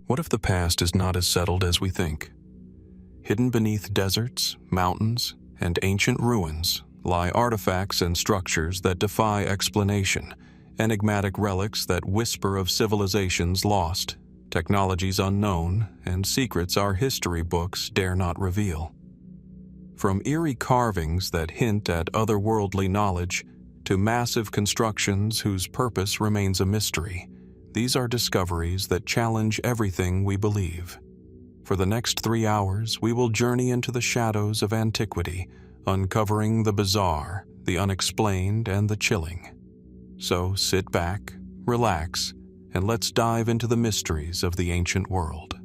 What if the past is not as settled as we think? Hidden beneath deserts, mountains, and ancient ruins lie artifacts and structures that defy explanation, enigmatic relics that whisper of civilizations lost, technologies unknown, and secrets our history books dare not reveal. From eerie carvings that hint at otherworldly knowledge to massive constructions whose purpose remains a mystery, these are discoveries that challenge everything we believe. For the next 3 hours, we will journey into the shadows of antiquity, uncovering the bizarre, the unexplained, and the chilling. So sit back, relax, and let's dive into the mysteries of the ancient world.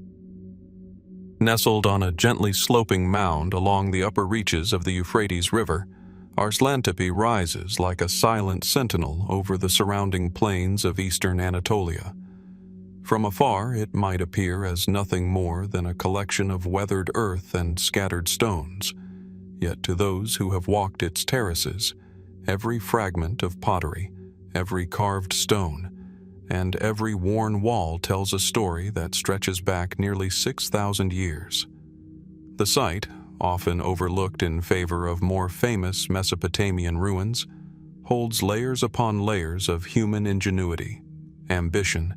Nestled on a gently sloping mound along the upper reaches of the Euphrates River, Arslantepe rises like a silent sentinel over the surrounding plains of eastern Anatolia. From afar, it might appear as nothing more than a collection of weathered earth and scattered stones. Yet to those who have walked its terraces, every fragment of pottery, every carved stone, and every worn wall tells a story that stretches back nearly 6,000 years. The site, often overlooked in favor of more famous Mesopotamian ruins, holds layers upon layers of human ingenuity, ambition,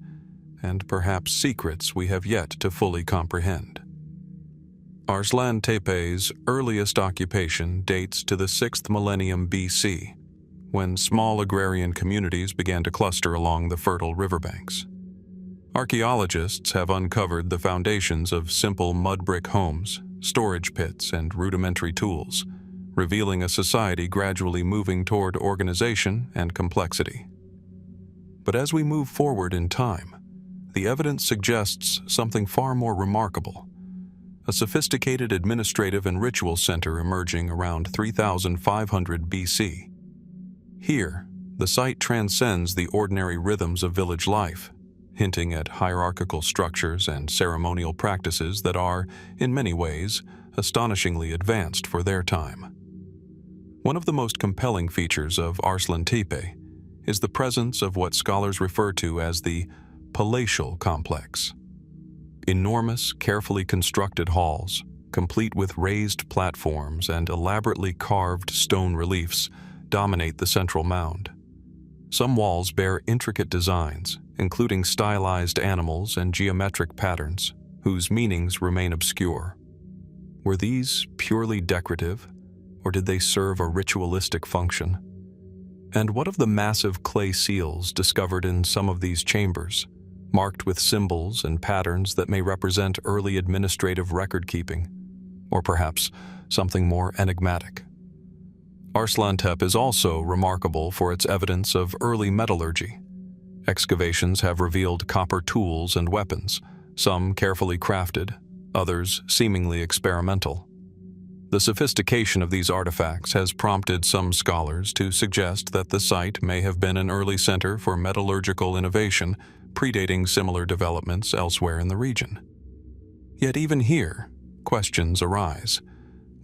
and perhaps secrets we have yet to fully comprehend. Arslantepe's earliest occupation dates to the 6th millennium BC, when small agrarian communities began to cluster along the fertile riverbanks. Archaeologists have uncovered the foundations of simple mud brick homes, storage pits, and rudimentary tools, revealing a society gradually moving toward organization and complexity. But as we move forward in time, the evidence suggests something far more remarkable: a sophisticated administrative and ritual center emerging around 3500 BC. Here, the site transcends the ordinary rhythms of village life, hinting at hierarchical structures and ceremonial practices that are, in many ways, astonishingly advanced for their time. One of the most compelling features of Arslantepe is the presence of what scholars refer to as the palatial complex. Enormous, carefully constructed halls, complete with raised platforms and elaborately carved stone reliefs, dominate the central mound. Some walls bear intricate designs, including stylized animals and geometric patterns, whose meanings remain obscure. Were these purely decorative, or did they serve a ritualistic function? And what of the massive clay seals discovered in some of these chambers, marked with symbols and patterns that may represent early administrative record-keeping, or perhaps something more enigmatic? Arslantepe is also remarkable for its evidence of early metallurgy. Excavations have revealed copper tools and weapons, some carefully crafted, others seemingly experimental. The sophistication of these artifacts has prompted some scholars to suggest that the site may have been an early center for metallurgical innovation, predating similar developments elsewhere in the region. Yet even here, questions arise.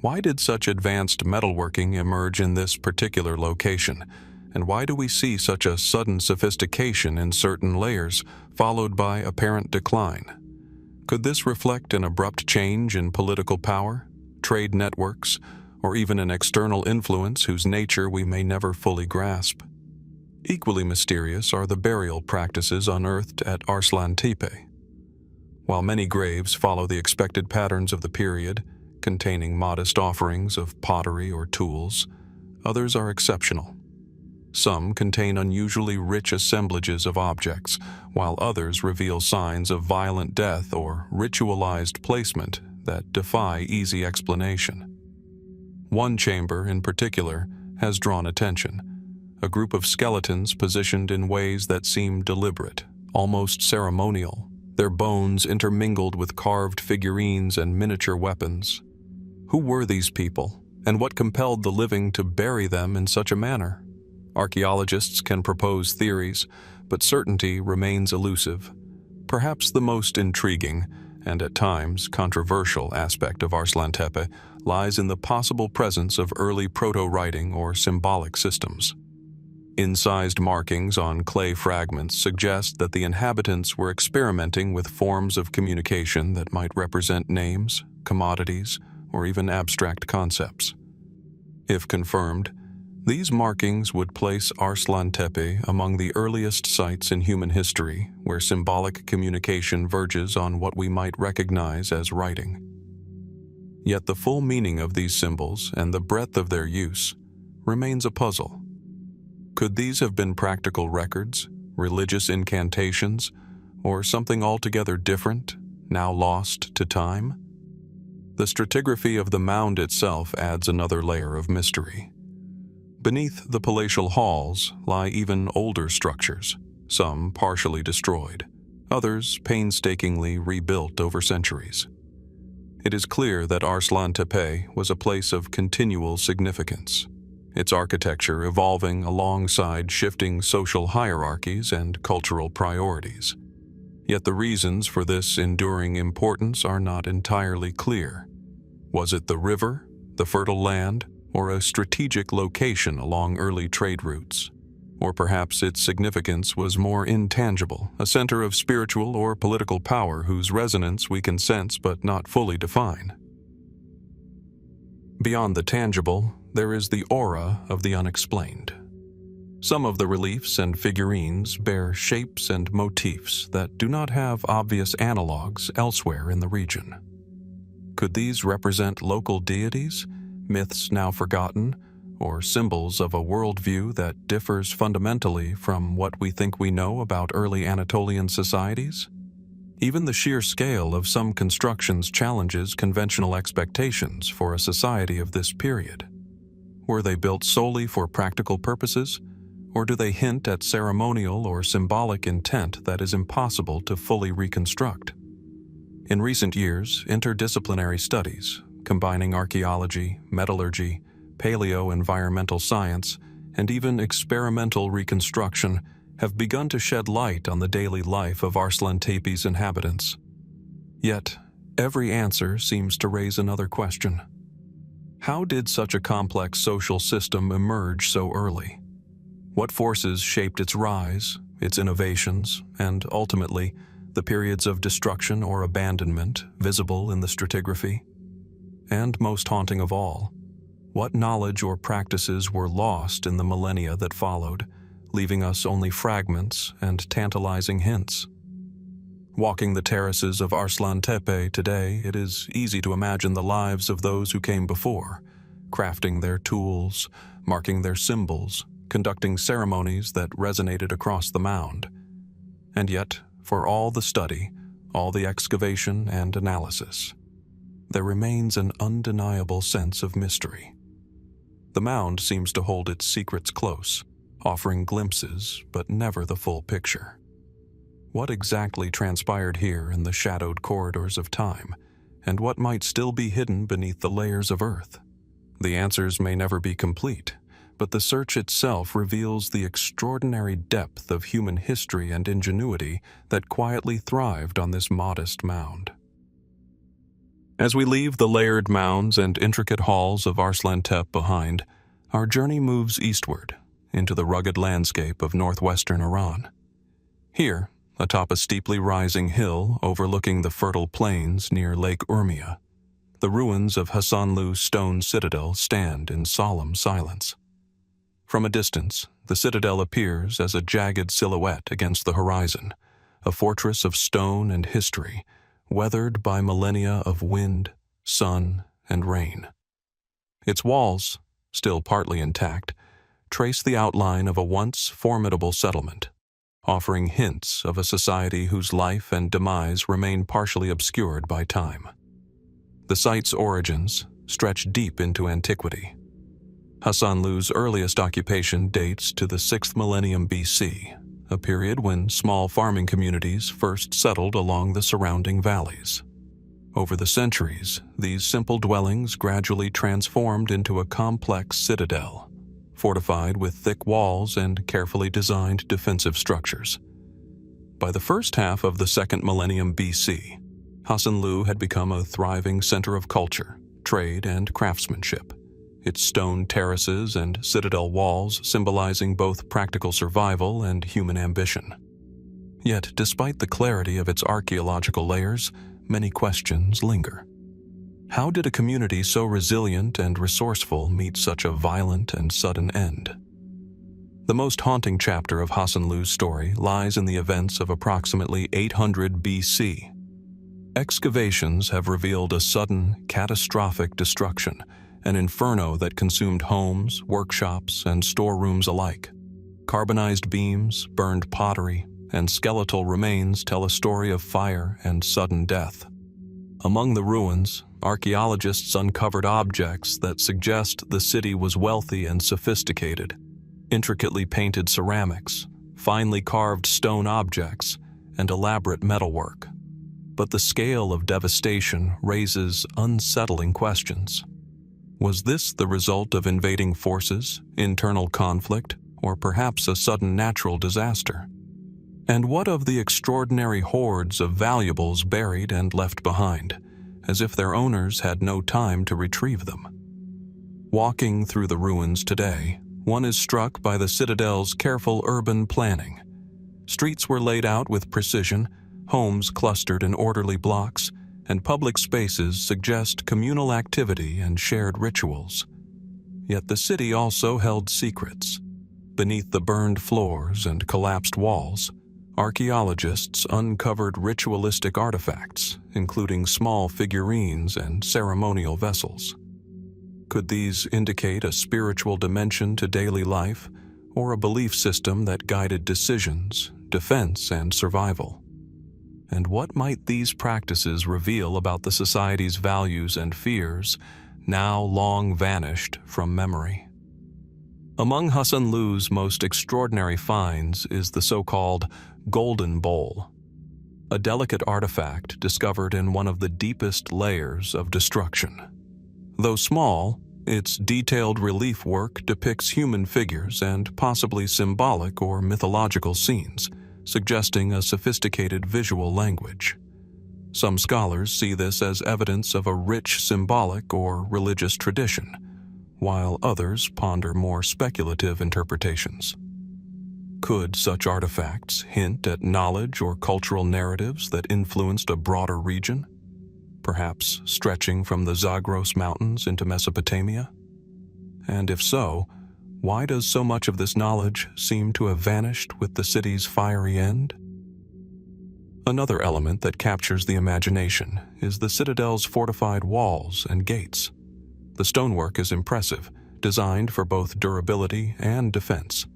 Why did such advanced metalworking emerge in this particular location? And why do we see such a sudden sophistication in certain layers, followed by apparent decline? Could this reflect an abrupt change in political power, trade networks, or even an external influence whose nature we may never fully grasp? Equally mysterious are the burial practices unearthed at Arslantepe. While many graves follow the expected patterns of the period, containing modest offerings of pottery or tools, others are exceptional. Some contain unusually rich assemblages of objects, while others reveal signs of violent death or ritualized placement that defy easy explanation. One chamber, in particular, has drawn attention: a group of skeletons positioned in ways that seem deliberate, almost ceremonial, their bones intermingled with carved figurines and miniature weapons. Who were these people, and what compelled the living to bury them in such a manner? Archaeologists can propose theories, but certainty remains elusive. Perhaps the most intriguing, and at times controversial aspect of Arslantepe lies in the possible presence of early proto-writing or symbolic systems. Incised markings on clay fragments suggest that the inhabitants were experimenting with forms of communication that might represent names, commodities, or even abstract concepts. If confirmed, these markings would place Arslantepe among the earliest sites in human history where symbolic communication verges on what we might recognize as writing. Yet the full meaning of these symbols and the breadth of their use remains a puzzle. Could these have been practical records, religious incantations, or something altogether different, now lost to time? The stratigraphy of the mound itself adds another layer of mystery. Beneath the palatial halls lie even older structures, some partially destroyed, others painstakingly rebuilt over centuries. It is clear that Arslantepe was a place of continual significance, its architecture evolving alongside shifting social hierarchies and cultural priorities. Yet the reasons for this enduring importance are not entirely clear. Was it the river, the fertile land, or a strategic location along early trade routes? Or perhaps its significance was more intangible, a center of spiritual or political power whose resonance we can sense but not fully define. Beyond the tangible, there is the aura of the unexplained. Some of the reliefs and figurines bear shapes and motifs that do not have obvious analogues elsewhere in the region. Could these represent local deities, myths now forgotten, or symbols of a worldview that differs fundamentally from what we think we know about early Anatolian societies? Even the sheer scale of some constructions challenges conventional expectations for a society of this period. Were they built solely for practical purposes, or do they hint at ceremonial or symbolic intent that is impossible to fully reconstruct? In recent years, interdisciplinary studies, combining archaeology, metallurgy, paleo-environmental science, and even experimental reconstruction, have begun to shed light on the daily life of Arslantepe's inhabitants. Yet, every answer seems to raise another question. How did such a complex social system emerge so early? What forces shaped its rise, its innovations, and ultimately, the periods of destruction or abandonment visible in the stratigraphy? And most haunting of all, what knowledge or practices were lost in the millennia that followed, leaving us only fragments and tantalizing hints? Walking the terraces of Arslantepe today, it is easy to imagine the lives of those who came before, crafting their tools, marking their symbols, conducting ceremonies that resonated across the mound. And yet, for all the study, all the excavation and analysis, there remains an undeniable sense of mystery. The mound seems to hold its secrets close, offering glimpses but never the full picture. What exactly transpired here in the shadowed corridors of time, and what might still be hidden beneath the layers of earth? The answers may never be complete, but the search itself reveals the extraordinary depth of human history and ingenuity that quietly thrived on this modest mound. As we leave the layered mounds and intricate halls of Arslantepe behind, our journey moves eastward into the rugged landscape of northwestern Iran. Here, atop a steeply rising hill overlooking the fertile plains near Lake Urmia, the ruins of Hasanlu's stone citadel stand in solemn silence. From a distance, the citadel appears as a jagged silhouette against the horizon, a fortress of stone and history, weathered by millennia of wind, sun, and rain. Its walls, still partly intact, trace the outline of a once formidable settlement, offering hints of a society whose life and demise remain partially obscured by time. The site's origins stretch deep into antiquity. Hasanlu's earliest occupation dates to the 6th millennium BC, a period when small farming communities first settled along the surrounding valleys. Over the centuries, these simple dwellings gradually transformed into a complex citadel, fortified with thick walls and carefully designed defensive structures. By the first half of the 2nd millennium BC, Hasanlu had become a thriving center of culture, trade, and craftsmanship, its stone terraces and citadel walls symbolizing both practical survival and human ambition. Yet, despite the clarity of its archaeological layers, many questions linger. How did a community so resilient and resourceful meet such a violent and sudden end? The most haunting chapter of Hasanlu's story lies in the events of approximately 800 BC. Excavations have revealed a sudden, catastrophic destruction, an inferno that consumed homes, workshops, and storerooms alike. Carbonized beams, burned pottery, and skeletal remains tell a story of fire and sudden death. Among the ruins, archaeologists uncovered objects that suggest the city was wealthy and sophisticated. Intricately painted ceramics, finely carved stone objects, and elaborate metalwork. But the scale of devastation raises unsettling questions. Was this the result of invading forces, internal conflict, or perhaps a sudden natural disaster? And what of the extraordinary hordes of valuables buried and left behind, as if their owners had no time to retrieve them? Walking through the ruins today, one is struck by the Citadel's careful urban planning. Streets were laid out with precision, homes clustered in orderly blocks, and public spaces suggest communal activity and shared rituals. Yet the city also held secrets. Beneath the burned floors and collapsed walls, archaeologists uncovered ritualistic artifacts, including small figurines and ceremonial vessels. Could these indicate a spiritual dimension to daily life, or a belief system that guided decisions, defense, and survival? And what might these practices reveal about the society's values and fears, now long vanished from memory? Among Hasanlu's most extraordinary finds is the so-called Golden Bowl, a delicate artifact discovered in one of the deepest layers of destruction. Though small, its detailed relief work depicts human figures and possibly symbolic or mythological scenes, suggesting a sophisticated visual language. Some scholars see this as evidence of a rich symbolic or religious tradition, while others ponder more speculative interpretations. Could such artifacts hint at knowledge or cultural narratives that influenced a broader region, perhaps stretching from the Zagros Mountains into Mesopotamia? And if so, why does so much of this knowledge seem to have vanished with the city's fiery end? Another element that captures the imagination is the citadel's fortified walls and gates. The stonework is impressive, designed for both durability and defense.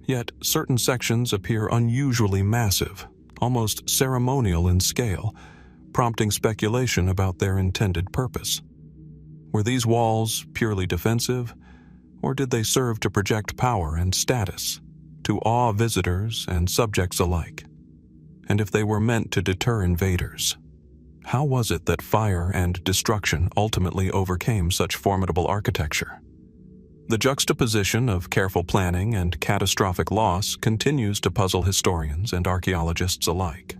Yet certain sections appear unusually massive, almost ceremonial in scale, prompting speculation about their intended purpose. Were these walls purely defensive, or did they serve to project power and status, to awe visitors and subjects alike? And if they were meant to deter invaders, how was it that fire and destruction ultimately overcame such formidable architecture? The juxtaposition of careful planning and catastrophic loss continues to puzzle historians and archaeologists alike.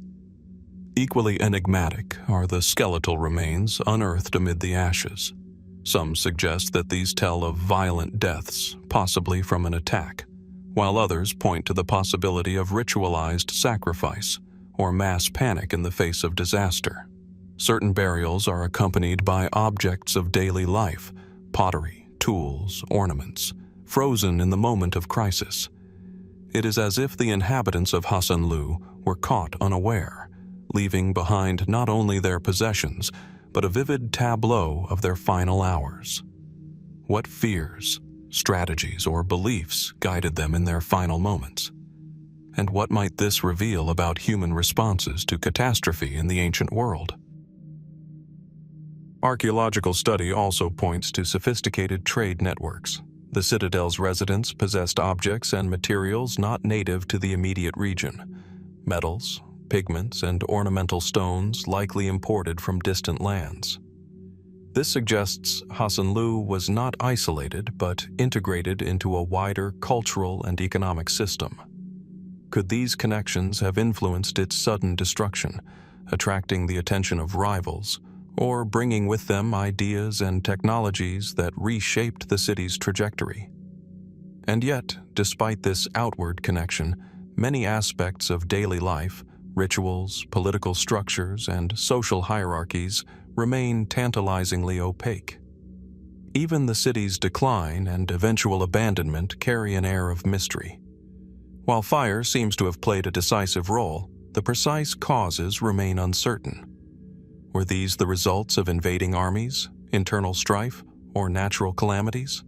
Equally enigmatic are the skeletal remains unearthed amid the ashes. Some suggest that these tell of violent deaths, possibly from an attack, while others point to the possibility of ritualized sacrifice or mass panic in the face of disaster. Certain burials are accompanied by objects of daily life, pottery, tools, ornaments, frozen in the moment of crisis. It is as if the inhabitants of Hasanlu were caught unaware, leaving behind not only their possessions, but a vivid tableau of their final hours. What fears, strategies, or beliefs guided them in their final moments? And what might this reveal about human responses to catastrophe in the ancient world? Archaeological study also points to sophisticated trade networks. The Citadel's residents possessed objects and materials not native to the immediate region: metals, pigments, and ornamental stones likely imported from distant lands. This suggests Hasanlu was not isolated but integrated into a wider cultural and economic system. Could these connections have influenced its sudden destruction, attracting the attention of rivals, or bringing with them ideas and technologies that reshaped the city's trajectory. And yet, despite this outward connection, many aspects of daily life, rituals, political structures, and social hierarchies remain tantalizingly opaque. Even the city's decline and eventual abandonment carry an air of mystery. While fire seems to have played a decisive role, the precise causes remain uncertain. Were these the results of invading armies, internal strife, or natural calamities?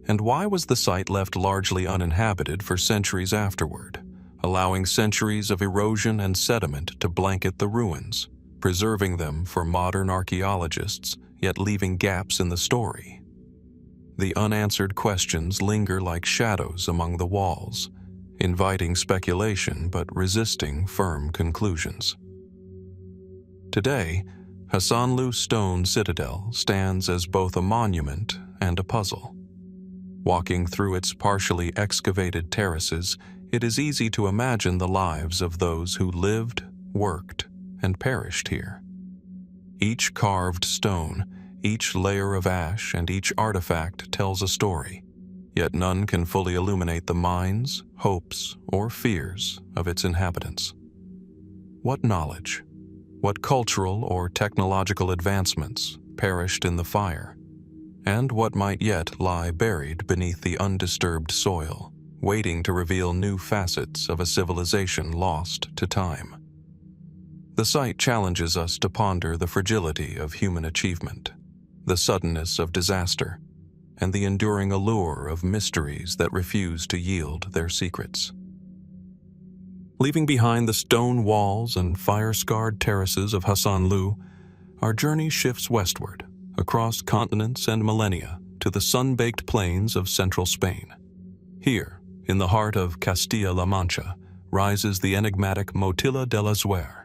And why was the site left largely uninhabited for centuries afterward, allowing centuries of erosion and sediment to blanket the ruins, preserving them for modern archaeologists, yet leaving gaps in the story? The unanswered questions linger like shadows among the walls, inviting speculation but resisting firm conclusions. Today, Hasanlu Stone Citadel stands as both a monument and a puzzle. Walking through its partially excavated terraces, it is easy to imagine the lives of those who lived, worked, and perished here. Each carved stone, each layer of ash, and each artifact tells a story, yet none can fully illuminate the minds, hopes, or fears of its inhabitants. What knowledge, what cultural or technological advancements perished in the fire, and what might yet lie buried beneath the undisturbed soil, waiting to reveal new facets of a civilization lost to time? The site challenges us to ponder the fragility of human achievement, the suddenness of disaster, and the enduring allure of mysteries that refuse to yield their secrets. Leaving behind the stone walls and fire-scarred terraces of Hasanlu, our journey shifts westward, across continents and millennia, to the sun-baked plains of central Spain. Here, in the heart of Castilla-La Mancha, rises the enigmatic Motilla del Azuer.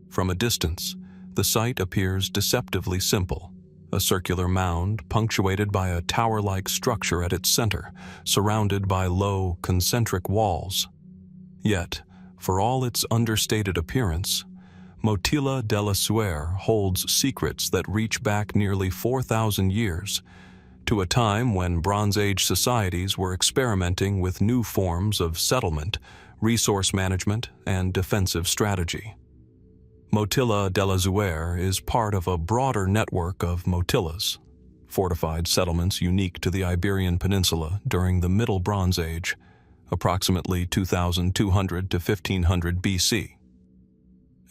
From a distance, the site appears deceptively simple, a circular mound punctuated by a tower-like structure at its center, surrounded by low, concentric walls. Yet, for all its understated appearance, Motilla del Azuer holds secrets that reach back nearly 4,000 years, to a time when Bronze Age societies were experimenting with new forms of settlement, resource management, and defensive strategy. Motilla del Azuer is part of a broader network of motillas, fortified settlements unique to the Iberian Peninsula during the Middle Bronze Age, approximately 2,200 to 1,500 BC.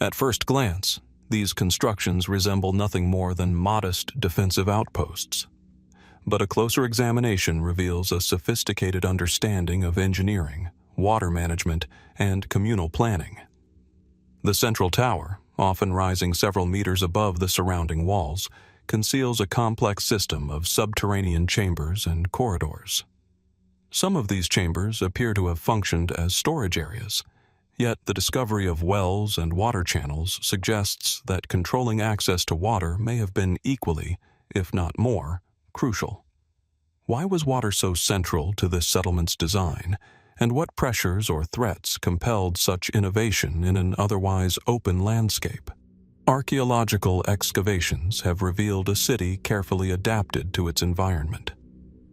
At first glance, these constructions resemble nothing more than modest defensive outposts. But a closer examination reveals a sophisticated understanding of engineering, water management, and communal planning. The central tower, often rising several meters above the surrounding walls, conceals a complex system of subterranean chambers and corridors. Some of these chambers appear to have functioned as storage areas, yet the discovery of wells and water channels suggests that controlling access to water may have been equally, if not more, crucial. Why was water so central to this settlement's design, and what pressures or threats compelled such innovation in an otherwise open landscape? Archaeological excavations have revealed a city carefully adapted to its environment.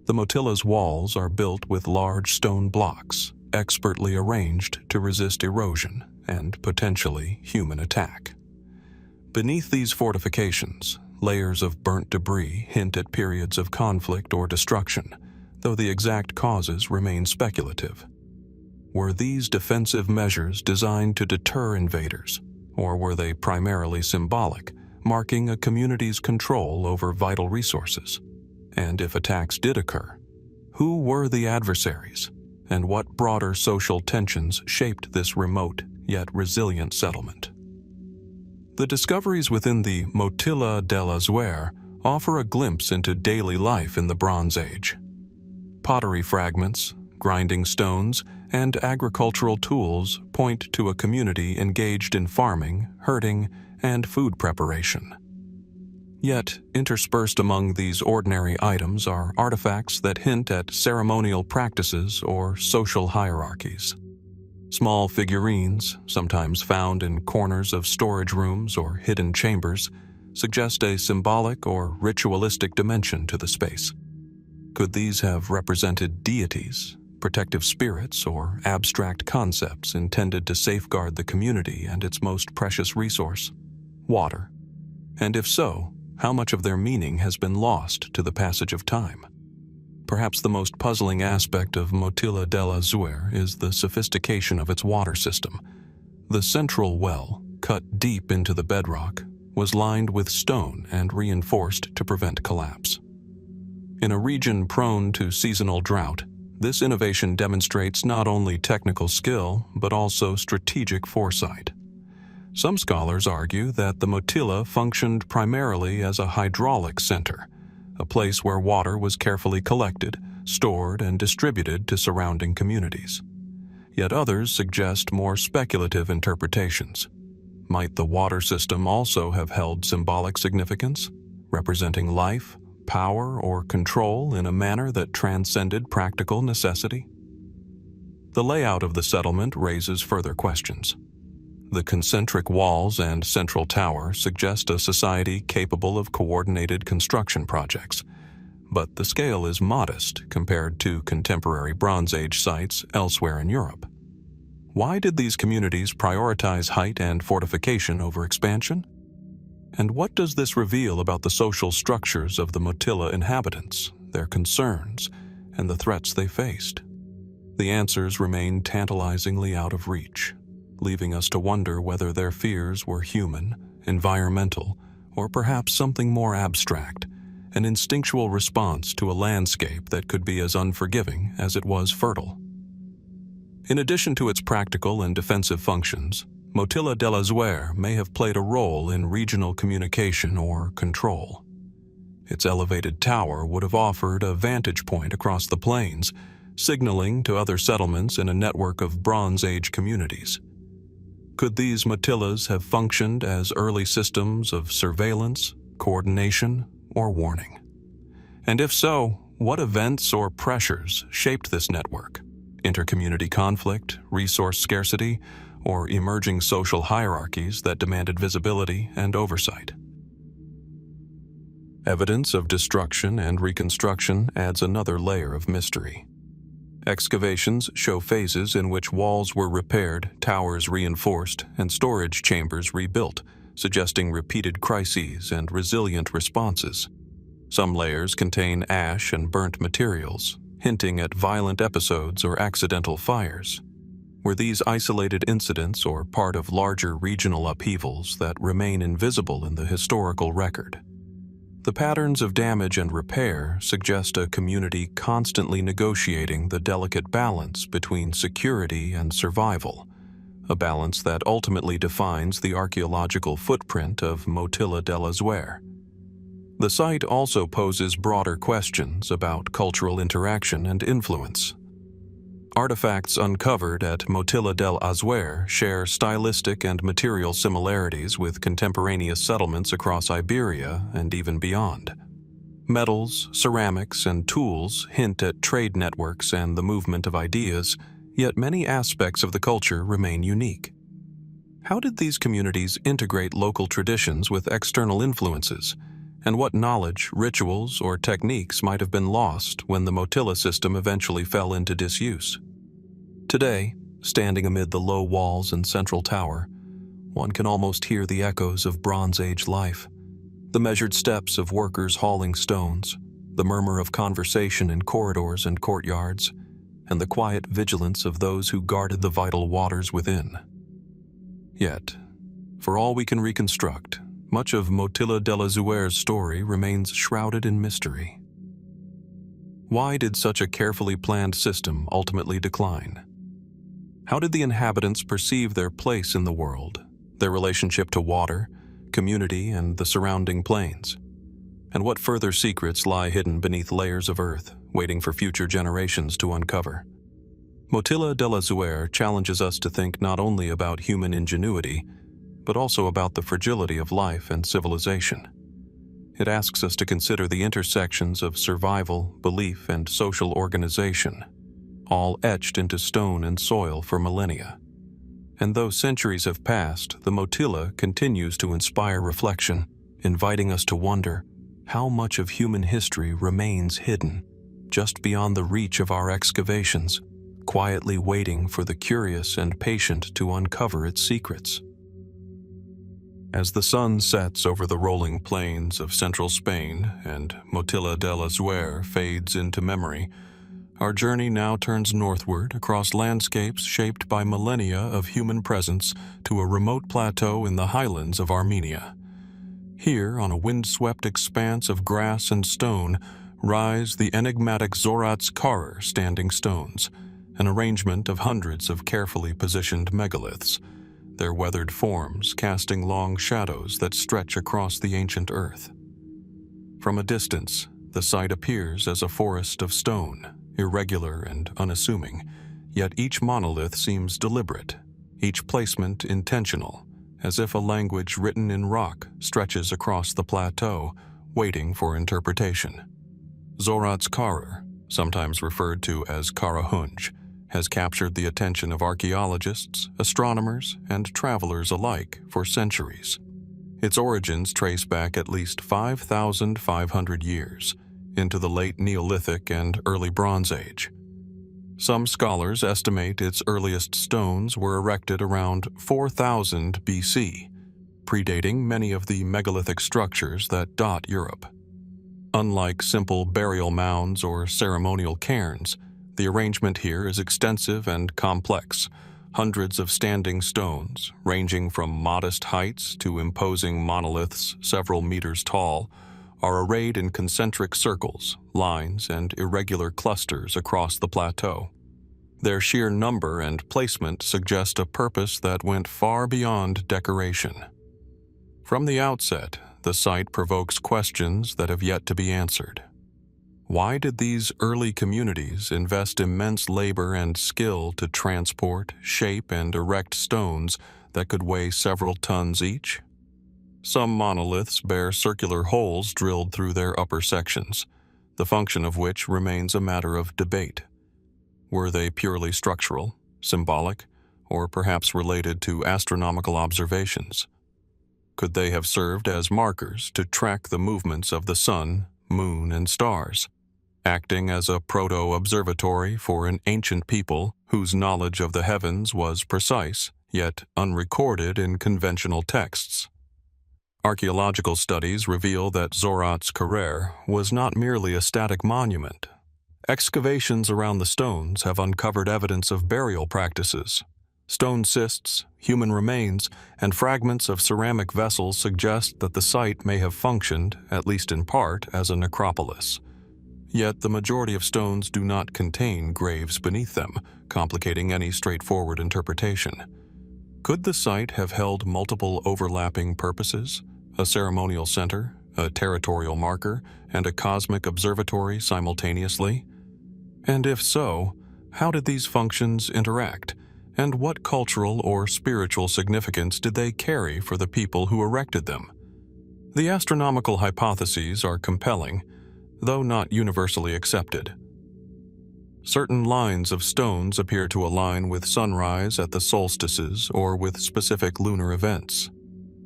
The Motilla's walls are built with large stone blocks, expertly arranged to resist erosion and potentially human attack. Beneath these fortifications, layers of burnt debris hint at periods of conflict or destruction, though the exact causes remain speculative. Were these defensive measures designed to deter invaders, or were they primarily symbolic, marking a community's control over vital resources? And if attacks did occur, who were the adversaries, and what broader social tensions shaped this remote yet resilient settlement? The discoveries within the Motilla del Azuer offer a glimpse into daily life in the Bronze Age. Pottery fragments, grinding stones, and agricultural tools point to a community engaged in farming, herding, and food preparation. Yet, interspersed among these ordinary items are artifacts that hint at ceremonial practices or social hierarchies. Small figurines, sometimes found in corners of storage rooms or hidden chambers, suggest a symbolic or ritualistic dimension to the space. Could these have represented deities, protective spirits, or abstract concepts intended to safeguard the community and its most precious resource, water? And if so, how much of their meaning has been lost to the passage of time? Perhaps the most puzzling aspect of Motilla del Azuer is the sophistication of its water system. The central well, cut deep into the bedrock, was lined with stone and reinforced to prevent collapse. In a region prone to seasonal drought, this innovation demonstrates not only technical skill, but also strategic foresight. Some scholars argue that the Motilla functioned primarily as a hydraulic center, a place where water was carefully collected, stored, and distributed to surrounding communities. Yet others suggest more speculative interpretations. Might the water system also have held symbolic significance, representing life, power, or control in a manner that transcended practical necessity? The layout of the settlement raises further questions. The concentric walls and central tower suggest a society capable of coordinated construction projects, but the scale is modest compared to contemporary Bronze Age sites elsewhere in Europe. Why did these communities prioritize height and fortification over expansion? And what does this reveal about the social structures of the Motilla inhabitants, their concerns, and the threats they faced? The answers remain tantalizingly out of reach, leaving us to wonder whether their fears were human, environmental, or perhaps something more abstract, an instinctual response to a landscape that could be as unforgiving as it was fertile. In addition to its practical and defensive functions, Motilla del Azuer may have played a role in regional communication or control. Its elevated tower would have offered a vantage point across the plains, signaling to other settlements in a network of Bronze Age communities. Could these Motillas have functioned as early systems of surveillance, coordination, or warning? And if so, what events or pressures shaped this network? Intercommunity conflict, resource scarcity, or emerging social hierarchies that demanded visibility and oversight? Evidence of destruction and reconstruction adds another layer of mystery. Excavations show phases in which walls were repaired, towers reinforced, and storage chambers rebuilt, suggesting repeated crises and resilient responses. Some layers contain ash and burnt materials, hinting at violent episodes or accidental fires. Were these isolated incidents or part of larger regional upheavals that remain invisible in the historical record? The patterns of damage and repair suggest a community constantly negotiating the delicate balance between security and survival, a balance that ultimately defines the archaeological footprint of Motilla del Azuer. The site also poses broader questions about cultural interaction and influence. Artifacts uncovered at Motilla del Azuer share stylistic and material similarities with contemporaneous settlements across Iberia and even beyond. Metals, ceramics, and tools hint at trade networks and the movement of ideas, yet many aspects of the culture remain unique. How did these communities integrate local traditions with external influences? And what knowledge, rituals, or techniques might have been lost when the Motilla system eventually fell into disuse? Today, standing amid the low walls and central tower, one can almost hear the echoes of Bronze Age life, the measured steps of workers hauling stones, the murmur of conversation in corridors and courtyards, and the quiet vigilance of those who guarded the vital waters within. Yet, for all we can reconstruct, much of Motilla del Azuer's story remains shrouded in mystery. Why did such a carefully planned system ultimately decline? How did the inhabitants perceive their place in the world, their relationship to water, community, and the surrounding plains? And what further secrets lie hidden beneath layers of earth, waiting for future generations to uncover? Motilla del Azuer challenges us to think not only about human ingenuity, but also about the fragility of life and civilization. It asks us to consider the intersections of survival, belief, and social organization, all etched into stone and soil for millennia. And though centuries have passed, the Motilla continues to inspire reflection, inviting us to wonder how much of human history remains hidden just beyond the reach of our excavations, quietly waiting for the curious and patient to uncover its secrets. As the sun sets over the rolling plains of central Spain and Motilla del Azuer fades into memory, our journey now turns northward across landscapes shaped by millennia of human presence to a remote plateau in the highlands of Armenia. Here, on a windswept expanse of grass and stone, rise the enigmatic Zorats standing stones, an arrangement of hundreds of carefully positioned megaliths, their weathered forms casting long shadows that stretch across the ancient earth. From a distance, the site appears as a forest of stone, irregular and unassuming, yet each monolith seems deliberate, each placement intentional, as if a language written in rock stretches across the plateau, waiting for interpretation. Zorats, sometimes referred to as Karahunj, has captured the attention of archaeologists, astronomers, and travelers alike for centuries. Its origins trace back at least 5,500 years, into the late Neolithic and early Bronze Age. Some scholars estimate its earliest stones were erected around 4000 BC, predating many of the megalithic structures that dot Europe. Unlike simple burial mounds or ceremonial cairns, the arrangement here is extensive and complex. Hundreds of standing stones, ranging from modest heights to imposing monoliths several meters tall, are arrayed in concentric circles, lines, and irregular clusters across the plateau. Their sheer number and placement suggest a purpose that went far beyond decoration. From the outset, the site provokes questions that have yet to be answered. Why did these early communities invest immense labor and skill to transport, shape, and erect stones that could weigh several tons each? Some monoliths bear circular holes drilled through their upper sections, the function of which remains a matter of debate. Were they purely structural, symbolic, or perhaps related to astronomical observations? Could they have served as markers to track the movements of the sun, moon, and stars, acting as a proto-observatory for an ancient people whose knowledge of the heavens was precise, yet unrecorded in conventional texts? Archaeological studies reveal that Zorats was not merely a static monument. Excavations around the stones have uncovered evidence of burial practices. Stone cists, human remains, and fragments of ceramic vessels suggest that the site may have functioned, at least in part, as a necropolis. Yet the majority of stones do not contain graves beneath them, complicating any straightforward interpretation. Could the site have held multiple overlapping purposes? A ceremonial center, a territorial marker, and a cosmic observatory simultaneously? And if so, how did these functions interact? And what cultural or spiritual significance did they carry for the people who erected them? The astronomical hypotheses are compelling, though not universally accepted. Certain lines of stones appear to align with sunrise at the solstices or with specific lunar events.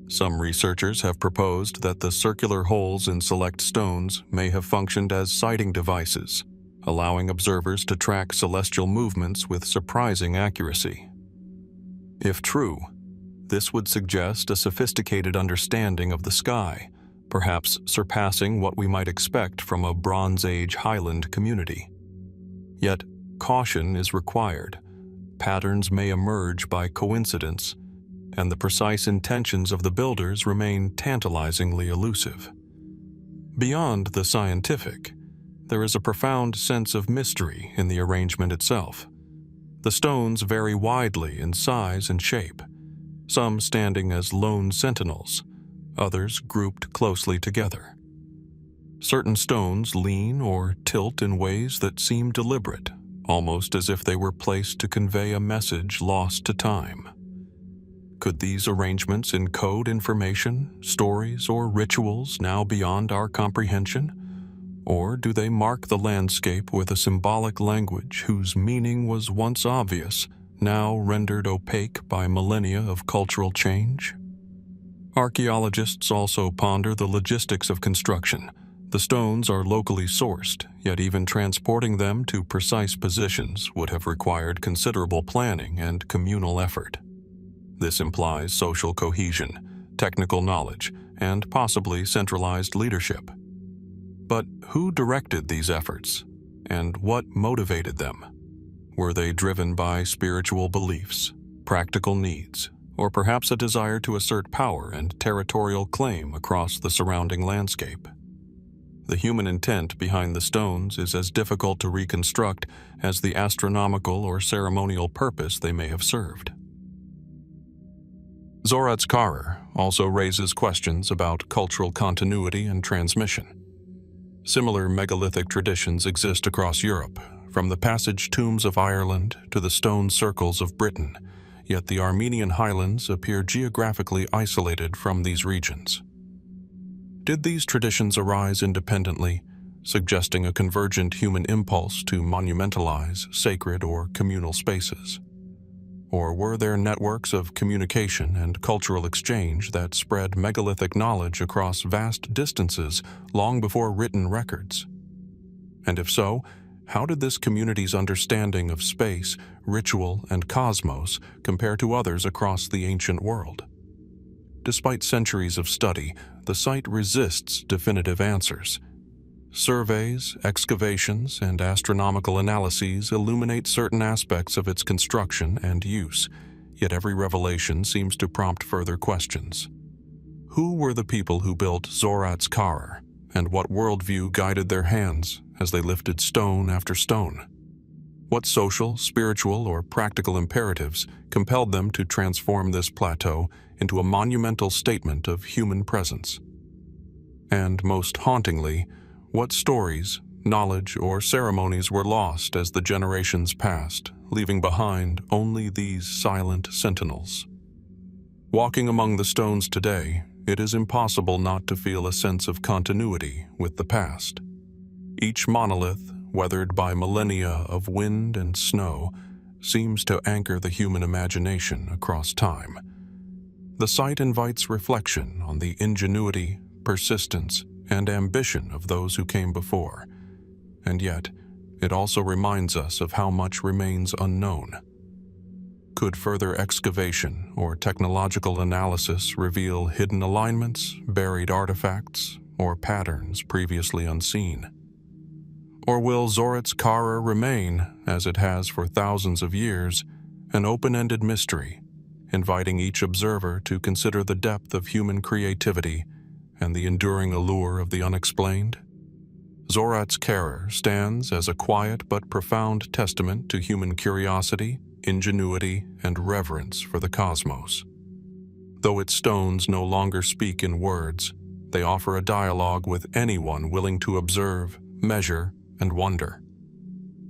Some researchers have proposed that the circular holes in select stones may have functioned as sighting devices, allowing observers to track celestial movements with surprising accuracy. If true, this would suggest a sophisticated understanding of the sky, perhaps surpassing what we might expect from a Bronze Age highland community. Yet, caution is required. Patterns may emerge by coincidence, and the precise intentions of the builders remain tantalizingly elusive. Beyond the scientific, there is a profound sense of mystery in the arrangement itself. The stones vary widely in size and shape, some standing as lone sentinels, others grouped closely together. Certain stones lean or tilt in ways that seem deliberate, almost as if they were placed to convey a message lost to time. Could these arrangements encode information, stories, or rituals now beyond our comprehension? Or do they mark the landscape with a symbolic language whose meaning was once obvious, now rendered opaque by millennia of cultural change? Archaeologists also ponder the logistics of construction. The stones are locally sourced, yet even transporting them to precise positions would have required considerable planning and communal effort. This implies social cohesion, technical knowledge, and possibly centralized leadership. But who directed these efforts, and what motivated them? Were they driven by spiritual beliefs, practical needs, or perhaps a desire to assert power and territorial claim across the surrounding landscape? The human intent behind the stones is as difficult to reconstruct as the astronomical or ceremonial purpose they may have served. Zorats also raises questions about cultural continuity and transmission. Similar megalithic traditions exist across Europe, from the passage tombs of Ireland to the stone circles of Britain, yet the Armenian highlands appear geographically isolated from these regions. Did these traditions arise independently, suggesting a convergent human impulse to monumentalize sacred or communal spaces? Or were there networks of communication and cultural exchange that spread megalithic knowledge across vast distances long before written records? And if so, how did this community's understanding of space, ritual, and cosmos compare to others across the ancient world? Despite centuries of study, the site resists definitive answers. Surveys, excavations, and astronomical analyses illuminate certain aspects of its construction and use, yet every revelation seems to prompt further questions. Who were the people who built Zorats, and what worldview guided their hands as they lifted stone after stone? What social, spiritual, or practical imperatives compelled them to transform this plateau into a monumental statement of human presence? And most hauntingly, what stories, knowledge, or ceremonies were lost as the generations passed, leaving behind only these silent sentinels? Walking among the stones today, it is impossible not to feel a sense of continuity with the past. Each monolith, weathered by millennia of wind and snow, seems to anchor the human imagination across time. The site invites reflection on the ingenuity, persistence, and ambition of those who came before, and yet it also reminds us of how much remains unknown. Could further excavation or technological analysis reveal hidden alignments, buried artifacts, or patterns previously unseen? Or will Zorats remain, as it has for thousands of years, an open-ended mystery, inviting each observer to consider the depth of human creativity and the enduring allure of the unexplained? Zorats stands as a quiet but profound testament to human curiosity, ingenuity, and reverence for the cosmos. Though its stones no longer speak in words, they offer a dialogue with anyone willing to observe, measure, and wonder.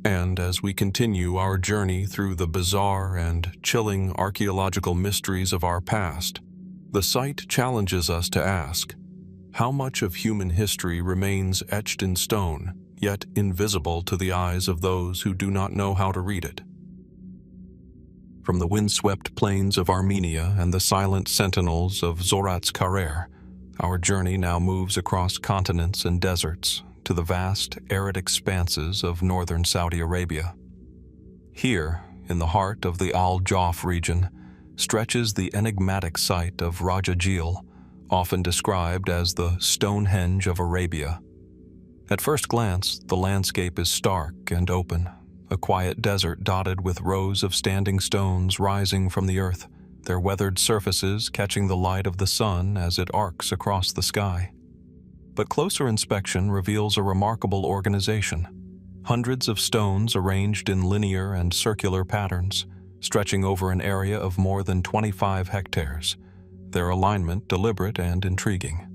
And as we continue our journey through the bizarre and chilling archaeological mysteries of our past, the site challenges us to ask, how much of human history remains etched in stone, yet invisible to the eyes of those who do not know how to read it? From the windswept plains of Armenia and the silent sentinels of Zorats, our journey now moves across continents and deserts to the vast, arid expanses of northern Saudi Arabia. Here, in the heart of the Al-Jawf region, stretches the enigmatic site of Rajajil, often described as the Stonehenge of Arabia. At first glance, the landscape is stark and open, a quiet desert dotted with rows of standing stones rising from the earth, their weathered surfaces catching the light of the sun as it arcs across the sky. But closer inspection reveals a remarkable organization. Hundreds of stones arranged in linear and circular patterns, stretching over an area of more than 25 hectares, their alignment deliberate and intriguing.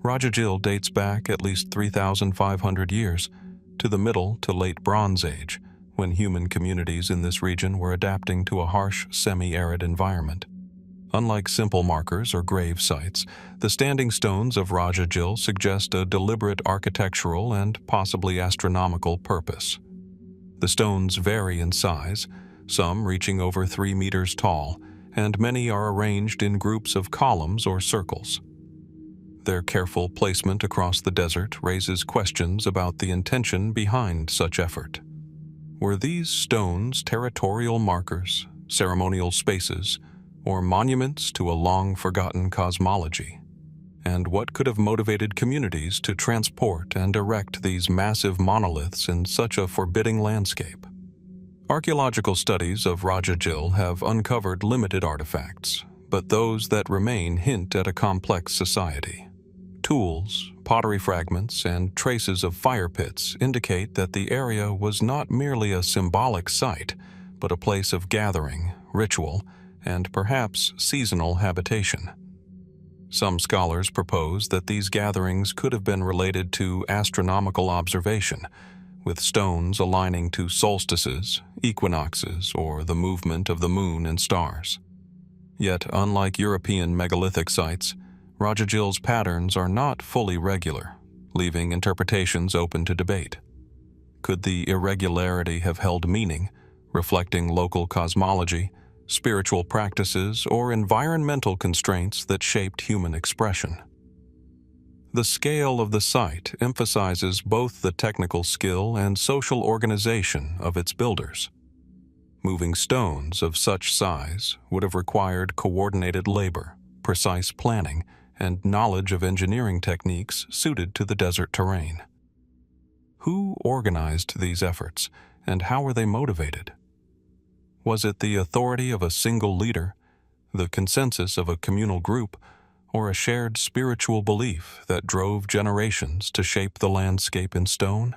Rajajil dates back at least 3,500 years, to the Middle to Late Bronze Age, when human communities in this region were adapting to a harsh, semi-arid environment. Unlike simple markers or grave sites, the standing stones of Rajajil suggest a deliberate architectural and possibly astronomical purpose. The stones vary in size, some reaching over 3 meters tall, and many are arranged in groups of columns or circles. Their careful placement across the desert raises questions about the intention behind such effort. Were these stones territorial markers, ceremonial spaces, or monuments to a long-forgotten cosmology? And what could have motivated communities to transport and erect these massive monoliths in such a forbidding landscape? Archaeological studies of Rajajil have uncovered limited artifacts, but those that remain hint at a complex society. Tools, pottery fragments, and traces of fire pits indicate that the area was not merely a symbolic site, but a place of gathering, ritual, and perhaps seasonal habitation. Some scholars propose that these gatherings could have been related to astronomical observation, with stones aligning to solstices, equinoxes, or the movement of the moon and stars. Yet, unlike European megalithic sites, Rajajil's patterns are not fully regular, leaving interpretations open to debate. Could the irregularity have held meaning, reflecting local cosmology, spiritual practices, or environmental constraints that shaped human expression? The scale of the site emphasizes both the technical skill and social organization of its builders. Moving stones of such size would have required coordinated labor, precise planning, and knowledge of engineering techniques suited to the desert terrain. Who organized these efforts, and how were they motivated? Was it the authority of a single leader, the consensus of a communal group, or a shared spiritual belief that drove generations to shape the landscape in stone?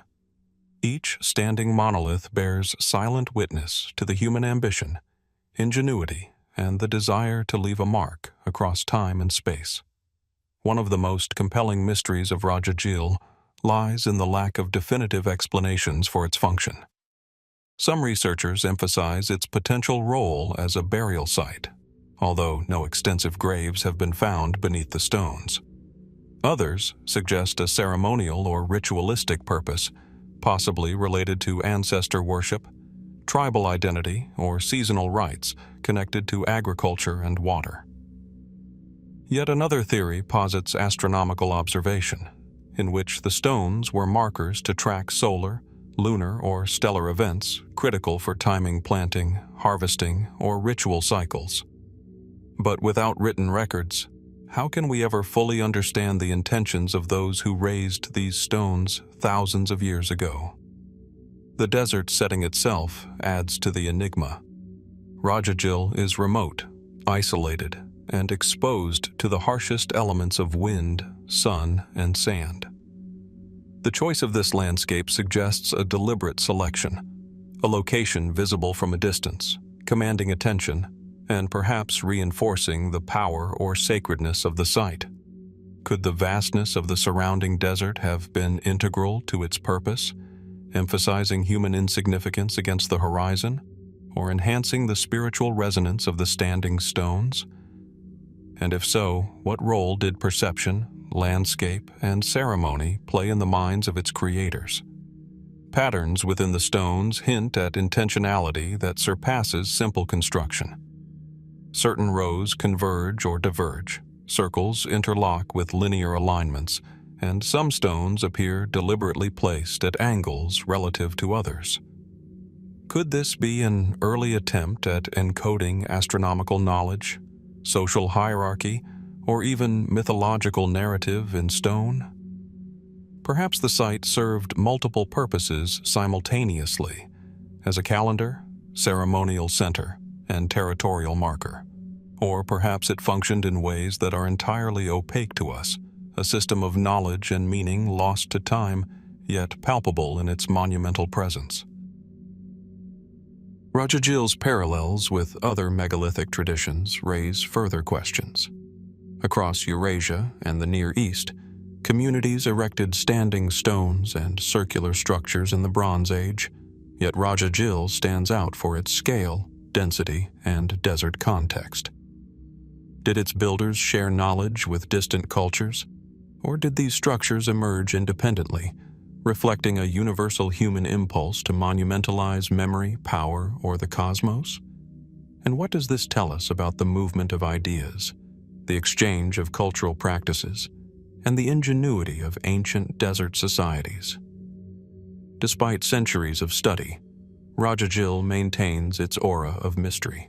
Each standing monolith bears silent witness to the human ambition, ingenuity, and the desire to leave a mark across time and space. One of the most compelling mysteries of Rajajil lies in the lack of definitive explanations for its function. Some researchers emphasize its potential role as a burial site, although no extensive graves have been found beneath the stones. Others suggest a ceremonial or ritualistic purpose, possibly related to ancestor worship, tribal identity, or seasonal rites connected to agriculture and water. Yet another theory posits astronomical observation, in which the stones were markers to track solar, lunar, or stellar events critical for timing planting, harvesting, or ritual cycles. But without written records, how can we ever fully understand the intentions of those who raised these stones thousands of years ago? The desert setting itself adds to the enigma. Rajajil is remote, isolated, and exposed to the harshest elements of wind, sun, and sand. The choice of this landscape suggests a deliberate selection, a location visible from a distance, commanding attention, and perhaps reinforcing the power or sacredness of the site. Could the vastness of the surrounding desert have been integral to its purpose, emphasizing human insignificance against the horizon, or enhancing the spiritual resonance of the standing stones? And if so, what role did perception, landscape, and ceremony play in the minds of its creators? Patterns within the stones hint at intentionality that surpasses simple construction. Certain rows converge or diverge, circles interlock with linear alignments, and some stones appear deliberately placed at angles relative to others. Could this be an early attempt at encoding astronomical knowledge, social hierarchy, or even mythological narrative in stone? Perhaps the site served multiple purposes simultaneously, as a calendar, ceremonial center, and territorial marker. Or perhaps it functioned in ways that are entirely opaque to us, a system of knowledge and meaning lost to time, yet palpable in its monumental presence. Rajajil's parallels with other megalithic traditions raise further questions. Across Eurasia and the Near East, communities erected standing stones and circular structures in the Bronze Age, yet Rajajil stands out for its scale, density, and desert context. Did its builders share knowledge with distant cultures, or did these structures emerge independently, reflecting a universal human impulse to monumentalize memory, power, or the cosmos? And what does this tell us about the movement of ideas, the exchange of cultural practices, and the ingenuity of ancient desert societies? Despite centuries of study, Rajajil maintains its aura of mystery.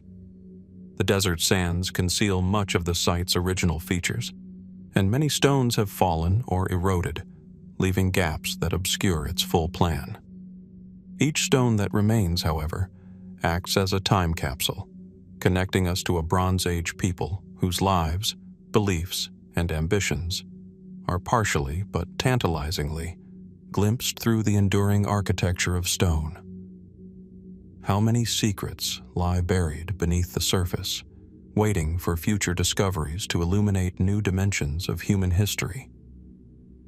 The desert sands conceal much of the site's original features, and many stones have fallen or eroded, leaving gaps that obscure its full plan. Each stone that remains, however, acts as a time capsule, connecting us to a Bronze Age people whose lives, beliefs, and ambitions are partially but tantalizingly glimpsed through the enduring architecture of stone. How many secrets lie buried beneath the surface, waiting for future discoveries to illuminate new dimensions of human history?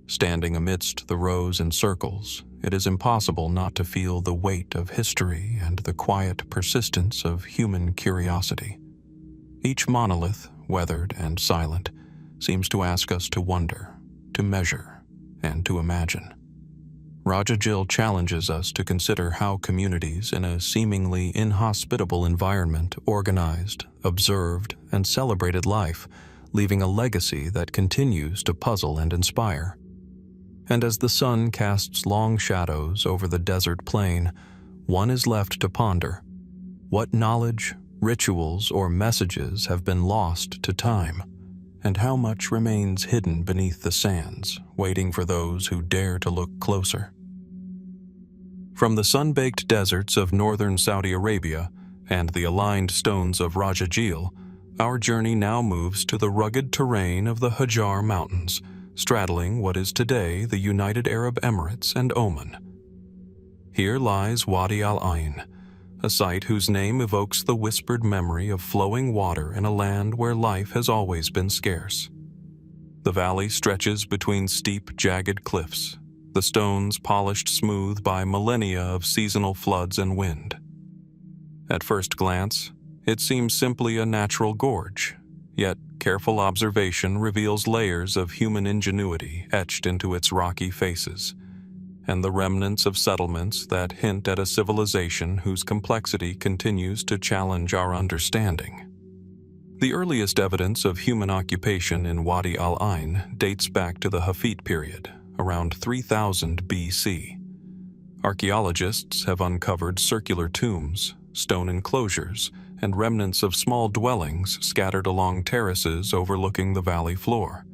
Standing amidst the rows and circles, it is impossible not to feel the weight of history and the quiet persistence of human curiosity. Each monolith, weathered and silent, seems to ask us to wonder, to measure, and to imagine. Rajajil challenges us to consider how communities in a seemingly inhospitable environment organized, observed, and celebrated life, leaving a legacy that continues to puzzle and inspire. And as the sun casts long shadows over the desert plain, one is left to ponder: what knowledge, rituals, or messages have been lost to time, and how much remains hidden beneath the sands, waiting for those who dare to look closer. From the sun-baked deserts of northern Saudi Arabia and the aligned stones of Rajajil, our journey now moves to the rugged terrain of the Hajar Mountains, straddling what is today the United Arab Emirates and Oman. Here lies Wadi Al-Ayn, a site whose name evokes the whispered memory of flowing water in a land where life has always been scarce. The valley stretches between steep, jagged cliffs, the stones polished smooth by millennia of seasonal floods and wind. At first glance, it seems simply a natural gorge, yet careful observation reveals layers of human ingenuity etched into its rocky faces, and the remnants of settlements that hint at a civilization whose complexity continues to challenge our understanding. The earliest evidence of human occupation in Wadi Al-Ayn dates back to the Hafit period, around 3000 BC. Archaeologists have uncovered circular tombs, stone enclosures, and remnants of small dwellings scattered along terraces overlooking the valley floor.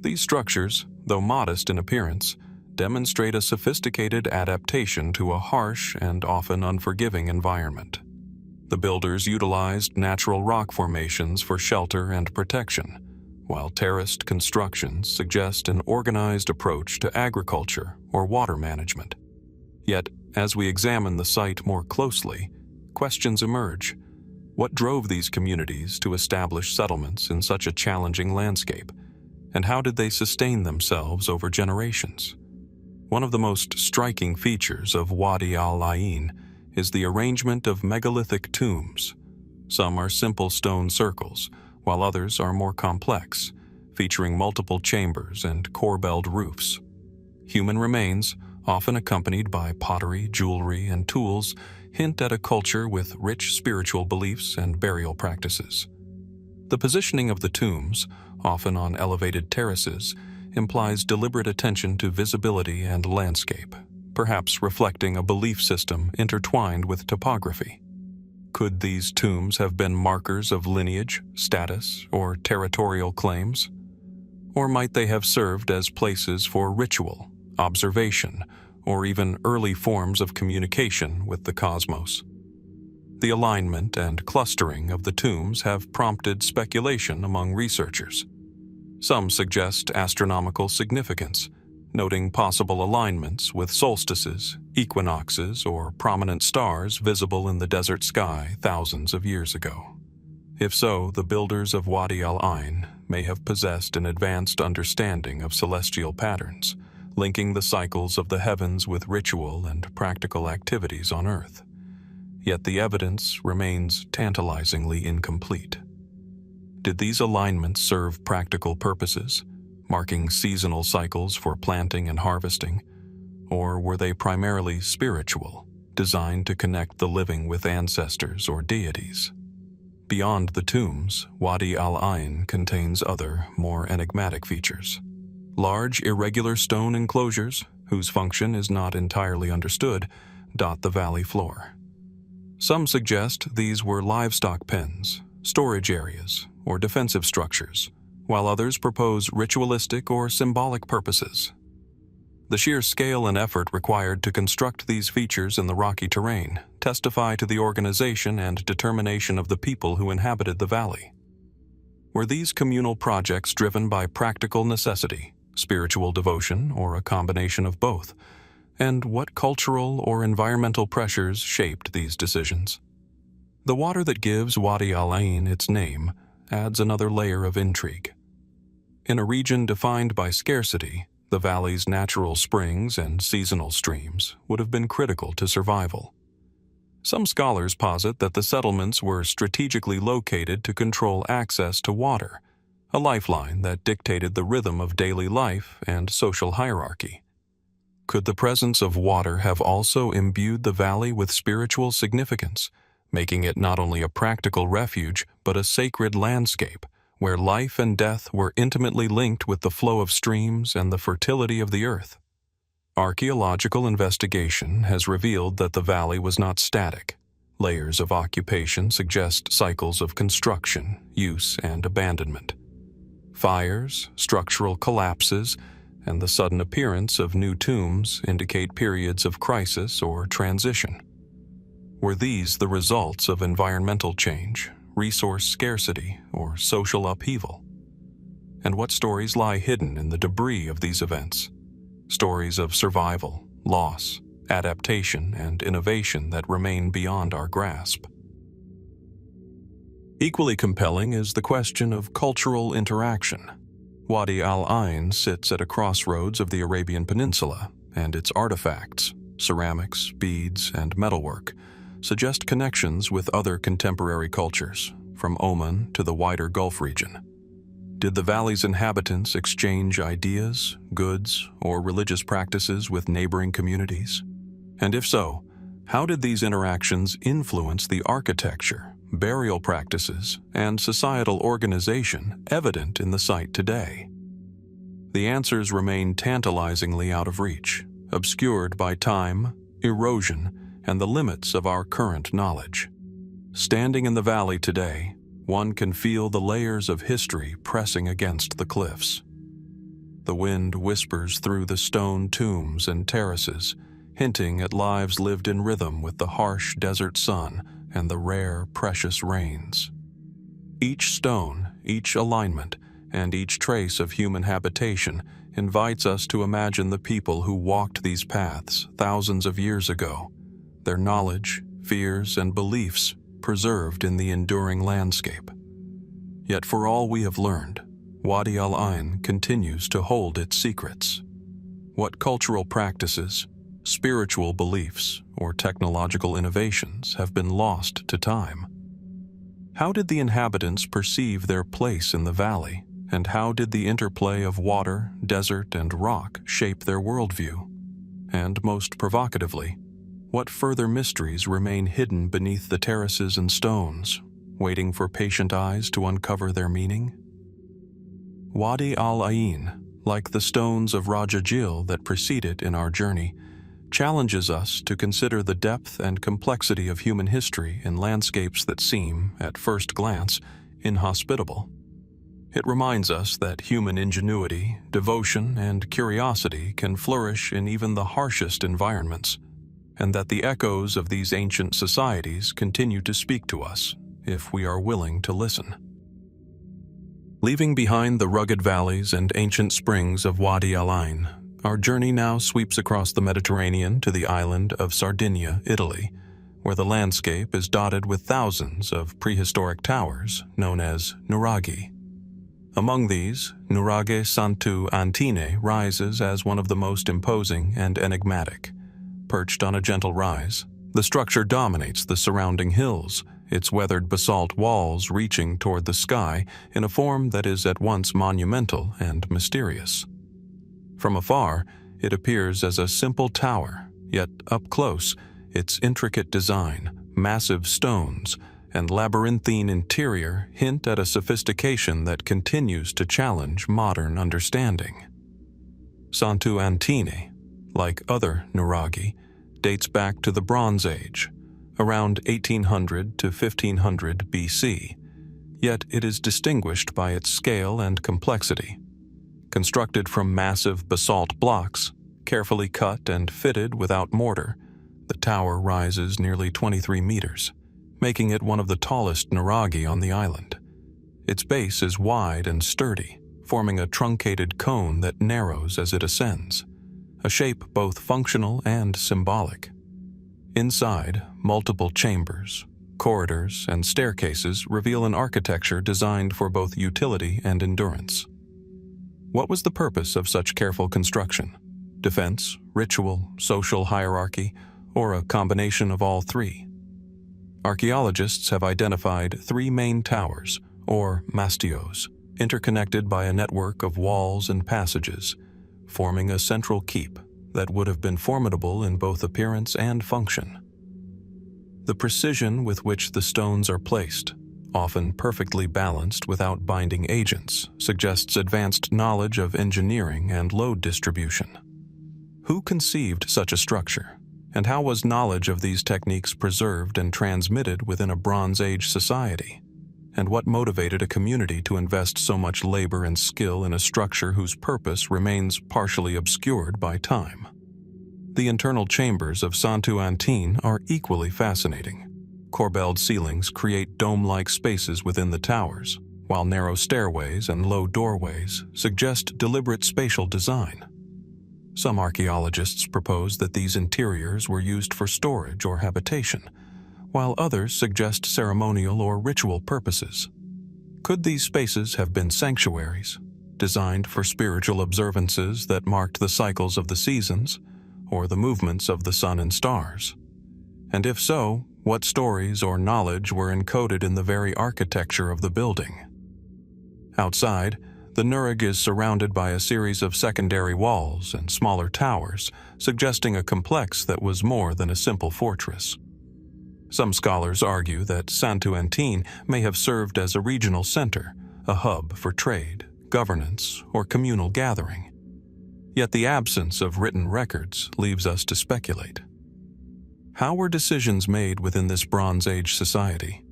These structures, though modest in appearance, demonstrate a sophisticated adaptation to a harsh and often unforgiving environment. The builders utilized natural rock formations for shelter and protection, while terraced constructions suggest an organized approach to agriculture or water management. Yet, as we examine the site more closely, questions emerge. What drove these communities to establish settlements in such a challenging landscape, and how did they sustain themselves over generations? One of the most striking features of Wadi Al-Ayn is the arrangement of megalithic tombs. Some are simple stone circles, while others are more complex, featuring multiple chambers and corbelled roofs. Human remains, often accompanied by pottery, jewelry, and tools, hint at a culture with rich spiritual beliefs and burial practices. The positioning of the tombs, often on elevated terraces, implies deliberate attention to visibility and landscape, perhaps reflecting a belief system intertwined with topography. Could these tombs have been markers of lineage, status, or territorial claims? Or might they have served as places for ritual, observation, or even early forms of communication with the cosmos? The alignment and clustering of the tombs have prompted speculation among researchers. Some suggest astronomical significance, noting possible alignments with solstices, equinoxes, or prominent stars visible in the desert sky thousands of years ago. If so, the builders of Wadi Al-Ayn may have possessed an advanced understanding of celestial patterns, linking the cycles of the heavens with ritual and practical activities on Earth. Yet the evidence remains tantalizingly incomplete. Did these alignments serve practical purposes, marking seasonal cycles for planting and harvesting, or were they primarily spiritual, designed to connect the living with ancestors or deities? beyond the tombs, Wadi Al-Ayn contains other, more enigmatic features. Large, irregular stone enclosures, whose function is not entirely understood, dot the valley floor. Some suggest these were livestock pens, storage areas, or defensive structures, while others propose ritualistic or symbolic purposes. The sheer scale and effort required to construct these features in the rocky terrain testify to the organization and determination of the people who inhabited the valley. Were these communal projects driven by practical necessity, spiritual devotion, or a combination of both? And what cultural or environmental pressures shaped these decisions? The water that gives Wadi Al-Ayn its name adds another layer of intrigue. In a region defined by scarcity, the valley's natural springs and seasonal streams would have been critical to survival. Some scholars posit that the settlements were strategically located to control access to water, a lifeline that dictated the rhythm of daily life and social hierarchy. Could the presence of water have also imbued the valley with spiritual significance, making it not only a practical refuge but a sacred landscape where life and death were intimately linked with the flow of streams and the fertility of the earth? Archaeological investigation has revealed that the valley was not static. Layers of occupation suggest cycles of construction, use, and abandonment. Fires, structural collapses, and the sudden appearance of new tombs indicate periods of crisis or transition. Were these the results of environmental change, resource scarcity, or social upheaval? And what stories lie hidden in the debris of these events? Stories of survival, loss, adaptation, and innovation that remain beyond our grasp. Equally compelling is the question of cultural interaction. Wadi Al-Ayn sits at a crossroads of the Arabian Peninsula, and its artifacts, ceramics, beads, and metalwork, suggest connections with other contemporary cultures, from Oman to the wider Gulf region. Did the valley's inhabitants exchange ideas, goods, or religious practices with neighboring communities? And if so, how did these interactions influence the architecture, burial practices, and societal organization evident in the site today? The answers remain tantalizingly out of reach, obscured by time, erosion, and the limits of our current knowledge. Standing in the valley today, one can feel the layers of history pressing against the cliffs. The wind whispers through the stone tombs and terraces, hinting at lives lived in rhythm with the harsh desert sun and the rare, precious rains. Each stone, each alignment, and each trace of human habitation invites us to imagine the people who walked these paths thousands of years ago, their knowledge, fears, and beliefs preserved in the enduring landscape. Yet for all we have learned, Wadi Al-Ayn continues to hold its secrets. What cultural practices, spiritual beliefs, or technological innovations have been lost to time? How did the inhabitants perceive their place in the valley, and how did the interplay of water, desert, and rock shape their worldview? And most provocatively, what further mysteries remain hidden beneath the terraces and stones, waiting for patient eyes to uncover their meaning? Wadi Al-Ayn, like the stones of Rajajil that preceded in our journey, challenges us to consider the depth and complexity of human history in landscapes that seem, at first glance, inhospitable. It reminds us that human ingenuity, devotion, and curiosity can flourish in even the harshest environments, and that the echoes of these ancient societies continue to speak to us if we are willing to listen. Leaving behind the rugged valleys and ancient springs of Wadi Al-Ayn, our journey now sweeps across the Mediterranean to the island of Sardinia, Italy, where the landscape is dotted with thousands of prehistoric towers known as Nuraghe. Among these, Nuraghe Santu Antine rises as one of the most imposing and enigmatic. Perched on a gentle rise, the structure dominates the surrounding hills, its weathered basalt walls reaching toward the sky in a form that is at once monumental and mysterious. From afar, it appears as a simple tower, yet up close, its intricate design, massive stones, and labyrinthine interior hint at a sophistication that continues to challenge modern understanding. Santu Antine, like other Nuraghe, dates back to the Bronze Age, around 1800 to 1500 BC, yet it is distinguished by its scale and complexity. Constructed from massive basalt blocks, carefully cut and fitted without mortar, the tower rises nearly 23 meters, making it one of the tallest Nuraghe on the island. Its base is wide and sturdy, forming a truncated cone that narrows as it ascends, a shape both functional and symbolic. Inside, multiple chambers, corridors, and staircases reveal an architecture designed for both utility and endurance. What was the purpose of such careful construction? Defense, ritual, social hierarchy, or a combination of all three? Archaeologists have identified three main towers, or mastios, interconnected by a network of walls and passages, forming a central keep that would have been formidable in both appearance and function. The precision with which the stones are placed, often perfectly balanced without binding agents, suggests advanced knowledge of engineering and load distribution. Who conceived such a structure, and how was knowledge of these techniques preserved and transmitted within a Bronze Age society? And what motivated a community to invest so much labor and skill in a structure whose purpose remains partially obscured by time? The internal chambers of Santu Antine are equally fascinating. Corbelled ceilings create dome-like spaces within the towers, while narrow stairways and low doorways suggest deliberate spatial design. Some archaeologists propose that these interiors were used for storage or habitation, while others suggest ceremonial or ritual purposes. Could these spaces have been sanctuaries, designed for spiritual observances that marked the cycles of the seasons, or the movements of the sun and stars? And if so, what stories or knowledge were encoded in the very architecture of the building? Outside, the Nuraghe is surrounded by a series of secondary walls and smaller towers, suggesting a complex that was more than a simple fortress. Some scholars argue that Santu Antine may have served as a regional center, a hub for trade, governance, or communal gathering. Yet the absence of written records leaves us to speculate. How were decisions made within this Bronze Age society?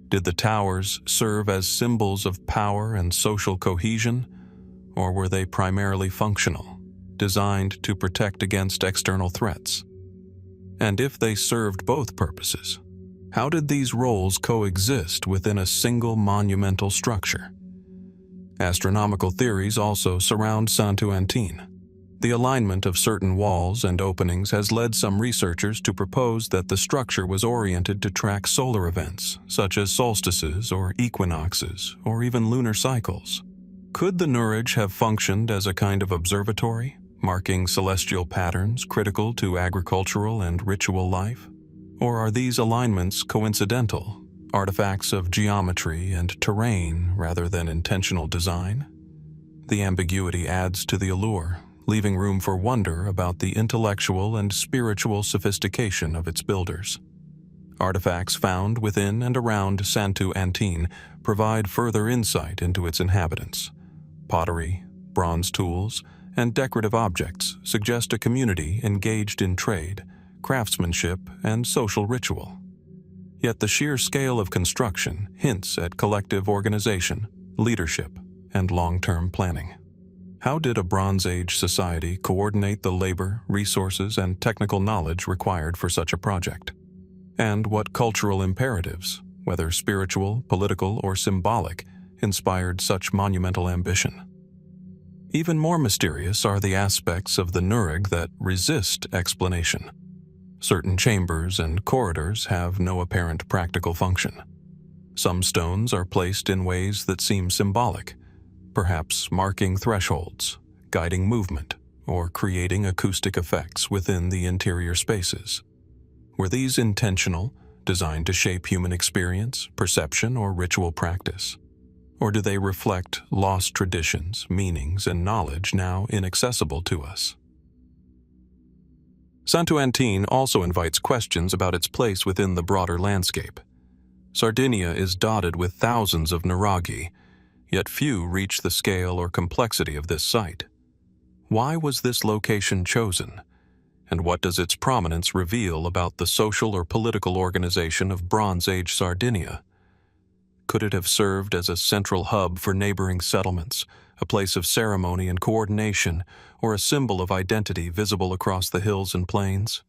Did the towers serve as symbols of power and social cohesion, or were they primarily functional, designed to protect against external threats? And if they served both purposes, how did these roles coexist within a single monumental structure? Astronomical theories also surround Santu Antine. The alignment of certain walls and openings has led some researchers to propose that the structure was oriented to track solar events, such as solstices or equinoxes, or even lunar cycles. Could the Nuraghe have functioned as a kind of observatory, marking celestial patterns critical to agricultural and ritual life? Or are these alignments coincidental, artifacts of geometry and terrain rather than intentional design? The ambiguity adds to the allure, leaving room for wonder about the intellectual and spiritual sophistication of its builders. Artifacts found within and around Santu Antine provide further insight into its inhabitants. Pottery, bronze tools, and decorative objects suggest a community engaged in trade, craftsmanship, and social ritual. Yet the sheer scale of construction hints at collective organization, leadership, and long-term planning. How did a Bronze Age society coordinate the labor, resources, and technical knowledge required for such a project? And what cultural imperatives, whether spiritual, political, or symbolic, inspired such monumental ambition? Even more mysterious are the aspects of the Nuraghe that resist explanation. Certain chambers and corridors have no apparent practical function. Some stones are placed in ways that seem symbolic, perhaps marking thresholds, guiding movement, or creating acoustic effects within the interior spaces. Were these intentional, designed to shape human experience, perception, or ritual practice? Or do they reflect lost traditions, meanings, and knowledge now inaccessible to us? Santu Antine also invites questions about its place within the broader landscape. Sardinia is dotted with thousands of Nuraghe, yet few reach the scale or complexity of this site. Why was this location chosen? And what does its prominence reveal about the social or political organization of Bronze Age Sardinia? Could it have served as a central hub for neighboring settlements, a place of ceremony and coordination, or a symbol of identity visible across the hills and plains?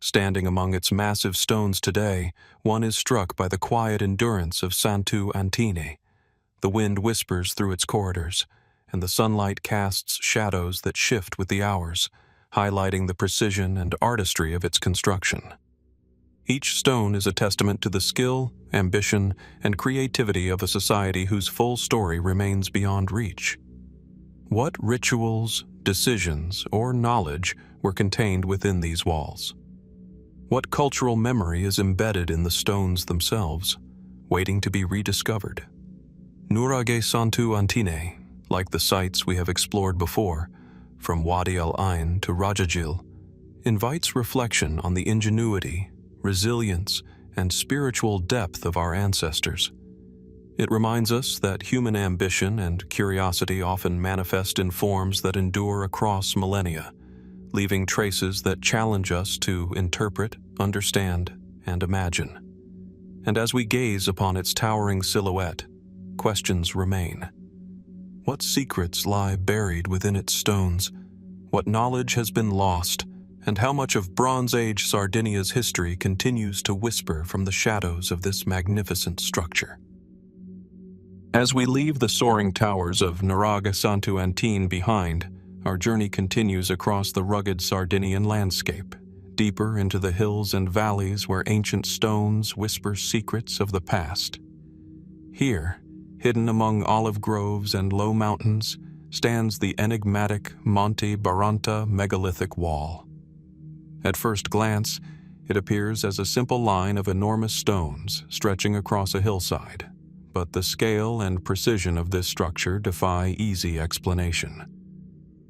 Standing among its massive stones today, one is struck by the quiet endurance of Santu Antine. The wind whispers through its corridors, and the sunlight casts shadows that shift with the hours, highlighting the precision and artistry of its construction. Each stone is a testament to the skill, ambition, and creativity of a society whose full story remains beyond reach. What rituals, decisions, or knowledge were contained within these walls? What cultural memory is embedded in the stones themselves, waiting to be rediscovered? Nuraghe Santu Antine, like the sites we have explored before, from Wadi Al-Ayn to Rajajil, invites reflection on the ingenuity, resilience, and spiritual depth of our ancestors. It reminds us that human ambition and curiosity often manifest in forms that endure across millennia, leaving traces that challenge us to interpret, understand, and imagine. And as we gaze upon its towering silhouette, questions remain. What secrets lie buried within its stones? What knowledge has been lost? And how much of Bronze Age Sardinia's history continues to whisper from the shadows of this magnificent structure? As we leave the soaring towers of Nuraghe Santu Antine behind, our journey continues across the rugged Sardinian landscape, deeper into the hills and valleys where ancient stones whisper secrets of the past. Here, hidden among olive groves and low mountains, stands the enigmatic Monte Baranta megalithic wall. At first glance, it appears as a simple line of enormous stones stretching across a hillside, but the scale and precision of this structure defy easy explanation.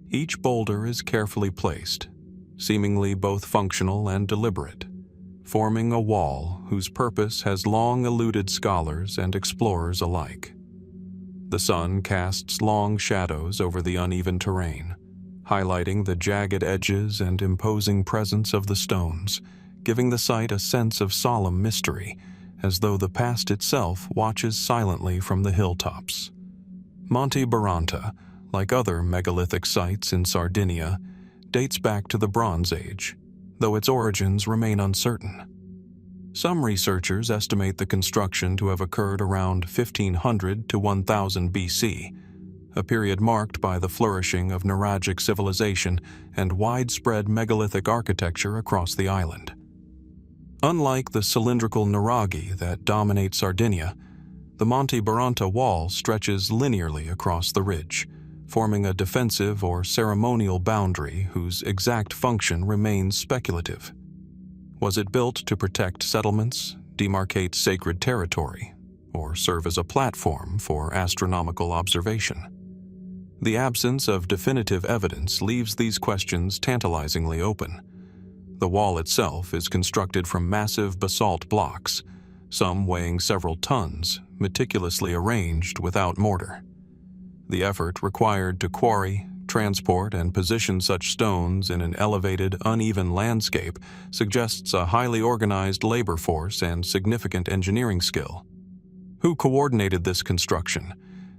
Each boulder is carefully placed, seemingly both functional and deliberate, forming a wall whose purpose has long eluded scholars and explorers alike. The sun casts long shadows over the uneven terrain, highlighting the jagged edges and imposing presence of the stones, giving the site a sense of solemn mystery, as though the past itself watches silently from the hilltops. Monte Baranta, like other megalithic sites in Sardinia, dates back to the Bronze Age, though its origins remain uncertain. Some researchers estimate the construction to have occurred around 1500 to 1000 BC, a period marked by the flourishing of Nuragic civilization and widespread megalithic architecture across the island. Unlike the cylindrical Nuraghe that dominate Sardinia, the Monte Baranta wall stretches linearly across the ridge, forming a defensive or ceremonial boundary whose exact function remains speculative. Was it built to protect settlements, demarcate sacred territory, or serve as a platform for astronomical observation? The absence of definitive evidence leaves these questions tantalizingly open. The wall itself is constructed from massive basalt blocks, some weighing several tons, meticulously arranged without mortar. The effort required to quarry, transport, and position such stones in an elevated, uneven landscape suggests a highly organized labor force and significant engineering skill. Who coordinated this construction,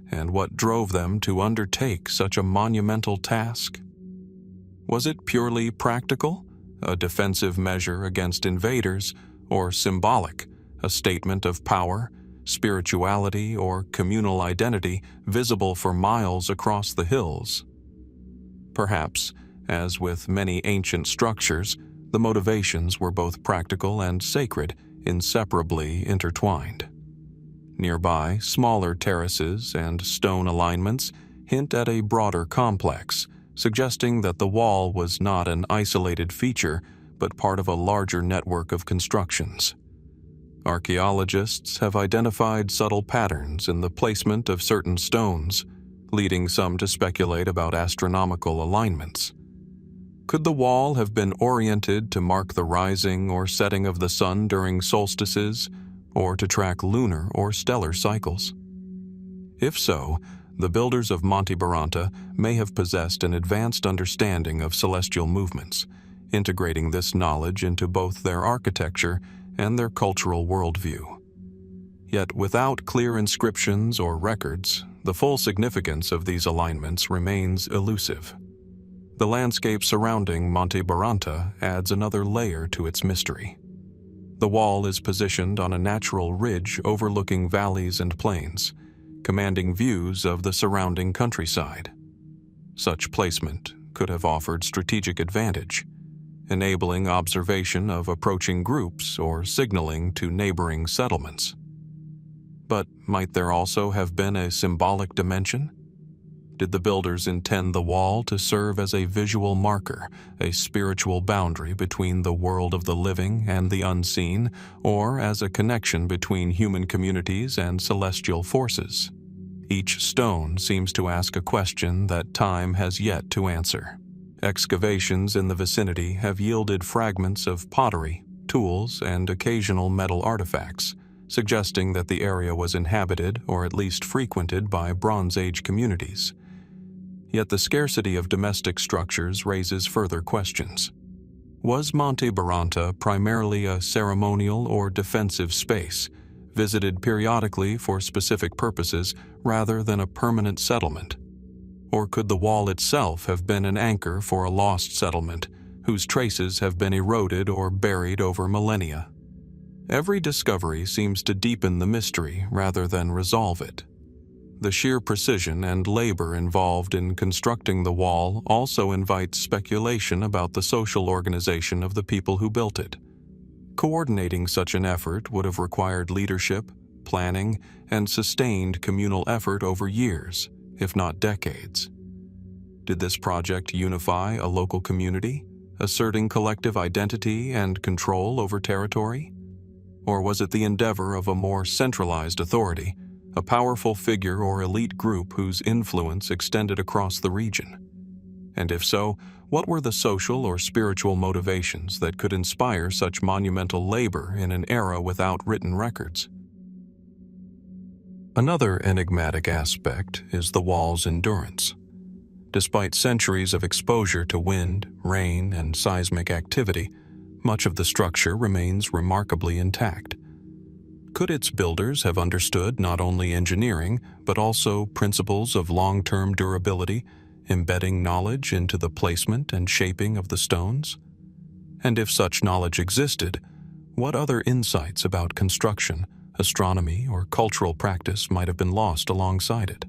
and what drove them to undertake such a monumental task? Was it purely practical, a defensive measure against invaders, or symbolic, a statement of power, spirituality, or communal identity visible for miles across the hills? Perhaps, as with many ancient structures, the motivations were both practical and sacred, inseparably intertwined. Nearby, smaller terraces and stone alignments hint at a broader complex, suggesting that the wall was not an isolated feature, but part of a larger network of constructions. Archaeologists have identified subtle patterns in the placement of certain stones, leading some to speculate about astronomical alignments. Could the wall have been oriented to mark the rising or setting of the sun during solstices, or to track lunar or stellar cycles? If so, the builders of Monte Baranta may have possessed an advanced understanding of celestial movements, integrating this knowledge into both their architecture and their cultural worldview. Yet without clear inscriptions or records, the full significance of these alignments remains elusive. The landscape surrounding Monte Baranta adds another layer to its mystery. The wall is positioned on a natural ridge overlooking valleys and plains, commanding views of the surrounding countryside. Such placement could have offered strategic advantage, enabling observation of approaching groups or signaling to neighboring settlements. But might there also have been a symbolic dimension? Did the builders intend the wall to serve as a visual marker, a spiritual boundary between the world of the living and the unseen, or as a connection between human communities and celestial forces? Each stone seems to ask a question that time has yet to answer. Excavations in the vicinity have yielded fragments of pottery, tools, and occasional metal artifacts, suggesting that the area was inhabited or at least frequented by Bronze Age communities. Yet the scarcity of domestic structures raises further questions. Was Monte Baranta primarily a ceremonial or defensive space, visited periodically for specific purposes rather than a permanent settlement? Or could the wall itself have been an anchor for a lost settlement, whose traces have been eroded or buried over millennia? Every discovery seems to deepen the mystery rather than resolve it. The sheer precision and labor involved in constructing the wall also invites speculation about the social organization of the people who built it. Coordinating such an effort would have required leadership, planning, and sustained communal effort over years, if not decades. Did this project unify a local community, asserting collective identity and control over territory? Or was it the endeavor of a more centralized authority, a powerful figure or elite group whose influence extended across the region? And if so, what were the social or spiritual motivations that could inspire such monumental labor in an era without written records? Another enigmatic aspect is the wall's endurance. Despite centuries of exposure to wind, rain, and seismic activity, much of the structure remains remarkably intact. Could its builders have understood not only engineering, but also principles of long-term durability, embedding knowledge into the placement and shaping of the stones? And if such knowledge existed, what other insights about construction, astronomy, or cultural practice might have been lost alongside it?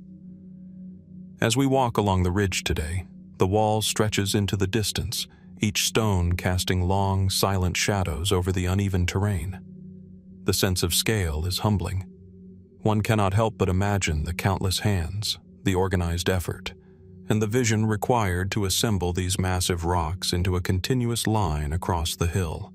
As we walk along the ridge today, the wall stretches into the distance, each stone casting long, silent shadows over the uneven terrain. The sense of scale is humbling. One cannot help but imagine the countless hands, the organized effort, and the vision required to assemble these massive rocks into a continuous line across the hill.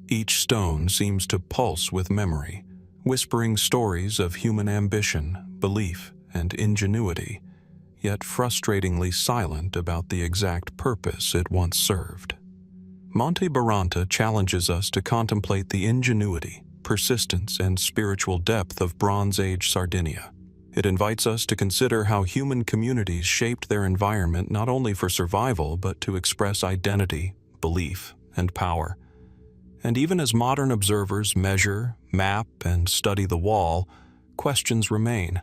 Each stone seems to pulse with memory, whispering stories of human ambition, belief, and ingenuity, yet frustratingly silent about the exact purpose it once served. Monte Baranta challenges us to contemplate the ingenuity, persistence, and spiritual depth of Bronze Age Sardinia. It invites us to consider how human communities shaped their environment not only for survival but to express identity, belief, and power. And even as modern observers measure, map, and study the wall, questions remain.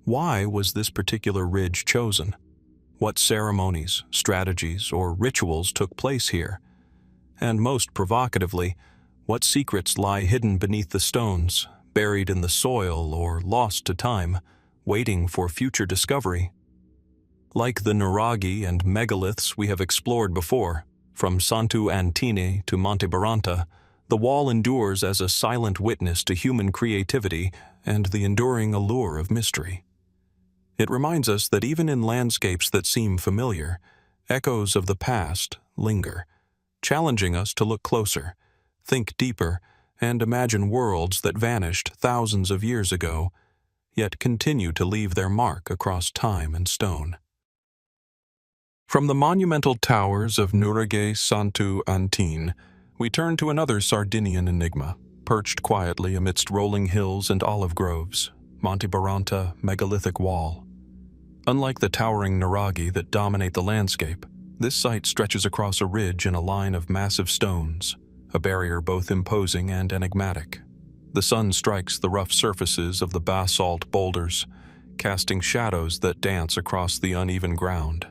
Why was this particular ridge chosen? What ceremonies, strategies, or rituals took place here? And most provocatively, what secrets lie hidden beneath the stones, buried in the soil or lost to time, waiting for future discovery? Like the Nuraghe and megaliths we have explored before, from Santu Antine to Monte Baranta, the wall endures as a silent witness to human creativity and the enduring allure of mystery. It reminds us that even in landscapes that seem familiar, echoes of the past linger, challenging us to look closer, think deeper, and imagine worlds that vanished thousands of years ago, yet continue to leave their mark across time and stone. From the monumental towers of Nuraghe, Santu, Antine, we turn to another Sardinian enigma, perched quietly amidst rolling hills and olive groves, Monte Baranta Megalithic Wall. Unlike the towering Nuraghe that dominate the landscape, this site stretches across a ridge in a line of massive stones, a barrier both imposing and enigmatic. The sun strikes the rough surfaces of the basalt boulders, casting shadows that dance across the uneven ground,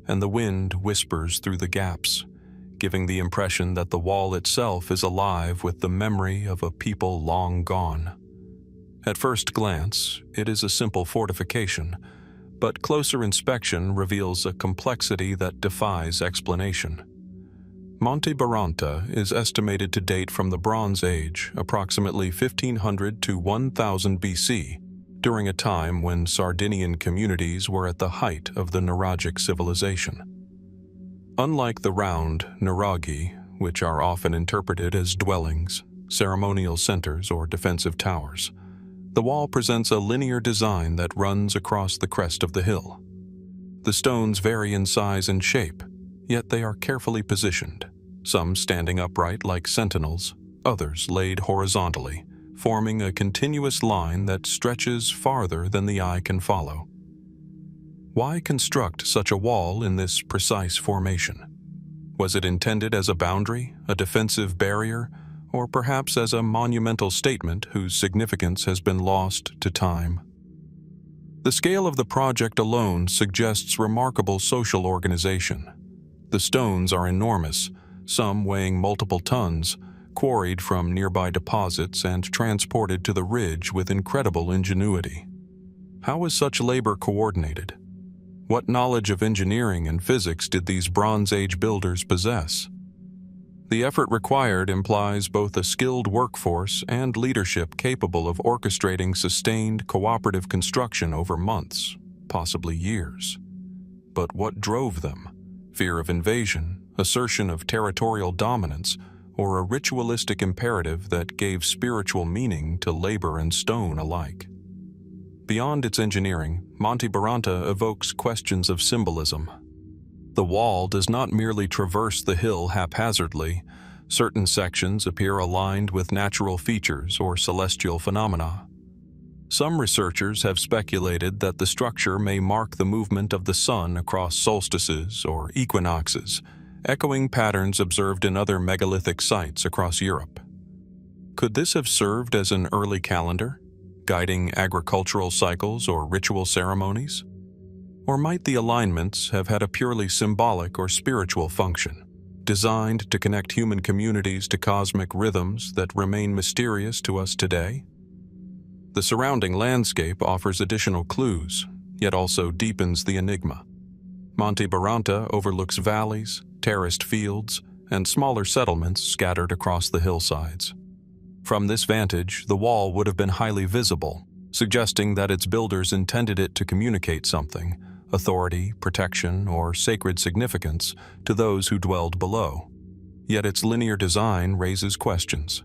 and the wind whispers through the gaps, giving the impression that the wall itself is alive with the memory of a people long gone. At first glance, it is a simple fortification, but closer inspection reveals a complexity that defies explanation. Monte Baranta is estimated to date from the Bronze Age, approximately 1500 to 1000 BC, during a time when Sardinian communities were at the height of the Nuragic civilization. Unlike the round Nuraghe, which are often interpreted as dwellings, ceremonial centers, or defensive towers, the wall presents a linear design that runs across the crest of the hill. The stones vary in size and shape, yet they are carefully positioned, some standing upright like sentinels, others laid horizontally, forming a continuous line that stretches farther than the eye can follow. Why construct such a wall in this precise formation? Was it intended as a boundary, a defensive barrier, or perhaps as a monumental statement whose significance has been lost to time? The scale of the project alone suggests remarkable social organization. The stones are enormous, some weighing multiple tons, quarried from nearby deposits and transported to the ridge with incredible ingenuity. How is such labor coordinated? What knowledge of engineering and physics did these Bronze Age builders possess? The effort required implies both a skilled workforce and leadership capable of orchestrating sustained cooperative construction over months, possibly years. But what drove them? Fear of invasion, assertion of territorial dominance, or a ritualistic imperative that gave spiritual meaning to labor and stone alike? Beyond its engineering, Monte Baranta evokes questions of symbolism. The wall does not merely traverse the hill haphazardly. Certain sections appear aligned with natural features or celestial phenomena. Some researchers have speculated that the structure may mark the movement of the sun across solstices or equinoxes, echoing patterns observed in other megalithic sites across Europe. Could this have served as an early calendar, guiding agricultural cycles or ritual ceremonies? Or might the alignments have had a purely symbolic or spiritual function, designed to connect human communities to cosmic rhythms that remain mysterious to us today? The surrounding landscape offers additional clues, yet also deepens the enigma. Monte Baranta overlooks valleys, terraced fields, and smaller settlements scattered across the hillsides. From this vantage, the wall would have been highly visible, suggesting that its builders intended it to communicate something, authority, protection, or sacred significance, to those who dwelled below. Yet its linear design raises questions.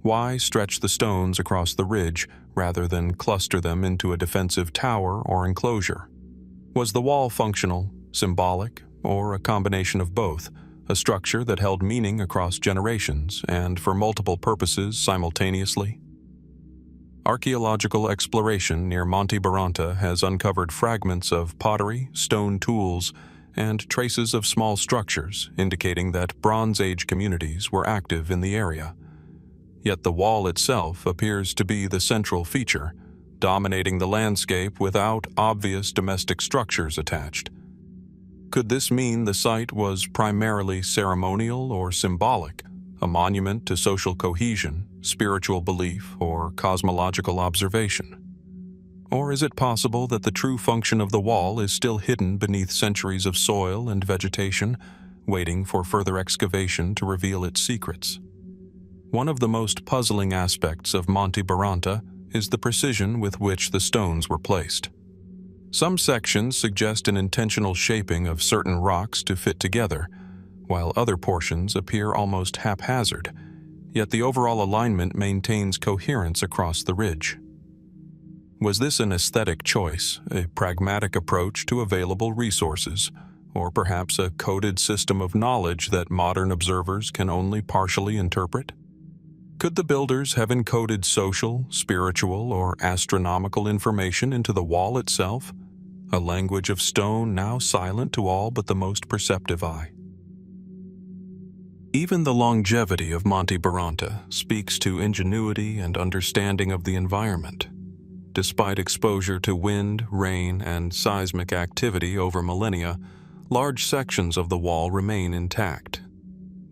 Why stretch the stones across the ridge rather than cluster them into a defensive tower or enclosure? Was the wall functional, symbolic, or a combination of both, a structure that held meaning across generations and for multiple purposes simultaneously? Archaeological exploration near Monte Baranta has uncovered fragments of pottery, stone tools, and traces of small structures indicating that Bronze Age communities were active in the area. Yet the wall itself appears to be the central feature, dominating the landscape without obvious domestic structures attached. Could this mean the site was primarily ceremonial or symbolic, a monument to social cohesion, spiritual belief, or cosmological observation? Or is it possible that the true function of the wall is still hidden beneath centuries of soil and vegetation, waiting for further excavation to reveal its secrets? One of the most puzzling aspects of Monte Baranta is the precision with which the stones were placed. Some sections suggest an intentional shaping of certain rocks to fit together, while other portions appear almost haphazard, yet the overall alignment maintains coherence across the ridge. Was this an aesthetic choice, a pragmatic approach to available resources, or perhaps a coded system of knowledge that modern observers can only partially interpret? Could the builders have encoded social, spiritual, or astronomical information into the wall itself? A language of stone now silent to all but the most perceptive eye. Even the longevity of Monte Baranta speaks to ingenuity and understanding of the environment. Despite exposure to wind, rain, and seismic activity over millennia, large sections of the wall remain intact.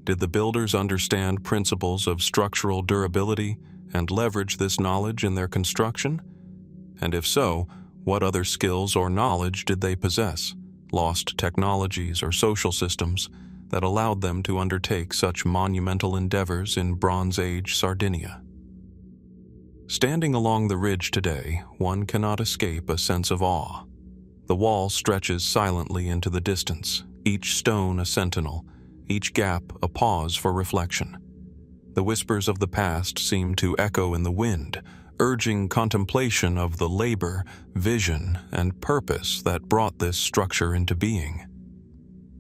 Did the builders understand principles of structural durability and leverage this knowledge in their construction? And if so, what other skills or knowledge did they possess, lost technologies or social systems, that allowed them to undertake such monumental endeavors in Bronze Age Sardinia? Standing along the ridge today, one cannot escape a sense of awe. The wall stretches silently into the distance, each stone a sentinel, each gap a pause for reflection. The whispers of the past seem to echo in the wind, urging contemplation of the labor, vision, and purpose that brought this structure into being.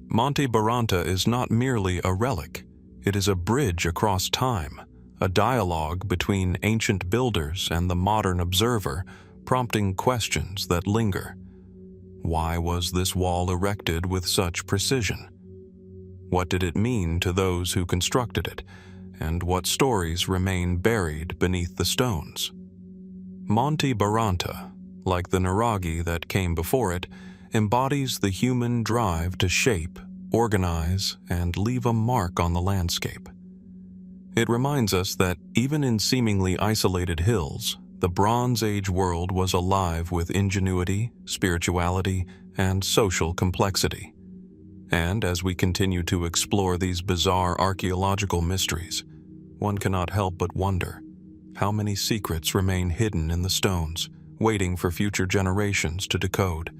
Monte Baranta is not merely a relic, it is a bridge across time, a dialogue between ancient builders and the modern observer, prompting questions that linger. Why was this wall erected with such precision? What did it mean to those who constructed it, and what stories remain buried beneath the stones? Monte Baranta, like the Nuraghe that came before it, embodies the human drive to shape, organize, and leave a mark on the landscape. It reminds us that even in seemingly isolated hills, the Bronze Age world was alive with ingenuity, spirituality, and social complexity. And as we continue to explore these bizarre archaeological mysteries, one cannot help but wonder how many secrets remain hidden in the stones, waiting for future generations to decode,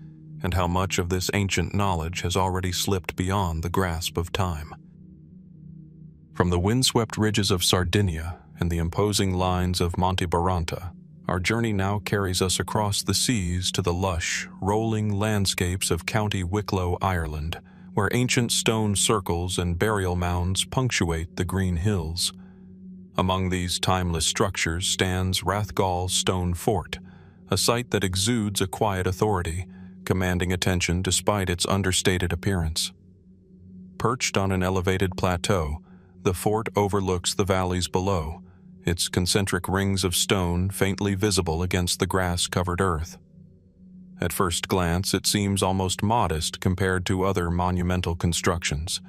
and how much of this ancient knowledge has already slipped beyond the grasp of time. From the windswept ridges of Sardinia and the imposing lines of Monte Baranta, our journey now carries us across the seas to the lush, rolling landscapes of County Wicklow, Ireland, where ancient stone circles and burial mounds punctuate the green hills. Among these timeless structures stands Rathgall Stone Fort, a site that exudes a quiet authority, commanding attention despite its understated appearance. Perched on an elevated plateau, the fort overlooks the valleys below, its concentric rings of stone faintly visible against the grass-covered earth. At first glance, it seems almost modest compared to other monumental constructions,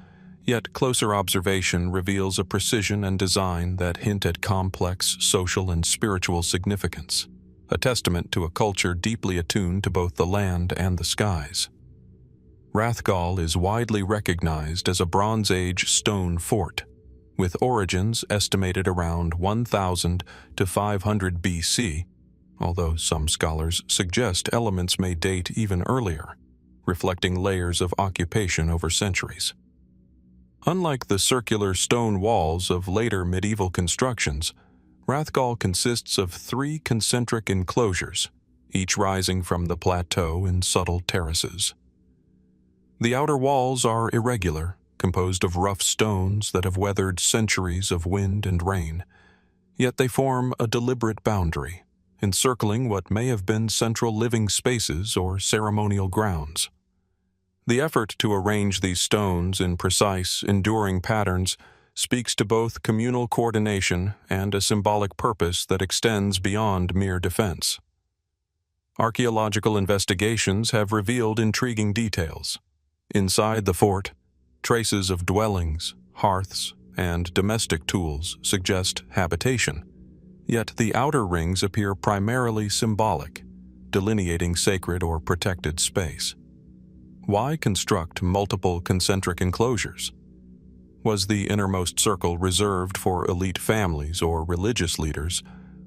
yet closer observation reveals a precision and design that hint at complex social and spiritual significance, a testament to a culture deeply attuned to both the land and the skies. Rathgall is widely recognized as a Bronze Age stone fort, with origins estimated around 1000 to 500 BC, although some scholars suggest elements may date even earlier, reflecting layers of occupation over centuries. Unlike the circular stone walls of later medieval constructions, Rathgall consists of 3 concentric enclosures, each rising from the plateau in subtle terraces. The outer walls are irregular, composed of rough stones that have weathered centuries of wind and rain, yet they form a deliberate boundary, encircling what may have been central living spaces or ceremonial grounds. The effort to arrange these stones in precise, enduring patterns speaks to both communal coordination and a symbolic purpose that extends beyond mere defense. Archaeological investigations have revealed intriguing details. Inside the fort, traces of dwellings, hearths, and domestic tools suggest habitation. Yet the outer rings appear primarily symbolic, delineating sacred or protected space. Why construct multiple concentric enclosures? Was the innermost circle reserved for elite families or religious leaders,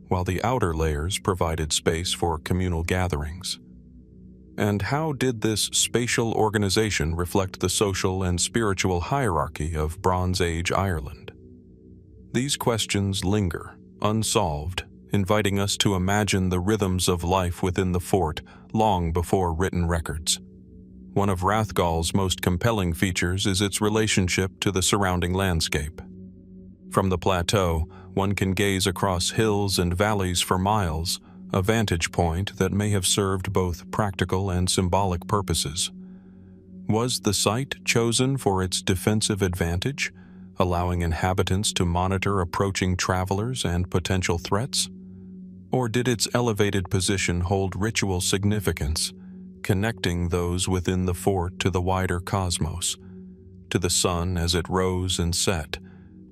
while the outer layers provided space for communal gatherings? And how did this spatial organization reflect the social and spiritual hierarchy of Bronze Age Ireland? These questions linger, unsolved, inviting us to imagine the rhythms of life within the fort long before written records. One of Rathgall's most compelling features is its relationship to the surrounding landscape. From the plateau, one can gaze across hills and valleys for miles, a vantage point that may have served both practical and symbolic purposes. Was the site chosen for its defensive advantage, allowing inhabitants to monitor approaching travelers and potential threats? Or did its elevated position hold ritual significance, connecting those within the fort to the wider cosmos, to the sun as it rose and set,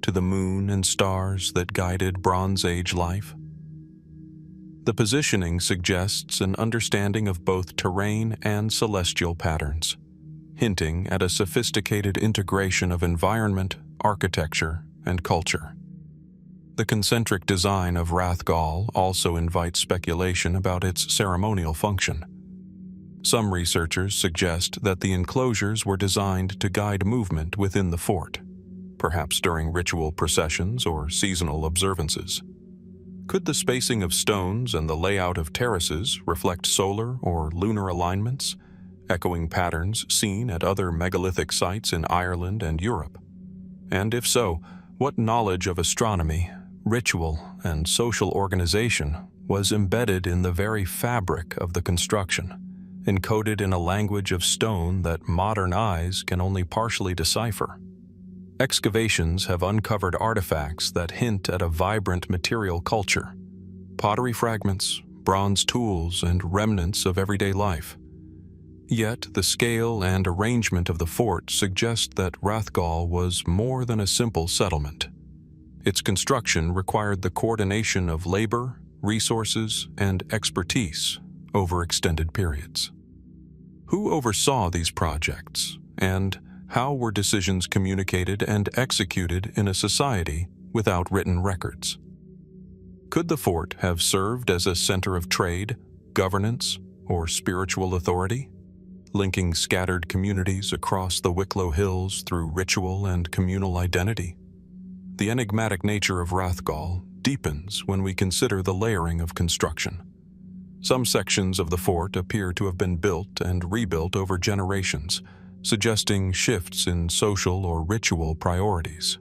to the moon and stars that guided Bronze Age life? The positioning suggests an understanding of both terrain and celestial patterns, hinting at a sophisticated integration of environment, architecture, and culture. The concentric design of Rathgall also invites speculation about its ceremonial function. Some researchers suggest that the enclosures were designed to guide movement within the fort, perhaps during ritual processions or seasonal observances. Could the spacing of stones and the layout of terraces reflect solar or lunar alignments, echoing patterns seen at other megalithic sites in Ireland and Europe? And if so, what knowledge of astronomy, ritual, and social organization was embedded in the very fabric of the construction, encoded in a language of stone that modern eyes can only partially decipher? Excavations have uncovered artifacts that hint at a vibrant material culture: pottery fragments, bronze tools, and remnants of everyday life. Yet the scale and arrangement of the fort suggest that Rathgall was more than a simple settlement. Its construction required the coordination of labor, resources, and expertise over extended periods. Who oversaw these projects, and how were decisions communicated and executed in a society without written records? Could the fort have served as a center of trade, governance, or spiritual authority, linking scattered communities across the Wicklow Hills through ritual and communal identity? The enigmatic nature of Rathgall deepens when we consider the layering of construction. Some sections of the fort appear to have been built and rebuilt over generations, suggesting shifts in social or ritual priorities.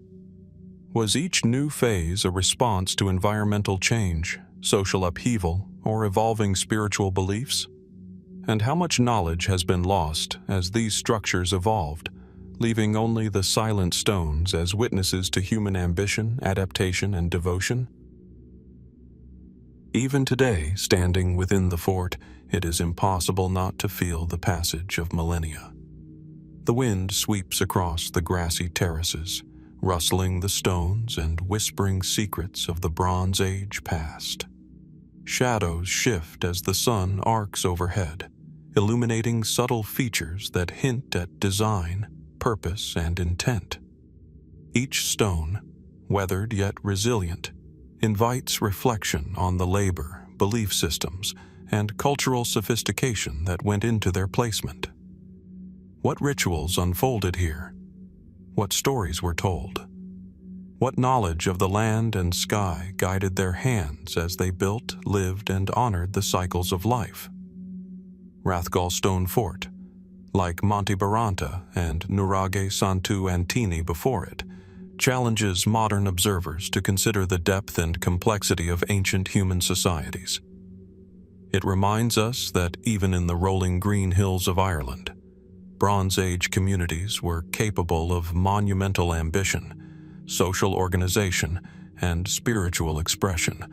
Was each new phase a response to environmental change, social upheaval, or evolving spiritual beliefs? And how much knowledge has been lost as these structures evolved, leaving only the silent stones as witnesses to human ambition, adaptation, and devotion? Even today, standing within the fort, it is impossible not to feel the passage of millennia. The wind sweeps across the grassy terraces, rustling the stones and whispering secrets of the Bronze Age past. Shadows shift as the sun arcs overhead, illuminating subtle features that hint at design, purpose, and intent. Each stone, weathered yet resilient, invites reflection on the labor, belief systems, and cultural sophistication that went into their placement. What rituals unfolded here? What stories were told? What knowledge of the land and sky guided their hands as they built, lived, and honored the cycles of life? Rathgall Stone Fort, like Monte Baranta and Nuraghe, Santu, Antine before it, challenges modern observers to consider the depth and complexity of ancient human societies. It reminds us that even in the rolling green hills of Ireland, Bronze Age communities were capable of monumental ambition, social organization, and spiritual expression,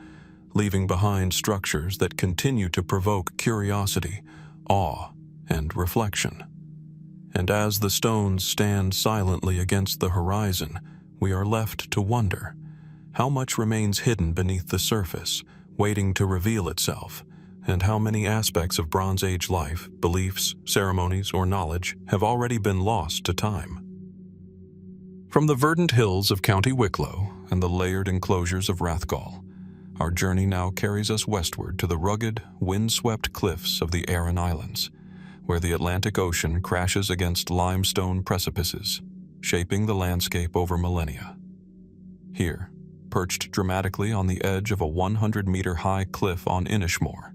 leaving behind structures that continue to provoke curiosity, awe, and reflection. And as the stones stand silently against the horizon, we are left to wonder how much remains hidden beneath the surface, waiting to reveal itself, and how many aspects of Bronze Age life, beliefs, ceremonies, or knowledge have already been lost to time. From the verdant hills of County Wicklow and the layered enclosures of Rathgall, our journey now carries us westward to the rugged, wind-swept cliffs of the Aran Islands, where the Atlantic Ocean crashes against limestone precipices, shaping the landscape over millennia. Here, perched dramatically on the edge of a 100-meter-high cliff on Inishmore,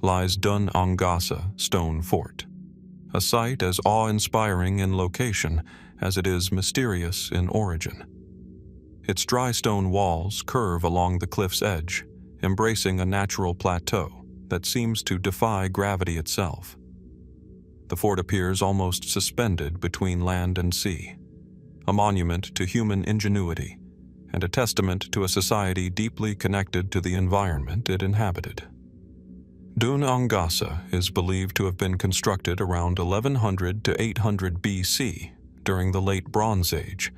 lies Dun Aonghasa Stone Fort, a site as awe-inspiring in location as it is mysterious in origin. Its dry stone walls curve along the cliff's edge, embracing a natural plateau that seems to defy gravity itself. The fort appears almost suspended between land and sea, a monument to human ingenuity and a testament to a society deeply connected to the environment it inhabited. Dun Aonghasa is believed to have been constructed around 1100 to 800 BC during the Late Bronze Age,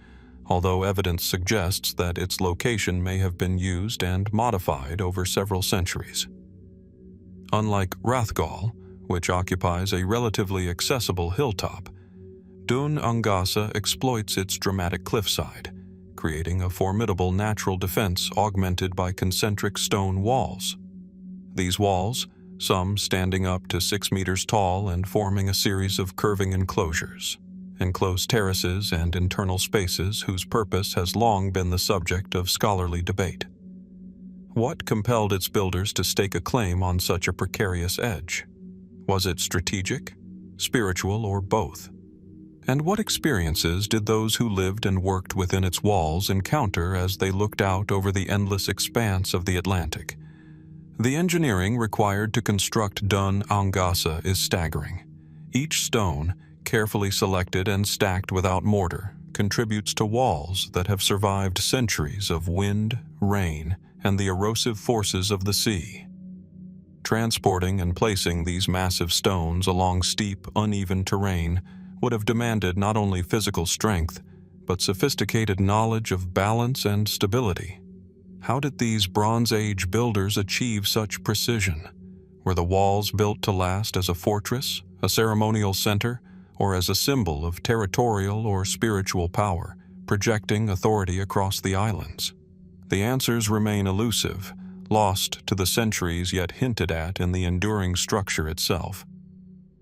although evidence suggests that its location may have been used and modified over several centuries. Unlike Rathgall, which occupies a relatively accessible hilltop, Dun Aonghasa exploits its dramatic cliffside, creating a formidable natural defense augmented by concentric stone walls. These walls, some standing up to 6 meters tall and forming a series of curving enclosures, enclose terraces and internal spaces whose purpose has long been the subject of scholarly debate. What compelled its builders to stake a claim on such a precarious edge? Was it strategic, spiritual, or both? And what experiences did those who lived and worked within its walls encounter as they looked out over the endless expanse of the Atlantic? The engineering required to construct Dun Aonghasa is staggering. Each stone, carefully selected and stacked without mortar, contributes to walls that have survived centuries of wind, rain, and the erosive forces of the sea. Transporting and placing these massive stones along steep, uneven terrain would have demanded not only physical strength, but sophisticated knowledge of balance and stability. How did these Bronze Age builders achieve such precision? Were the walls built to last as a fortress, a ceremonial center, or as a symbol of territorial or spiritual power, projecting authority across the islands? The answers remain elusive, lost to the centuries yet hinted at in the enduring structure itself.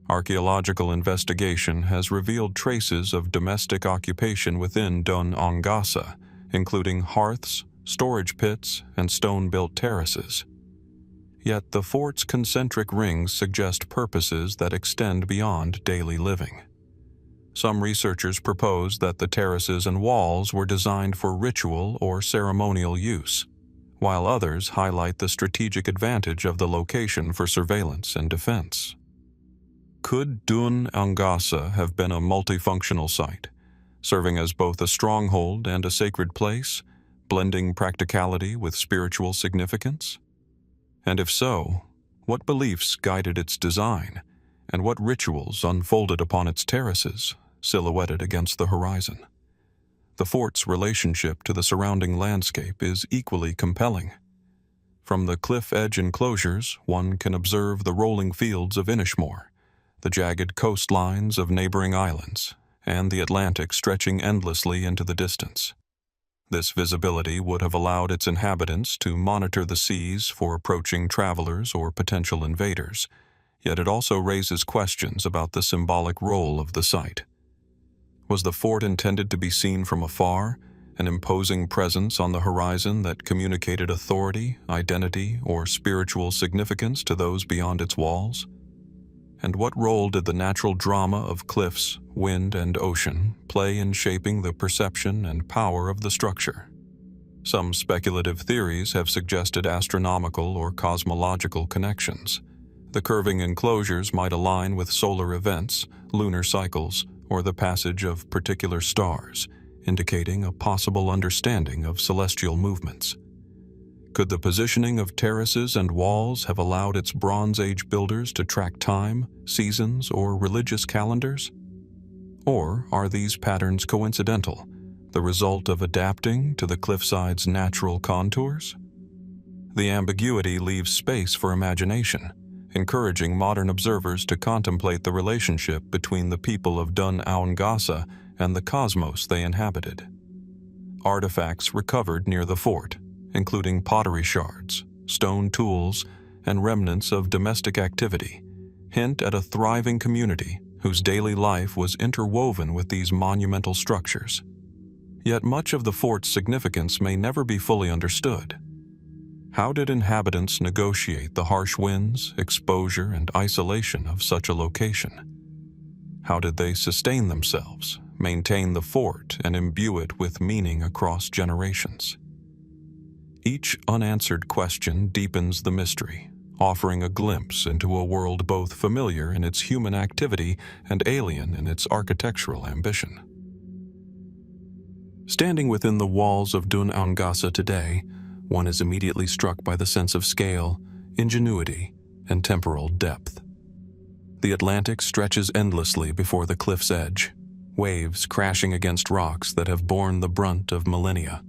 Archaeological investigation has revealed traces of domestic occupation within Dun Aonghasa, including hearths, storage pits, and stone-built terraces. Yet the fort's concentric rings suggest purposes that extend beyond daily living. Some researchers propose that the terraces and walls were designed for ritual or ceremonial use, while others highlight the strategic advantage of the location for surveillance and defense. Could Dun Aonghasa have been a multifunctional site, serving as both a stronghold and a sacred place, blending practicality with spiritual significance? And if so, what beliefs guided its design, and what rituals unfolded upon its terraces, silhouetted against the horizon? The fort's relationship to the surrounding landscape is equally compelling. From the cliff edge enclosures, one can observe the rolling fields of Inishmore, the jagged coastlines of neighboring islands, and the Atlantic stretching endlessly into the distance. This visibility would have allowed its inhabitants to monitor the seas for approaching travelers or potential invaders, yet it also raises questions about the symbolic role of the site. Was the fort intended to be seen from afar, an imposing presence on the horizon that communicated authority, identity, or spiritual significance to those beyond its walls? And what role did the natural drama of cliffs, wind, and ocean play in shaping the perception and power of the structure? Some speculative theories have suggested astronomical or cosmological connections. The curving enclosures might align with solar events, lunar cycles, or the passage of particular stars, indicating a possible understanding of celestial movements. Could the positioning of terraces and walls have allowed its Bronze Age builders to track time, seasons, or religious calendars? Or are these patterns coincidental, the result of adapting to the cliffside's natural contours? The ambiguity leaves space for imagination, encouraging modern observers to contemplate the relationship between the people of Dun Aonghasa and the cosmos they inhabited. Artifacts recovered near the fort, including pottery shards, stone tools, and remnants of domestic activity, hint at a thriving community whose daily life was interwoven with these monumental structures. Yet much of the fort's significance may never be fully understood. How did inhabitants negotiate the harsh winds, exposure, and isolation of such a location? How did they sustain themselves, maintain the fort and imbue it with meaning across generations. Each unanswered question deepens the mystery, offering a glimpse into a world both familiar in its human activity and alien in its architectural ambition. Standing within the walls of Dun Aonghasa today, one is immediately struck by the sense of scale, ingenuity, and temporal depth. The Atlantic stretches endlessly before the cliff's edge, waves crashing against rocks that have borne the brunt of millennia.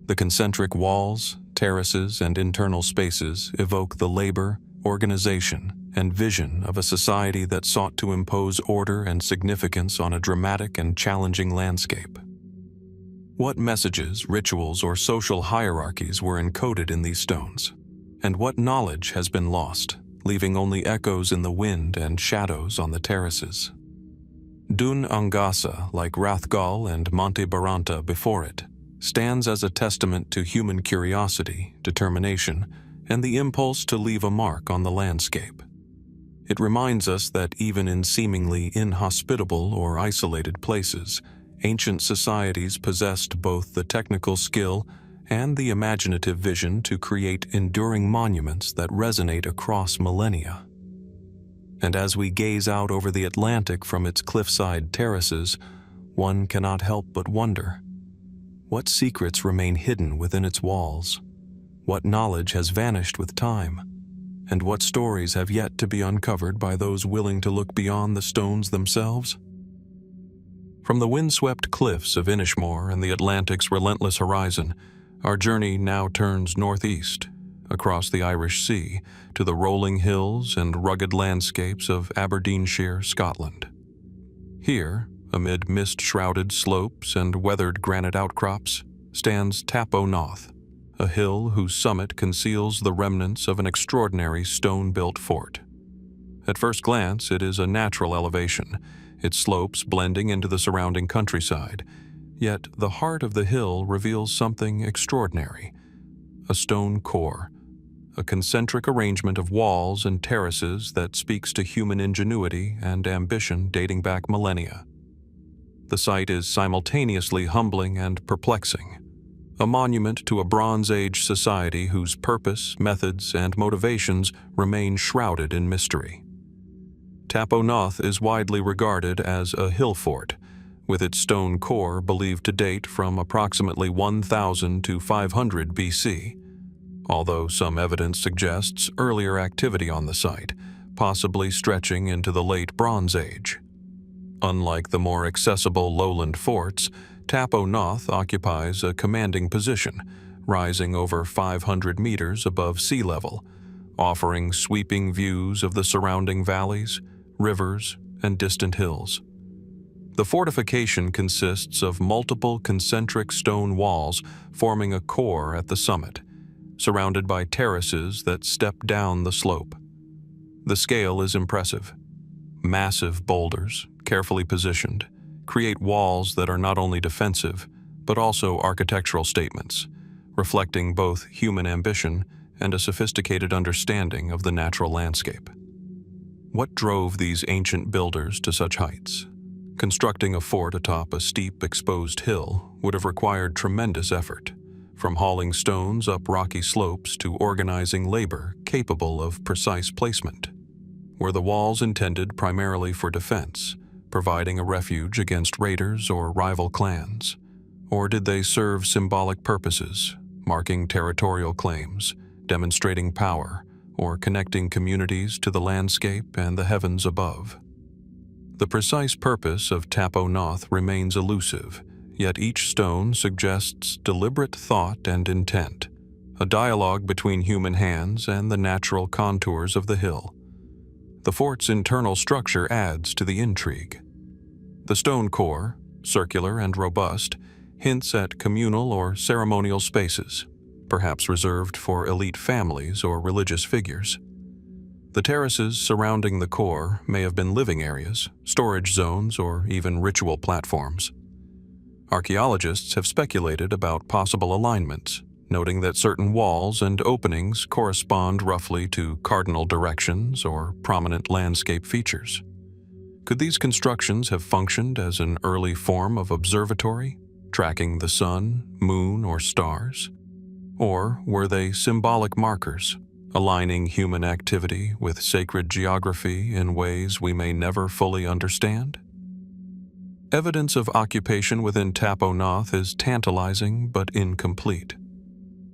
The concentric walls, terraces, and internal spaces evoke the labor, organization, and vision of a society that sought to impose order and significance on a dramatic and challenging landscape. What messages, rituals, or social hierarchies were encoded in these stones? And what knowledge has been lost, leaving only echoes in the wind and shadows on the terraces? Dun Aonghasa, like Rathgall and Monte Baranta before it, stands as a testament to human curiosity, determination, and the impulse to leave a mark on the landscape. It reminds us that even in seemingly inhospitable or isolated places, ancient societies possessed both the technical skill and the imaginative vision to create enduring monuments that resonate across millennia. And as we gaze out over the Atlantic from its cliffside terraces, one cannot help but wonder, what secrets remain hidden within its walls? What knowledge has vanished with time? And what stories have yet to be uncovered by those willing to look beyond the stones themselves? From the windswept cliffs of Inishmore and the Atlantic's relentless horizon, our journey now turns northeast, across the Irish Sea, to the rolling hills and rugged landscapes of Aberdeenshire, Scotland. Here, amid mist-shrouded slopes and weathered granite outcrops, stands Tap O Noth, a hill whose summit conceals the remnants of an extraordinary stone-built fort. At first glance, it is a natural elevation, its slopes blending into the surrounding countryside. Yet the heart of the hill reveals something extraordinary: a stone core, a concentric arrangement of walls and terraces that speaks to human ingenuity and ambition dating back millennia. The site is simultaneously humbling and perplexing, a monument to a Bronze Age society whose purpose, methods, and motivations remain shrouded in mystery. Tap O Noth is widely regarded as a hill fort, with its stone core believed to date from approximately 1000 to 500 BC, although some evidence suggests earlier activity on the site, possibly stretching into the late Bronze Age. Unlike the more accessible lowland forts, Tap O Noth occupies a commanding position, rising over 500 meters above sea level, offering sweeping views of the surrounding valleys, rivers, and distant hills. The fortification consists of multiple concentric stone walls forming a core at the summit, surrounded by terraces that step down the slope. The scale is impressive. Massive boulders, carefully positioned, create walls that are not only defensive, but also architectural statements, reflecting both human ambition and a sophisticated understanding of the natural landscape. What drove these ancient builders to such heights? Constructing a fort atop a steep, exposed hill would have required tremendous effort, from hauling stones up rocky slopes to organizing labor capable of precise placement. Were the walls intended primarily for defense, providing a refuge against raiders or rival clans? Or did they serve symbolic purposes, marking territorial claims, demonstrating power, or connecting communities to the landscape and the heavens above? The precise purpose of Tap O Noth remains elusive, yet each stone suggests deliberate thought and intent, a dialogue between human hands and the natural contours of the hill. The fort's internal structure adds to the intrigue. The stone core, circular and robust, hints at communal or ceremonial spaces, perhaps reserved for elite families or religious figures. The terraces surrounding the core may have been living areas, storage zones, or even ritual platforms. Archaeologists have speculated about possible alignments, noting that certain walls and openings correspond roughly to cardinal directions or prominent landscape features. Could these constructions have functioned as an early form of observatory, tracking the sun, moon, or stars? Or were they symbolic markers, aligning human activity with sacred geography in ways we may never fully understand? Evidence of occupation within Tap O Noth is tantalizing but incomplete.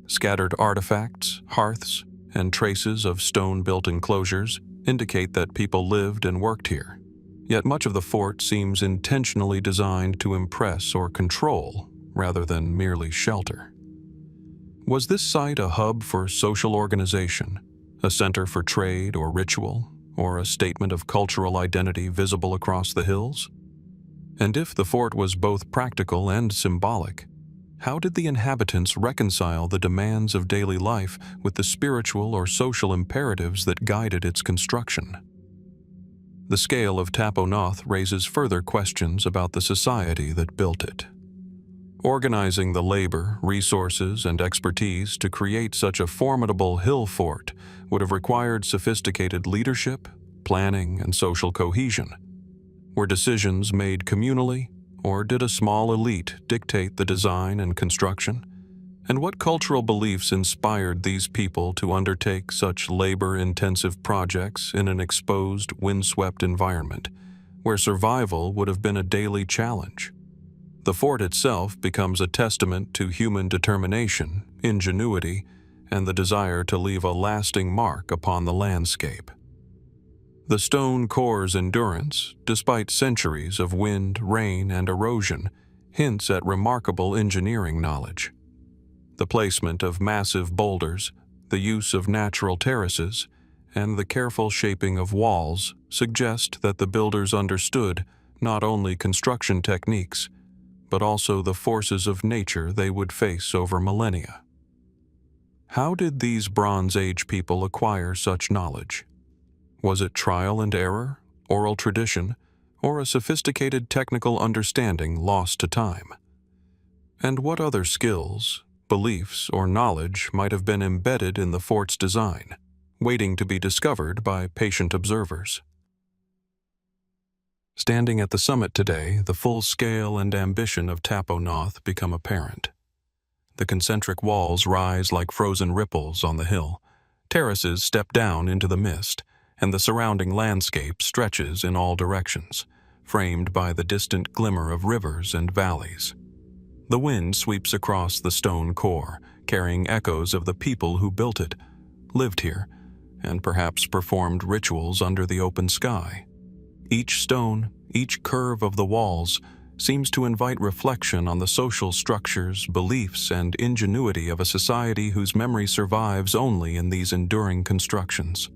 Scattered artifacts, hearths, and traces of stone-built enclosures indicate that people lived and worked here. Yet much of the fort seems intentionally designed to impress or control rather than merely shelter. Was this site a hub for social organization, a center for trade or ritual, or a statement of cultural identity visible across the hills? And if the fort was both practical and symbolic, how did the inhabitants reconcile the demands of daily life with the spiritual or social imperatives that guided its construction? The scale of Tap O Noth raises further questions about the society that built it. Organizing the labor, resources, and expertise to create such a formidable hill fort would have required sophisticated leadership, planning, and social cohesion. Were decisions made communally, or did a small elite dictate the design and construction? And what cultural beliefs inspired these people to undertake such labor-intensive projects in an exposed, windswept environment, where survival would have been a daily challenge? The fort itself becomes a testament to human determination, ingenuity, and the desire to leave a lasting mark upon the landscape. The stone core's endurance, despite centuries of wind, rain, and erosion, hints at remarkable engineering knowledge. The placement of massive boulders, the use of natural terraces, and the careful shaping of walls suggest that the builders understood not only construction techniques, but also the forces of nature they would face over millennia. How did these Bronze Age people acquire such knowledge? Was it trial and error, oral tradition, or a sophisticated technical understanding lost to time? And what other skills, beliefs, or knowledge might have been embedded in the fort's design, waiting to be discovered by patient observers? Standing at the summit today, the full scale and ambition of Tap O Noth become apparent. The concentric walls rise like frozen ripples on the hill, terraces step down into the mist, and the surrounding landscape stretches in all directions, framed by the distant glimmer of rivers and valleys. The wind sweeps across the stone core, carrying echoes of the people who built it, lived here, and perhaps performed rituals under the open sky. Each stone, each curve of the walls, seems to invite reflection on the social structures, beliefs, and ingenuity of a society whose memory survives only in these enduring constructions.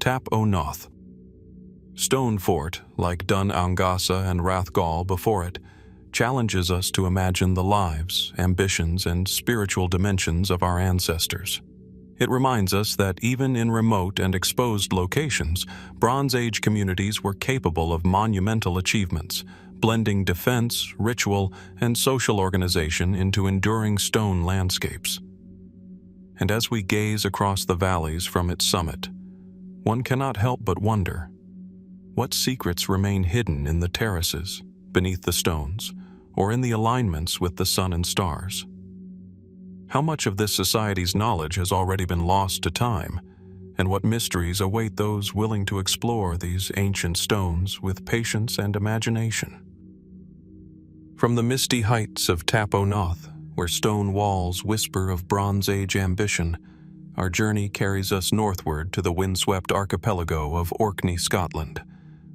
Tap O Noth. Stone fort, like Dun Aonghasa and Rathgall before it, challenges us to imagine the lives, ambitions, and spiritual dimensions of our ancestors. It reminds us that even in remote and exposed locations, Bronze Age communities were capable of monumental achievements, blending defense, ritual, and social organization into enduring stone landscapes. And as we gaze across the valleys from its summit, one cannot help but wonder, what secrets remain hidden in the terraces, beneath the stones, or in the alignments with the sun and stars? How much of this society's knowledge has already been lost to time, and what mysteries await those willing to explore these ancient stones with patience and imagination? From the misty heights of Tap O Noth, where stone walls whisper of Bronze Age ambition, our journey carries us northward to the windswept archipelago of Orkney, Scotland,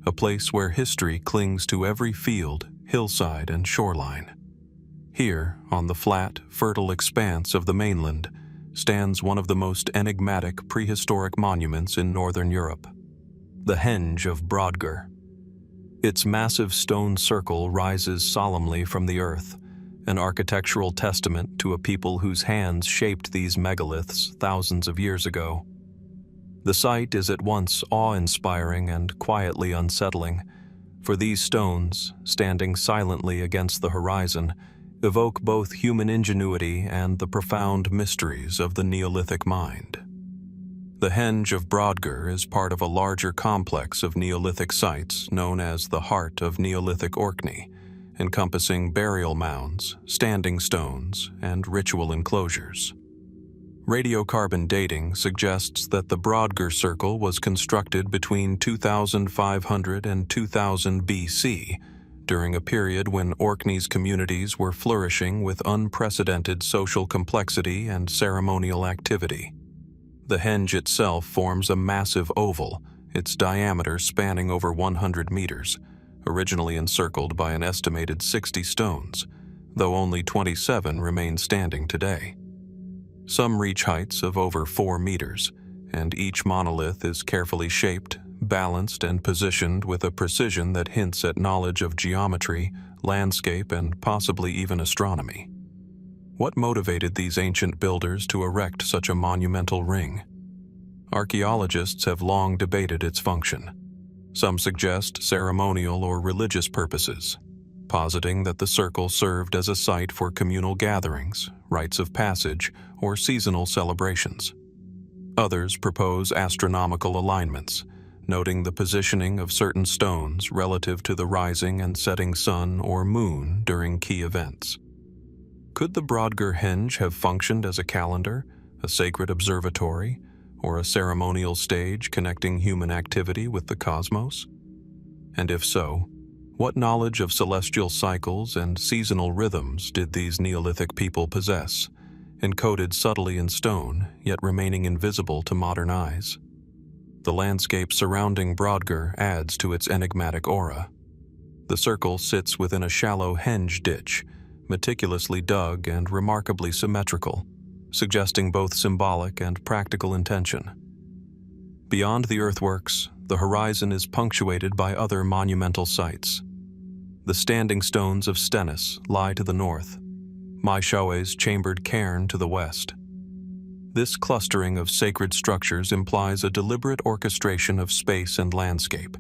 a place where history clings to every field, hillside, and shoreline. Here, on the flat, fertile expanse of the mainland, stands one of the most enigmatic prehistoric monuments in northern Europe, the Henge of Brodgar. Its massive stone circle rises solemnly from the earth, an architectural testament to a people whose hands shaped these megaliths thousands of years ago. The sight is at once awe-inspiring and quietly unsettling, for these stones, standing silently against the horizon, evoke both human ingenuity and the profound mysteries of the Neolithic mind. The Henge of Brodgar is part of a larger complex of Neolithic sites known as the Heart of Neolithic Orkney, encompassing burial mounds, standing stones, and ritual enclosures. Radiocarbon dating suggests that the Brodgar Circle was constructed between 2500 and 2000 BC, during a period when Orkney's communities were flourishing with unprecedented social complexity and ceremonial activity. The henge itself forms a massive oval, its diameter spanning over 100 meters, originally encircled by an estimated 60 stones, though only 27 remain standing today. Some reach heights of over 4 meters, and each monolith is carefully shaped, balanced, and positioned with a precision that hints at knowledge of geometry, landscape, and possibly even astronomy. What motivated these ancient builders to erect such a monumental ring? Archaeologists have long debated its function. Some suggest ceremonial or religious purposes, positing that the circle served as a site for communal gatherings, rites of passage, or seasonal celebrations. Others propose astronomical alignments, noting the positioning of certain stones relative to the rising and setting sun or moon during key events. Could the Brodgar Henge have functioned as a calendar, a sacred observatory, or a ceremonial stage connecting human activity with the cosmos? And if so, what knowledge of celestial cycles and seasonal rhythms did these Neolithic people possess, encoded subtly in stone, yet remaining invisible to modern eyes? The landscape surrounding Brodgar adds to its enigmatic aura. The circle sits within a shallow henge ditch, meticulously dug and remarkably symmetrical, suggesting both symbolic and practical intention. Beyond the earthworks, the horizon is punctuated by other monumental sites. The standing stones of Stennis lie to the north, Maishawe's chambered cairn to the west. This clustering of sacred structures implies a deliberate orchestration of space and landscape,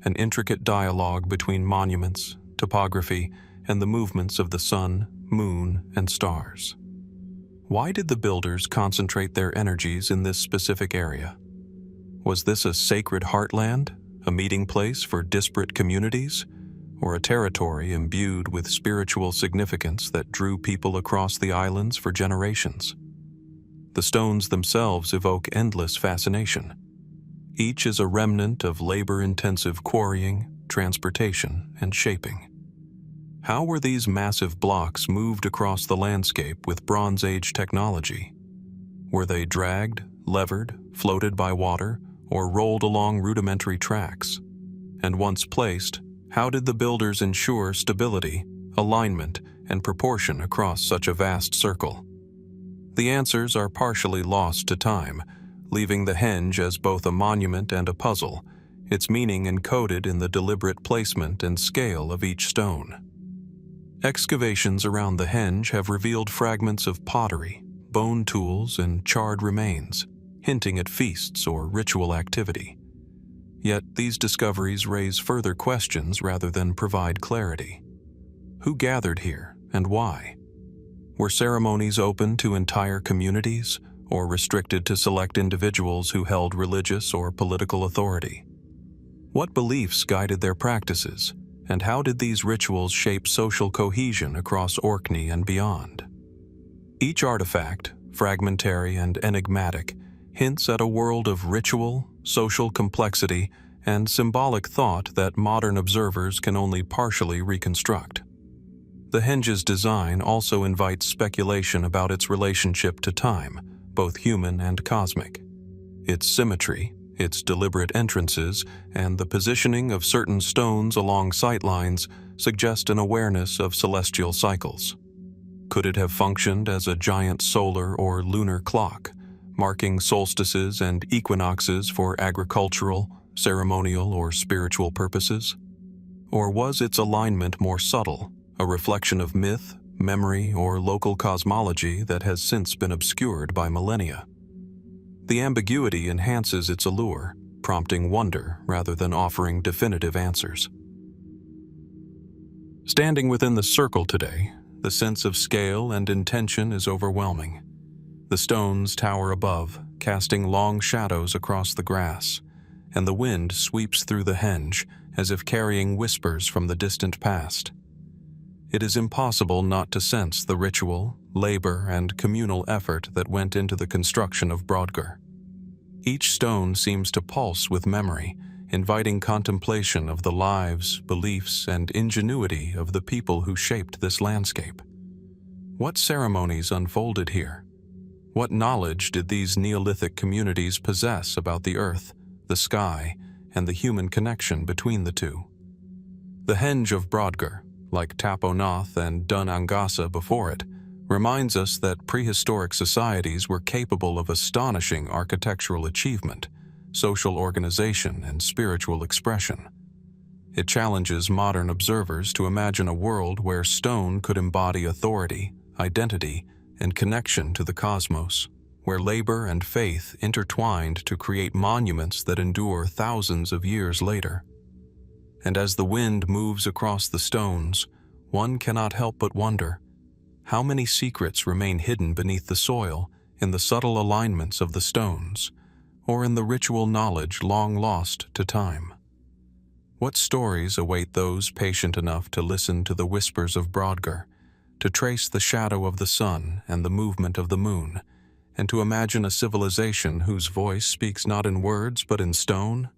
an intricate dialogue between monuments, topography, and the movements of the sun, moon, and stars. Why did the builders concentrate their energies in this specific area? Was this a sacred heartland, a meeting place for disparate communities, or a territory imbued with spiritual significance that drew people across the islands for generations? The stones themselves evoke endless fascination. Each is a remnant of labor-intensive quarrying, transportation, and shaping. How were these massive blocks moved across the landscape with Bronze Age technology? Were they dragged, levered, floated by water, or rolled along rudimentary tracks? And once placed, how did the builders ensure stability, alignment, and proportion across such a vast circle? The answers are partially lost to time, leaving the henge as both a monument and a puzzle, its meaning encoded in the deliberate placement and scale of each stone. Excavations around the henge have revealed fragments of pottery, bone tools, and charred remains, hinting at feasts or ritual activity. Yet these discoveries raise further questions rather than provide clarity. Who gathered here and why? Were ceremonies open to entire communities or restricted to select individuals who held religious or political authority? What beliefs guided their practices, and how did these rituals shape social cohesion across Orkney and beyond? Each artifact, fragmentary and enigmatic, hints at a world of ritual, social complexity, and symbolic thought that modern observers can only partially reconstruct. The henge's design also invites speculation about its relationship to time, both human and cosmic. Its symmetry, its deliberate entrances, and the positioning of certain stones along sightlines suggest an awareness of celestial cycles. Could it have functioned as a giant solar or lunar clock, marking solstices and equinoxes for agricultural, ceremonial, or spiritual purposes? Or was its alignment more subtle, a reflection of myth, memory, or local cosmology that has since been obscured by millennia? The ambiguity enhances its allure, prompting wonder rather than offering definitive answers. Standing within the circle today, the sense of scale and intention is overwhelming. The stones tower above, casting long shadows across the grass, and the wind sweeps through the henge as if carrying whispers from the distant past. It is impossible not to sense the ritual, labor, and communal effort that went into the construction of Brodgar. Each stone seems to pulse with memory, inviting contemplation of the lives, beliefs, and ingenuity of the people who shaped this landscape. What ceremonies unfolded here? What knowledge did these Neolithic communities possess about the earth, the sky, and the human connection between the two? The Henge of Brodgar, like Taponath and Aonghasa before it, reminds us that prehistoric societies were capable of astonishing architectural achievement, social organization, and spiritual expression. It challenges modern observers to imagine a world where stone could embody authority, identity, and connection to the cosmos, where labor and faith intertwined to create monuments that endure thousands of years later. And as the wind moves across the stones, one cannot help but wonder, how many secrets remain hidden beneath the soil, in the subtle alignments of the stones, or in the ritual knowledge long lost to time? What stories await those patient enough to listen to the whispers of Brodgar, to trace the shadow of the sun and the movement of the moon, and to imagine a civilization whose voice speaks not in words but in stone?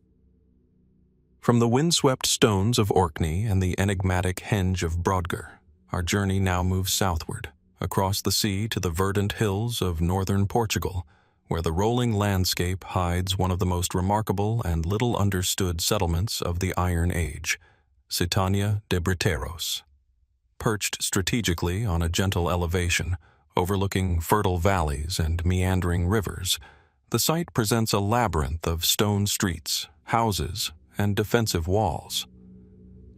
From the windswept stones of Orkney and the enigmatic Henge of Brodgar, our journey now moves southward, across the sea to the verdant hills of northern Portugal, where the rolling landscape hides one of the most remarkable and little understood settlements of the Iron Age, Citania de Briteiros. Perched strategically on a gentle elevation, overlooking fertile valleys and meandering rivers, the site presents a labyrinth of stone streets, houses, and defensive walls.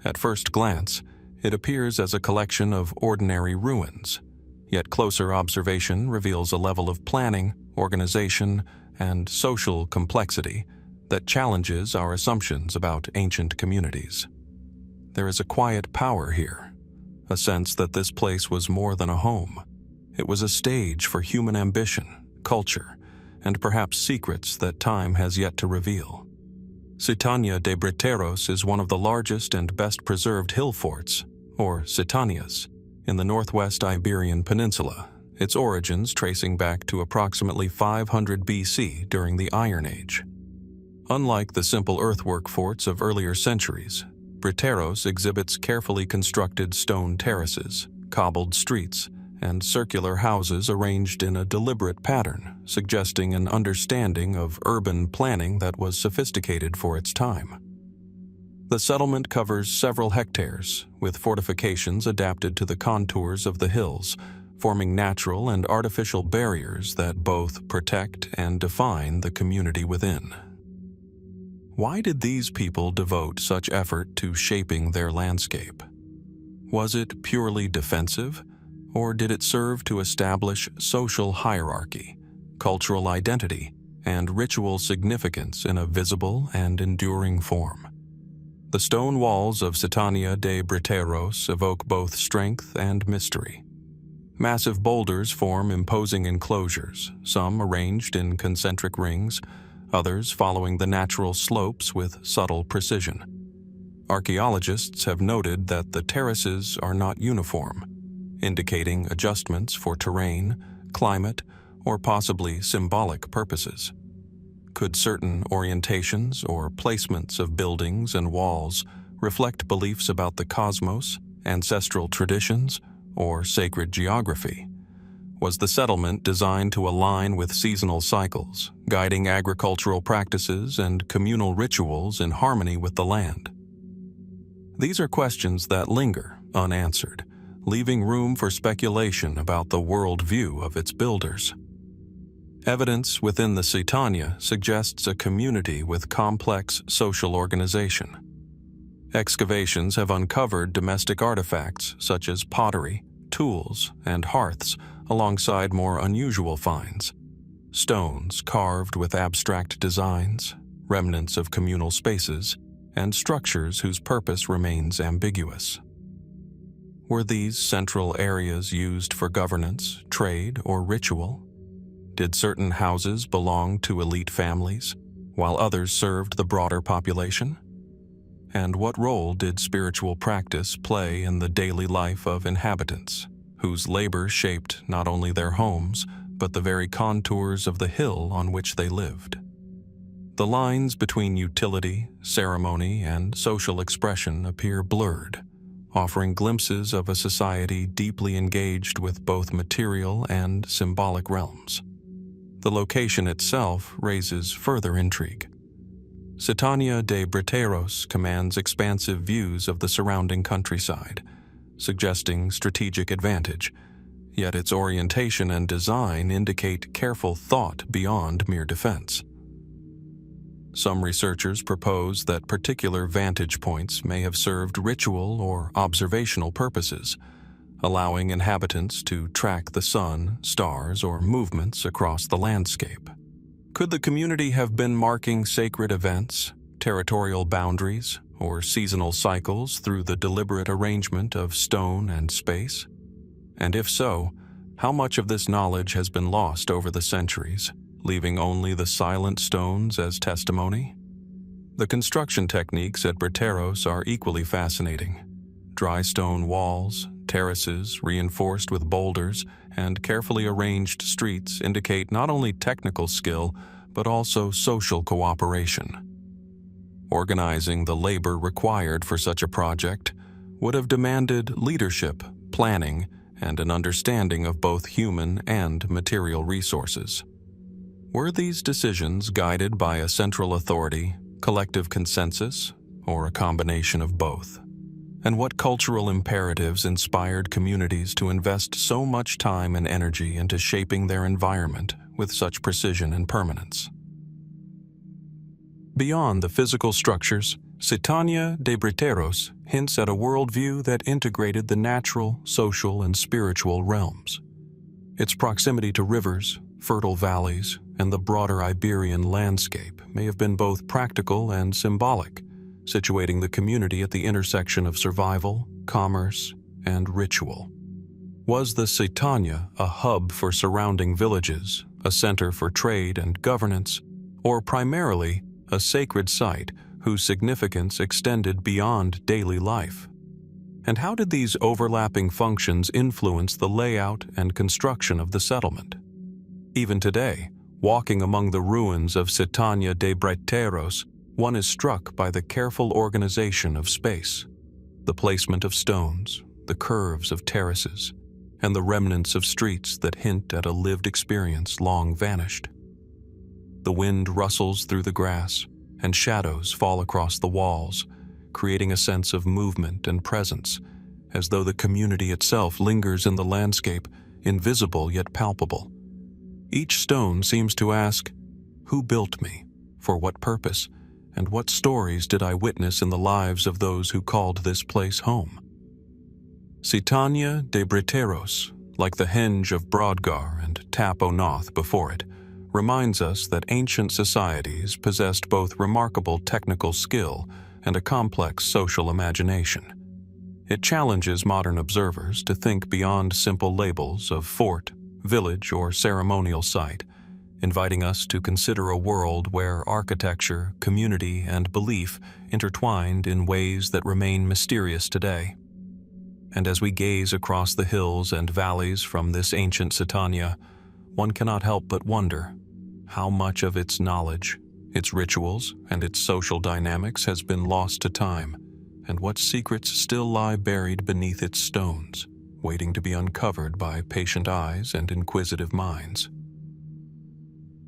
At first glance, it appears as a collection of ordinary ruins, yet closer observation reveals a level of planning, organization, and social complexity that challenges our assumptions about ancient communities. There is a quiet power here, a sense that this place was more than a home. It was a stage for human ambition, culture, and perhaps secrets that time has yet to reveal. Citania de Briteiros is one of the largest and best-preserved hill forts, or Citanias, in the northwest Iberian Peninsula, its origins tracing back to approximately 500 BC during the Iron Age. Unlike the simple earthwork forts of earlier centuries, Briteiros exhibits carefully constructed stone terraces, cobbled streets, and circular houses arranged in a deliberate pattern, suggesting an understanding of urban planning that was sophisticated for its time. The settlement covers several hectares, with fortifications adapted to the contours of the hills, forming natural and artificial barriers that both protect and define the community within. Why did these people devote such effort to shaping their landscape? Was it purely defensive, or did it serve to establish social hierarchy, cultural identity, and ritual significance in a visible and enduring form? The stone walls of Citania de Briteiros evoke both strength and mystery. Massive boulders form imposing enclosures, some arranged in concentric rings, others following the natural slopes with subtle precision. Archaeologists have noted that the terraces are not uniform, indicating adjustments for terrain, climate, or possibly symbolic purposes. Could certain orientations or placements of buildings and walls reflect beliefs about the cosmos, ancestral traditions, or sacred geography? Was the settlement designed to align with seasonal cycles, guiding agricultural practices and communal rituals in harmony with the land? These are questions that linger unanswered, leaving room for speculation about the worldview of its builders. Evidence within the Citania suggests a community with complex social organization. Excavations have uncovered domestic artifacts such as pottery, tools, and hearths, alongside more unusual finds: stones carved with abstract designs, remnants of communal spaces, and structures whose purpose remains ambiguous. Were these central areas used for governance, trade, or ritual? Did certain houses belong to elite families, while others served the broader population? And what role did spiritual practice play in the daily life of inhabitants, whose labor shaped not only their homes, but the very contours of the hill on which they lived? The lines between utility, ceremony, and social expression appear blurred, offering glimpses of a society deeply engaged with both material and symbolic realms. The location itself raises further intrigue. Citania de Briteiros commands expansive views of the surrounding countryside, suggesting strategic advantage, yet its orientation and design indicate careful thought beyond mere defense. Some researchers propose that particular vantage points may have served ritual or observational purposes, allowing inhabitants to track the sun, stars, or movements across the landscape. Could the community have been marking sacred events, territorial boundaries, or seasonal cycles through the deliberate arrangement of stone and space? And if so, how much of this knowledge has been lost over the centuries, leaving only the silent stones as testimony? The construction techniques at Briteiros are equally fascinating. Dry stone walls, terraces reinforced with boulders, and carefully arranged streets indicate not only technical skill, but also social cooperation. Organizing the labor required for such a project would have demanded leadership, planning, and an understanding of both human and material resources. Were these decisions guided by a central authority, collective consensus, or a combination of both? And what cultural imperatives inspired communities to invest so much time and energy into shaping their environment with such precision and permanence? Beyond the physical structures, Citania de Briteiros hints at a worldview that integrated the natural, social, and spiritual realms. Its proximity to rivers, fertile valleys, and the broader Iberian landscape may have been both practical and symbolic, situating the community at the intersection of survival, commerce, and ritual. Was the Citania a hub for surrounding villages, a center for trade and governance, or primarily a sacred site whose significance extended beyond daily life? And how did these overlapping functions influence the layout and construction of the settlement? Even today, walking among the ruins of Citania de Briteiros, one is struck by the careful organization of space, the placement of stones, the curves of terraces, and the remnants of streets that hint at a lived experience long vanished. The wind rustles through the grass, and shadows fall across the walls, creating a sense of movement and presence, as though the community itself lingers in the landscape, invisible yet palpable. Each stone seems to ask, who built me, for what purpose, and what stories did I witness in the lives of those who called this place home? Citania de Briteiros, like the Henge of Brodgar and Tap O'Noth before it, reminds us that ancient societies possessed both remarkable technical skill and a complex social imagination. It challenges modern observers to think beyond simple labels of fort, village, or ceremonial site, inviting us to consider a world where architecture, community, and belief intertwined in ways that remain mysterious today. And as we gaze across the hills and valleys from this ancient Citania, one cannot help but wonder how much of its knowledge, its rituals, and its social dynamics has been lost to time, and what secrets still lie buried beneath its stones, waiting to be uncovered by patient eyes and inquisitive minds.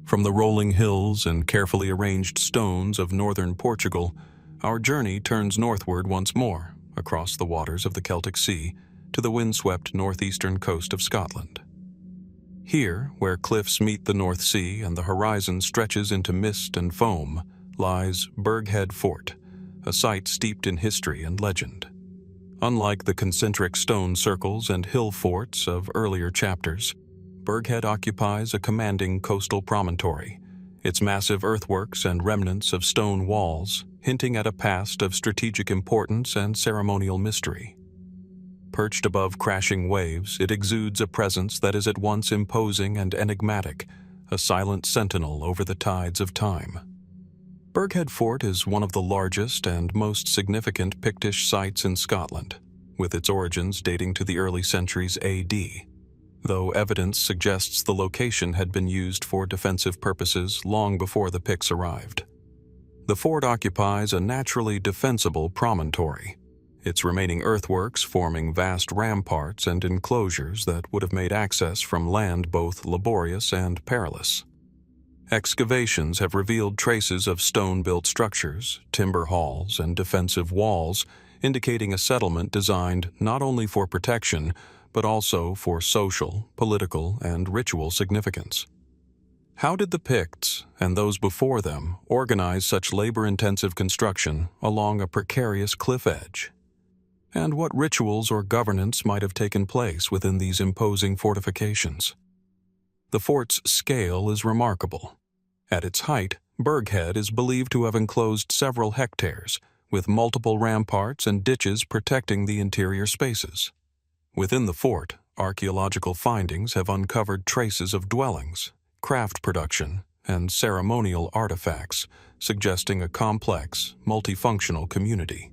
From the rolling hills and carefully arranged stones of northern Portugal, our journey turns northward once more, across the waters of the Celtic Sea, to the windswept northeastern coast of Scotland. Here, where cliffs meet the North Sea and the horizon stretches into mist and foam, lies Burghead Fort, a site steeped in history and legend. Unlike the concentric stone circles and hill forts of earlier chapters, Burghead occupies a commanding coastal promontory, its massive earthworks and remnants of stone walls hinting at a past of strategic importance and ceremonial mystery. Perched above crashing waves, it exudes a presence that is at once imposing and enigmatic, a silent sentinel over the tides of time. Burghead Fort is one of the largest and most significant Pictish sites in Scotland, with its origins dating to the early centuries AD, though evidence suggests the location had been used for defensive purposes long before the Picts arrived. The fort occupies a naturally defensible promontory, its remaining earthworks forming vast ramparts and enclosures that would have made access from land both laborious and perilous. Excavations have revealed traces of stone-built structures, timber halls, and defensive walls, indicating a settlement designed not only for protection, but also for social, political, and ritual significance. How did the Picts, and those before them, organize such labor-intensive construction along a precarious cliff edge? And what rituals or governance might have taken place within these imposing fortifications? The fort's scale is remarkable. At its height, Burghead is believed to have enclosed several hectares, with multiple ramparts and ditches protecting the interior spaces. Within the fort, archaeological findings have uncovered traces of dwellings, craft production, and ceremonial artifacts, suggesting a complex, multifunctional community.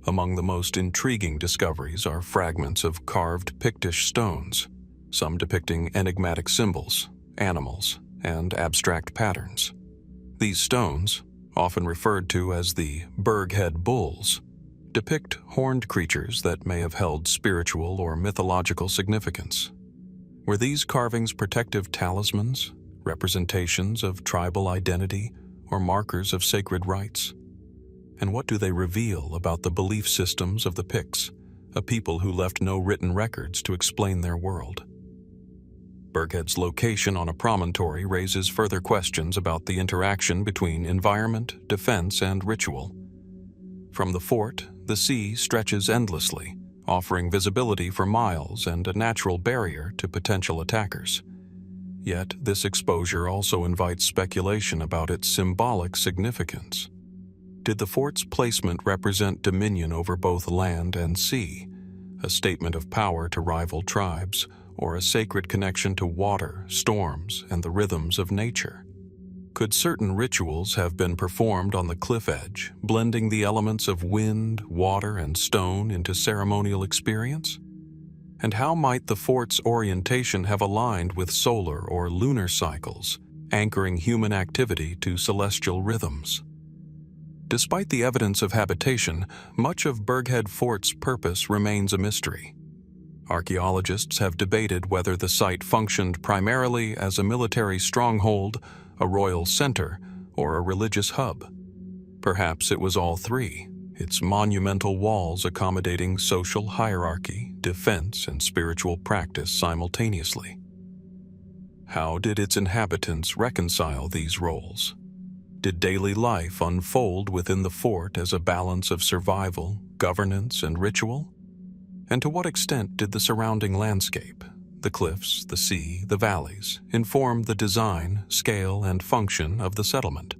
Among the most intriguing discoveries are fragments of carved Pictish stones, some depicting enigmatic symbols, animals, and abstract patterns. These stones, often referred to as the Burghead bulls, depict horned creatures that may have held spiritual or mythological significance. Were these carvings protective talismans, representations of tribal identity, or markers of sacred rites? And what do they reveal about the belief systems of the Picts, a people who left no written records to explain their world? Burghead's location on a promontory raises further questions about the interaction between environment, defense, and ritual. From the fort, the sea stretches endlessly, offering visibility for miles and a natural barrier to potential attackers. Yet, this exposure also invites speculation about its symbolic significance. Did the fort's placement represent dominion over both land and sea, a statement of power to rival tribes, or a sacred connection to water, storms, and the rhythms of nature? Could certain rituals have been performed on the cliff edge, blending the elements of wind, water, and stone into ceremonial experience? And how might the fort's orientation have aligned with solar or lunar cycles, anchoring human activity to celestial rhythms? Despite the evidence of habitation, much of Burghead Fort's purpose remains a mystery. Archaeologists have debated whether the site functioned primarily as a military stronghold, a royal center, or a religious hub. Perhaps it was all three, its monumental walls accommodating social hierarchy, defense, and spiritual practice simultaneously. How did its inhabitants reconcile these roles? Did daily life unfold within the fort as a balance of survival, governance, and ritual? And to what extent did the surrounding landscape, the cliffs, the sea, the valleys, inform the design, scale, and function of the settlement?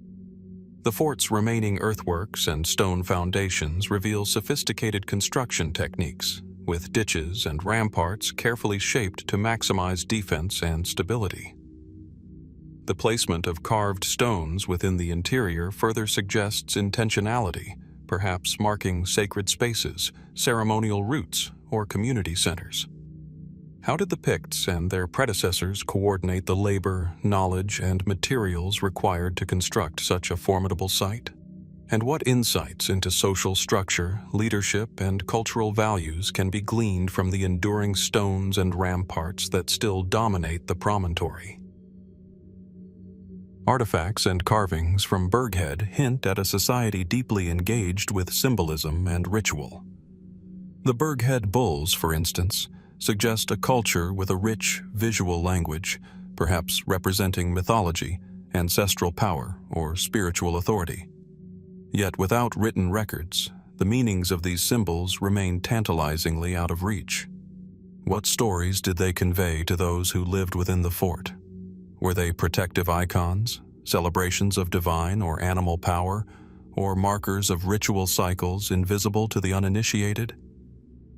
The fort's remaining earthworks and stone foundations reveal sophisticated construction techniques, with ditches and ramparts carefully shaped to maximize defense and stability. The placement of carved stones within the interior further suggests intentionality, perhaps marking sacred spaces, ceremonial routes, or community centers. How did the Picts and their predecessors coordinate the labor, knowledge, and materials required to construct such a formidable site? And what insights into social structure, leadership, and cultural values can be gleaned from the enduring stones and ramparts that still dominate the promontory? Artifacts and carvings from Burghead hint at a society deeply engaged with symbolism and ritual. The Burghead bulls, for instance, suggest a culture with a rich visual language, perhaps representing mythology, ancestral power, or spiritual authority. Yet without written records, the meanings of these symbols remain tantalizingly out of reach. What stories did they convey to those who lived within the fort? Were they protective icons, celebrations of divine or animal power, or markers of ritual cycles invisible to the uninitiated?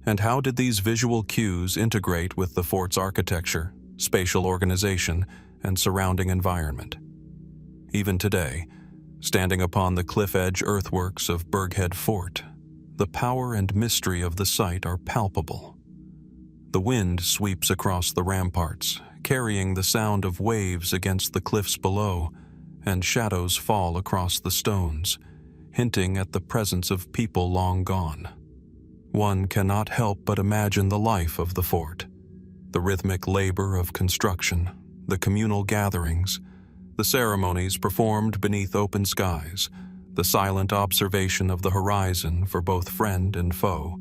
And how did these visual cues integrate with the fort's architecture, spatial organization, and surrounding environment. Even today, standing upon the cliff-edge earthworks of Burghead Fort, the power and mystery of the site are palpable. The wind sweeps across the ramparts, carrying the sound of waves against the cliffs below, and shadows fall across the stones, hinting at the presence of people long gone. One cannot help but imagine the life of the fort, the rhythmic labor of construction, the communal gatherings, the ceremonies performed beneath open skies, the silent observation of the horizon for both friend and foe.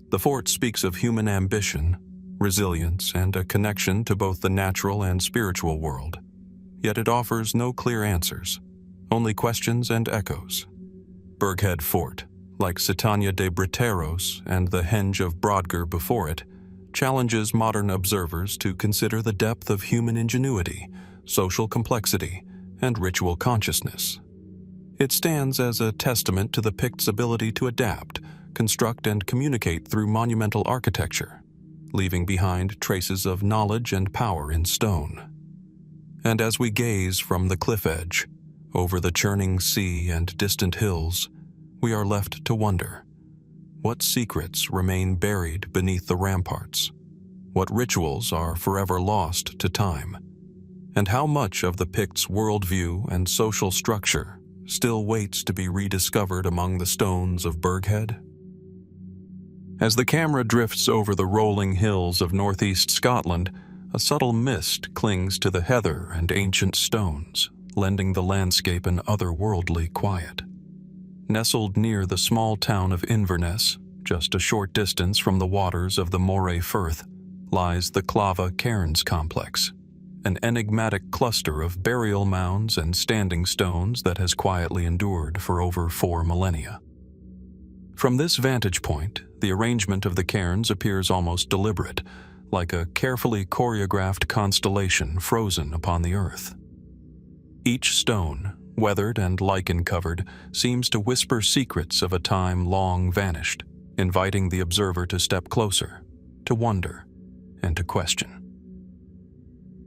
The fort speaks of human ambition, resilience, and a connection to both the natural and spiritual world. Yet it offers no clear answers, only questions and echoes. Burghead Fort, like Citania de Briteiros and the Henge of Brodgar before it, challenges modern observers to consider the depth of human ingenuity, social complexity, and ritual consciousness. It stands as a testament to the Picts' ability to adapt, construct, and communicate through monumental architecture, leaving behind traces of knowledge and power in stone. And as we gaze from the cliff edge, over the churning sea and distant hills, we are left to wonder, what secrets remain buried beneath the ramparts? What rituals are forever lost to time? And how much of the Picts' worldview and social structure still waits to be rediscovered among the stones of Burghead? As the camera drifts over the rolling hills of northeast Scotland, a subtle mist clings to the heather and ancient stones, lending the landscape an otherworldly quiet. Nestled near the small town of Inverness, just a short distance from the waters of the Moray Firth, lies the Clava Cairns complex, an enigmatic cluster of burial mounds and standing stones that has quietly endured for over 4 millennia. From this vantage point, the arrangement of the cairns appears almost deliberate, like a carefully choreographed constellation frozen upon the earth. Each stone, weathered and lichen-covered, seems to whisper secrets of a time long vanished, inviting the observer to step closer, to wonder, and to question.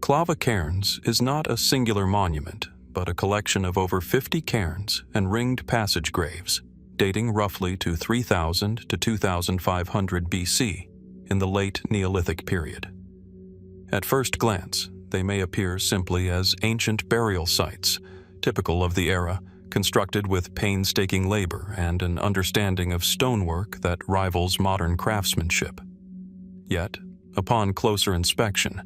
Clava Cairns is not a singular monument, but a collection of over 50 cairns and ringed passage graves, dating roughly to 3000 to 2500 BC, in the late Neolithic period. At first glance, they may appear simply as ancient burial sites, typical of the era, constructed with painstaking labor and an understanding of stonework that rivals modern craftsmanship. Yet, upon closer inspection,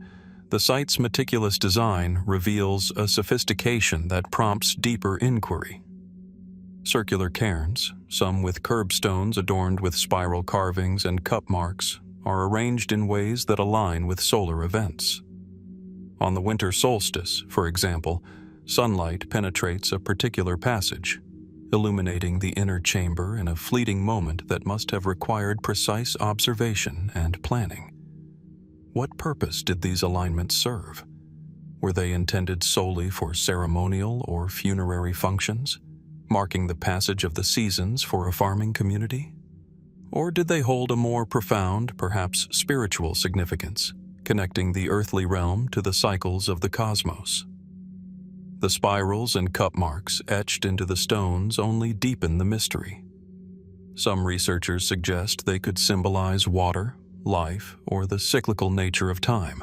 the site's meticulous design reveals a sophistication that prompts deeper inquiry. Circular cairns, some with curbstones adorned with spiral carvings and cup marks, are arranged in ways that align with solar events. On the winter solstice, for example, sunlight penetrates a particular passage, illuminating the inner chamber in a fleeting moment that must have required precise observation and planning. What purpose did these alignments serve? Were they intended solely for ceremonial or funerary functions, marking the passage of the seasons for a farming community? Or did they hold a more profound, perhaps spiritual significance, connecting the earthly realm to the cycles of the cosmos? The spirals and cup marks etched into the stones only deepen the mystery. Some researchers suggest they could symbolize water, life, or the cyclical nature of time,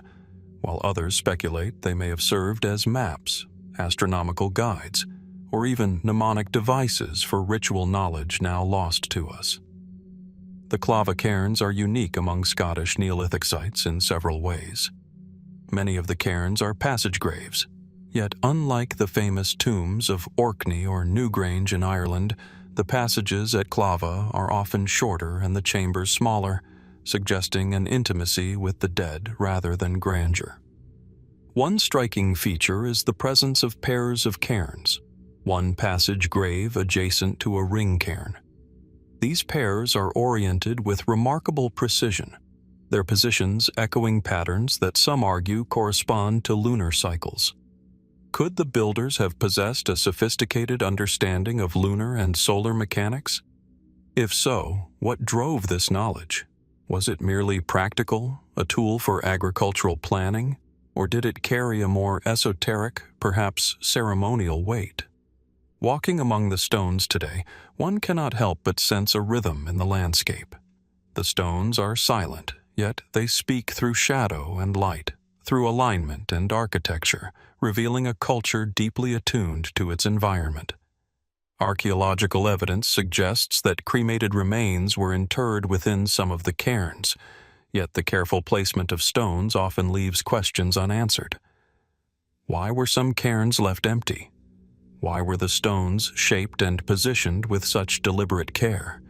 while others speculate they may have served as maps, astronomical guides, or even mnemonic devices for ritual knowledge now lost to us. The Clava Cairns are unique among Scottish Neolithic sites in several ways. Many of the cairns are passage graves, yet unlike the famous tombs of Orkney or Newgrange in Ireland, the passages at Clava are often shorter and the chambers smaller, suggesting an intimacy with the dead rather than grandeur. One striking feature is the presence of pairs of cairns, one passage grave adjacent to a ring cairn. These pairs are oriented with remarkable precision, their positions echoing patterns that some argue correspond to lunar cycles. Could the builders have possessed a sophisticated understanding of lunar and solar mechanics? If so, what drove this knowledge? Was it merely practical, a tool for agricultural planning, Or did it carry a more esoteric, perhaps ceremonial weight? Walking among the stones today, one cannot help but sense a rhythm in the landscape. The stones are silent, yet they speak through shadow and light, through alignment and architecture, revealing a culture deeply attuned to its environment. Archaeological evidence suggests that cremated remains were interred within some of the cairns, yet the careful placement of stones often leaves questions unanswered. Why were some cairns left empty? Why were the stones shaped and positioned with such deliberate care?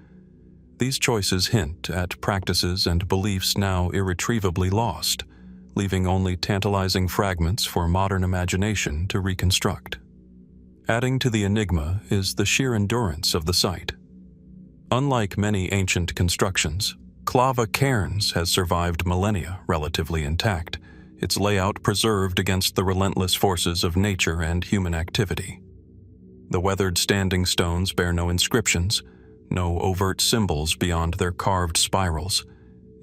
These choices hint at practices and beliefs now irretrievably lost, leaving only tantalizing fragments for modern imagination to reconstruct. Adding to the enigma is the sheer endurance of the site. Unlike many ancient constructions, Clava Cairns has survived millennia relatively intact, its layout preserved against the relentless forces of nature and human activity. The weathered standing stones bear no inscriptions, no overt symbols beyond their carved spirals,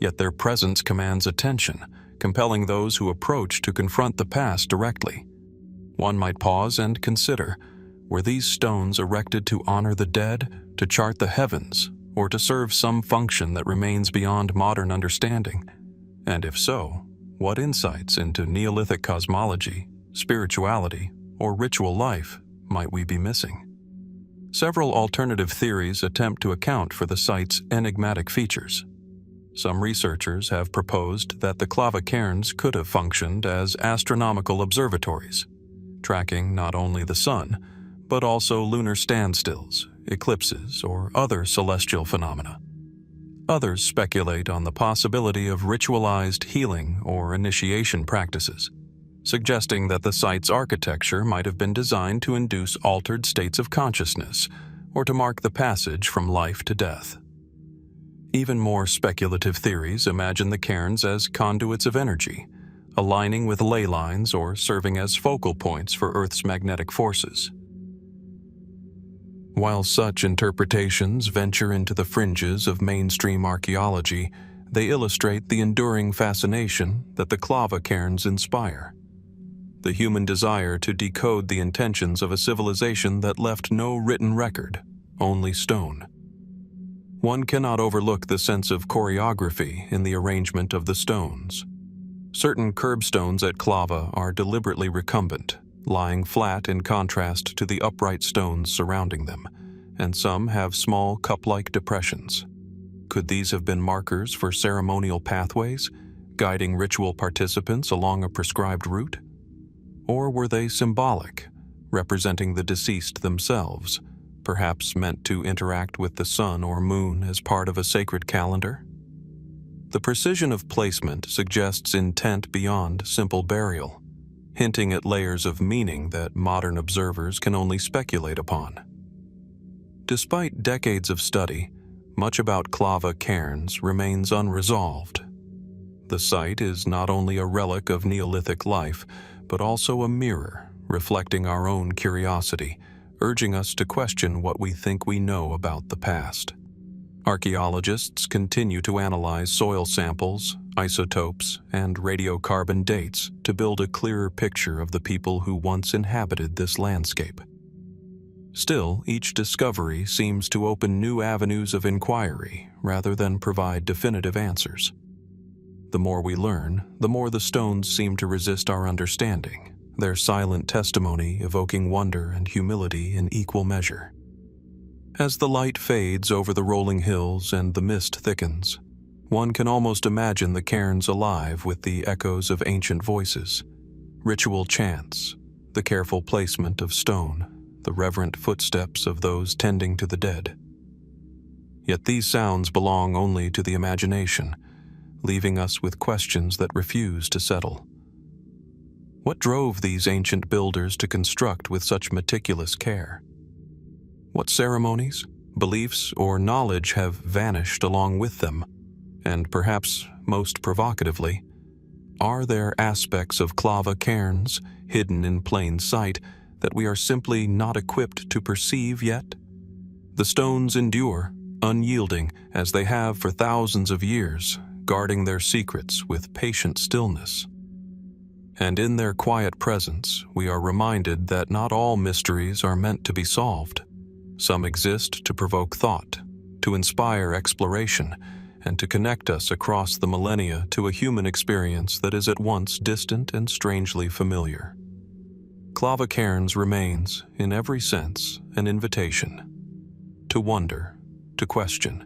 yet their presence commands attention, compelling those who approach to confront the past directly. One might pause and consider, were these stones erected to honor the dead, to chart the heavens, or to serve some function that remains beyond modern understanding? And if so, what insights into Neolithic cosmology, spirituality, or ritual life might we be missing? Several alternative theories attempt to account for the site's enigmatic features. Some researchers have proposed that the Clava Cairns could have functioned as astronomical observatories, tracking not only the sun, but also lunar standstills, eclipses, or other celestial phenomena. Others speculate on the possibility of ritualized healing or initiation practices, suggesting that the site's architecture might have been designed to induce altered states of consciousness or to mark the passage from life to death. Even more speculative theories imagine the cairns as conduits of energy, aligning with ley lines or serving as focal points for Earth's magnetic forces. While such interpretations venture into the fringes of mainstream archaeology, they illustrate the enduring fascination that the Clava Cairns inspire. The human desire to decode the intentions of a civilization that left no written record, only stone. One cannot overlook the sense of choreography in the arrangement of the stones. Certain curbstones at Clava are deliberately recumbent, lying flat in contrast to the upright stones surrounding them, and some have small cup-like depressions. Could these have been markers for ceremonial pathways, guiding ritual participants along a prescribed route? Or were they symbolic, representing the deceased themselves, perhaps meant to interact with the sun or moon as part of a sacred calendar? The precision of placement suggests intent beyond simple burial, hinting at layers of meaning that modern observers can only speculate upon. Despite decades of study, much about Clava Cairns remains unresolved. The site is not only a relic of Neolithic life, but also a mirror reflecting our own curiosity, urging us to question what we think we know about the past. Archaeologists continue to analyze soil samples, isotopes, and radiocarbon dates to build a clearer picture of the people who once inhabited this landscape. Still, each discovery seems to open new avenues of inquiry rather than provide definitive answers. The more we learn, the more the stones seem to resist our understanding, their silent testimony evoking wonder and humility in equal measure. As the light fades over the rolling hills and the mist thickens, one can almost imagine the cairns alive with the echoes of ancient voices, ritual chants, the careful placement of stone, the reverent footsteps of those tending to the dead. Yet these sounds belong only to the imagination, leaving us with questions that refuse to settle. What drove these ancient builders to construct with such meticulous care? What ceremonies, beliefs, or knowledge have vanished along with them? And perhaps most provocatively, are there aspects of Clava Cairns hidden in plain sight that we are simply not equipped to perceive yet? The stones endure, unyielding as they have for thousands of years, guarding their secrets with patient stillness. And in their quiet presence, we are reminded that not all mysteries are meant to be solved. Some exist to provoke thought, to inspire exploration, and to connect us across the millennia to a human experience that is at once distant and strangely familiar. Clava Cairns remains, in every sense, an invitation to wonder, to question,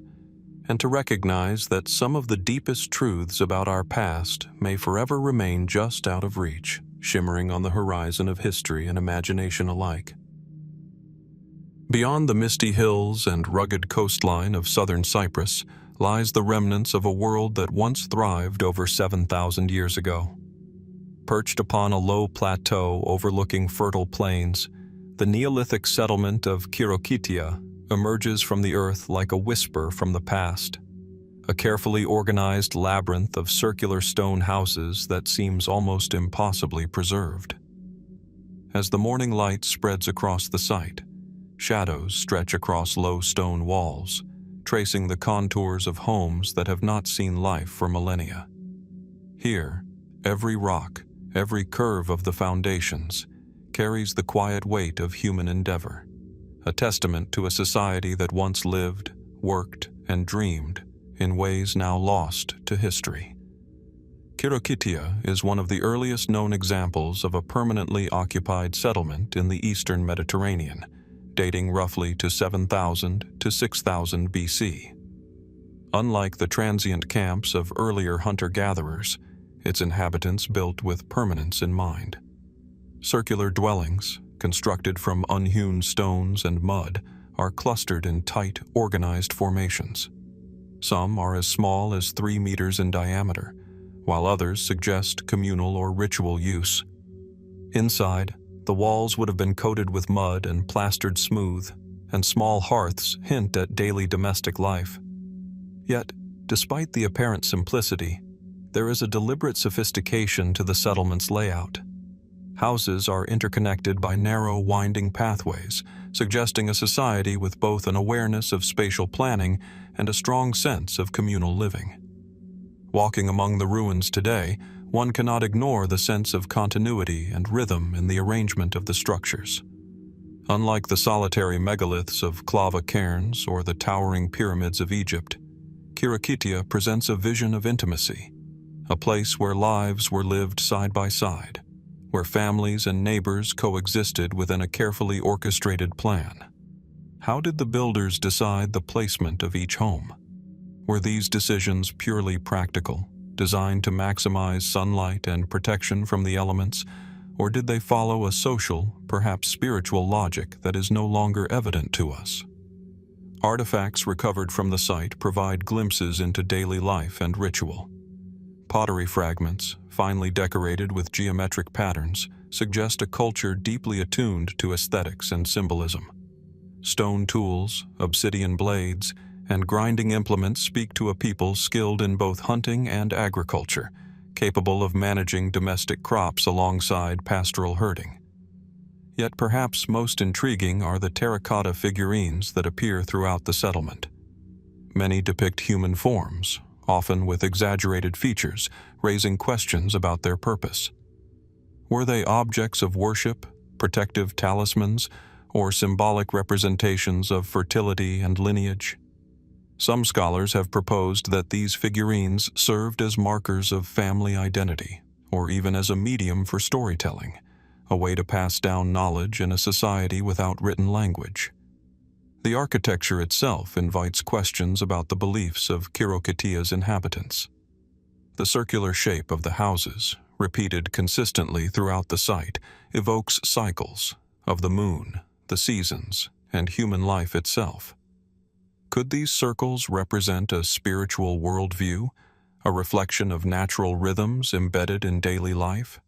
and to recognize that some of the deepest truths about our past may forever remain just out of reach, shimmering on the horizon of history and imagination alike. Beyond the misty hills and rugged coastline of southern Cyprus lies the remnants of a world that once thrived over 7,000 years ago. Perched upon a low plateau overlooking fertile plains, the Neolithic settlement of Khirokitia emerges from the earth like a whisper from the past, a carefully organized labyrinth of circular stone houses that seems almost impossibly preserved. As the morning light spreads across the site, shadows stretch across low stone walls, tracing the contours of homes that have not seen life for millennia. Here, every rock, every curve of the foundations, carries the quiet weight of human endeavor, a testament to a society that once lived, worked, and dreamed in ways now lost to history. Khirokitia is one of the earliest known examples of a permanently occupied settlement in the eastern Mediterranean, dating roughly to 7,000 to 6,000 BC. Unlike the transient camps of earlier hunter-gatherers, its inhabitants built with permanence in mind. Circular dwellings, constructed from unhewn stones and mud, are clustered in tight, organized formations. Some are as small as 3 meters in diameter, while others suggest communal or ritual use. Inside, the walls would have been coated with mud and plastered smooth, and small hearths hint at daily domestic life. Yet, despite the apparent simplicity, there is a deliberate sophistication to the settlement's layout. Houses are interconnected by narrow, winding pathways, suggesting a society with both an awareness of spatial planning and a strong sense of communal living. Walking among the ruins today, one cannot ignore the sense of continuity and rhythm in the arrangement of the structures. Unlike the solitary megaliths of Clava Cairns or the towering pyramids of Egypt, Khirokitia presents a vision of intimacy, a place where lives were lived side by side, where families and neighbors coexisted within a carefully orchestrated plan. How did the builders decide the placement of each home? Were these decisions purely practical, designed to maximize sunlight and protection from the elements, or did they follow a social, perhaps spiritual logic that is no longer evident to us? Artifacts recovered from the site provide glimpses into daily life and ritual. Pottery fragments, finely decorated with geometric patterns, suggest a culture deeply attuned to aesthetics and symbolism. Stone tools, obsidian blades, and grinding implements speak to a people skilled in both hunting and agriculture, capable of managing domestic crops alongside pastoral herding. Yet perhaps most intriguing are the terracotta figurines that appear throughout the settlement. Many depict human forms, often with exaggerated features, raising questions about their purpose. Were they objects of worship, protective talismans, or symbolic representations of fertility and lineage? Some scholars have proposed that these figurines served as markers of family identity, or even as a medium for storytelling, a way to pass down knowledge in a society without written language. The architecture itself invites questions about the beliefs of Khirokitia's inhabitants. The circular shape of the houses, repeated consistently throughout the site, evokes cycles of the moon, the seasons, and human life itself. Could these circles represent a spiritual worldview, a reflection of natural rhythms embedded in daily life?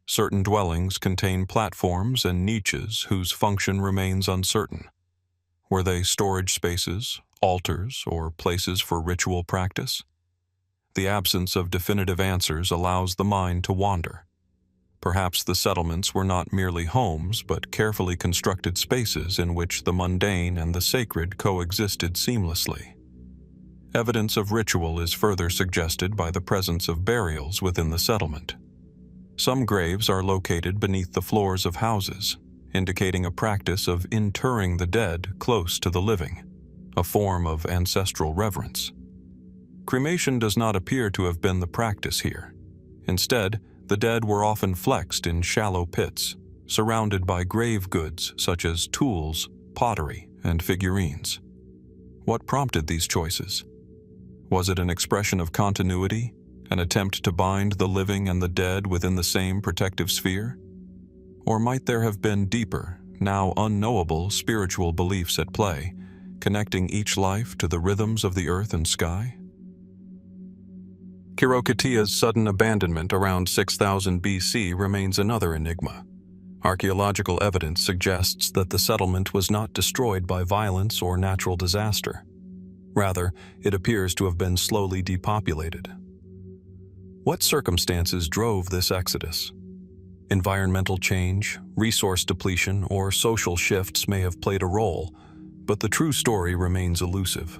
Certain dwellings contain platforms and niches whose function remains uncertain. Were they storage spaces, altars, or places for ritual practice? The absence of definitive answers allows the mind to wander. Perhaps the settlements were not merely homes, but carefully constructed spaces in which the mundane and the sacred coexisted seamlessly. Evidence of ritual is further suggested by the presence of burials within the settlement. Some graves are located beneath the floors of houses, indicating a practice of interring the dead close to the living, a form of ancestral reverence. Cremation does not appear to have been the practice here. Instead, the dead were often flexed in shallow pits, surrounded by grave goods such as tools, pottery, and figurines. What prompted these choices? Was it an expression of continuity, an attempt to bind the living and the dead within the same protective sphere? Or might there have been deeper, now unknowable spiritual beliefs at play, connecting each life to the rhythms of the earth and sky? Khirokitia's sudden abandonment around 6000 BC remains another enigma. Archaeological evidence suggests that the settlement was not destroyed by violence or natural disaster. Rather, it appears to have been slowly depopulated. What circumstances drove this exodus? Environmental change, resource depletion, or social shifts may have played a role, but the true story remains elusive.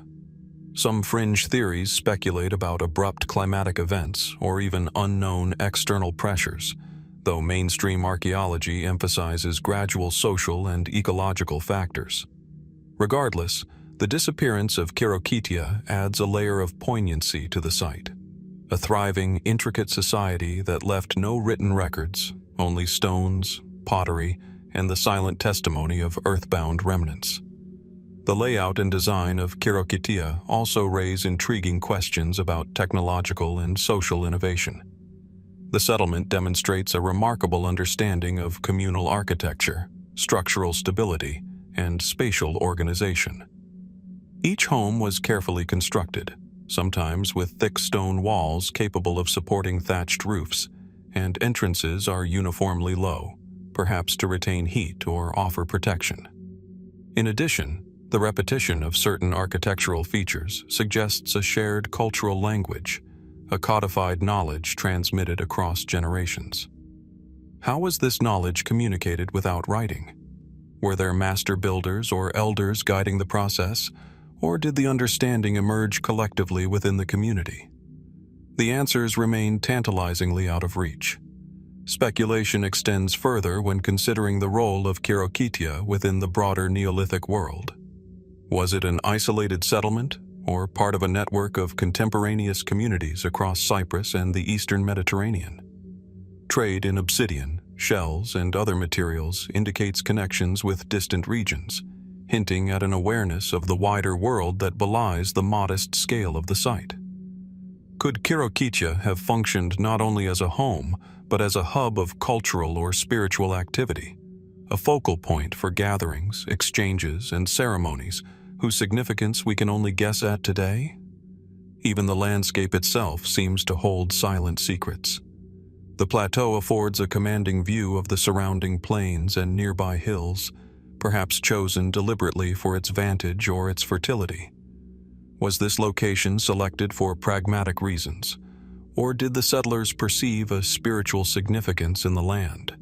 Some fringe theories speculate about abrupt climatic events or even unknown external pressures, though mainstream archaeology emphasizes gradual social and ecological factors. Regardless, the disappearance of Khirokitia adds a layer of poignancy to the site. A thriving, intricate society that left no written records, only stones, pottery, and the silent testimony of earthbound remnants. The layout and design of Khirokitia also raise intriguing questions about technological and social innovation. The settlement demonstrates a remarkable understanding of communal architecture, structural stability, and spatial organization. Each home was carefully constructed, sometimes with thick stone walls capable of supporting thatched roofs, and entrances are uniformly low, perhaps to retain heat or offer protection. In addition, the repetition of certain architectural features suggests a shared cultural language, a codified knowledge transmitted across generations. How was this knowledge communicated without writing? Were there master builders or elders guiding the process, or did the understanding emerge collectively within the community? The answers remain tantalizingly out of reach. Speculation extends further when considering the role of Khirokitia within the broader Neolithic world. Was it an isolated settlement, or part of a network of contemporaneous communities across Cyprus and the eastern Mediterranean? Trade in obsidian, shells, and other materials indicates connections with distant regions, hinting at an awareness of the wider world that belies the modest scale of the site. Could Khirokitia have functioned not only as a home, but as a hub of cultural or spiritual activity, a focal point for gatherings, exchanges, and ceremonies whose significance we can only guess at today? Even the landscape itself seems to hold silent secrets. The plateau affords a commanding view of the surrounding plains and nearby hills, perhaps chosen deliberately for its vantage or its fertility. Was this location selected for pragmatic reasons, or did the settlers perceive a spiritual significance in the land,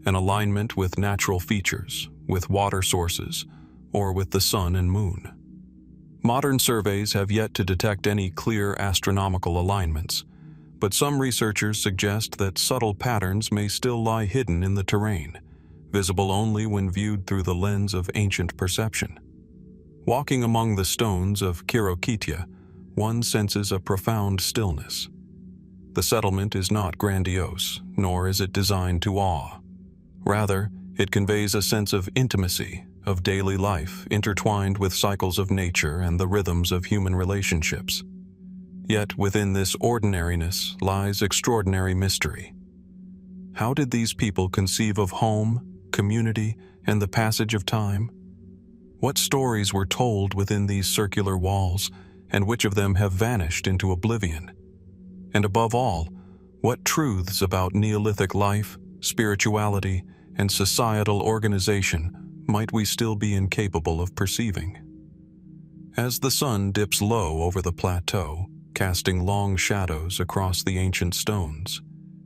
an alignment with natural features, with water sources, or with the sun and moon? Modern surveys have yet to detect any clear astronomical alignments, but some researchers suggest that subtle patterns may still lie hidden in the terrain, visible only when viewed through the lens of ancient perception. Walking among the stones of Khirokitia, one senses a profound stillness. The settlement is not grandiose, nor is it designed to awe. Rather, it conveys a sense of intimacy, of daily life intertwined with cycles of nature and the rhythms of human relationships. Yet within this ordinariness lies extraordinary mystery. How did these people conceive of home, community, and the passage of time? What stories were told within these circular walls, and which of them have vanished into oblivion? And above all, what truths about Neolithic life, spirituality, and societal organization might we still be incapable of perceiving? As the sun dips low over the plateau, casting long shadows across the ancient stones,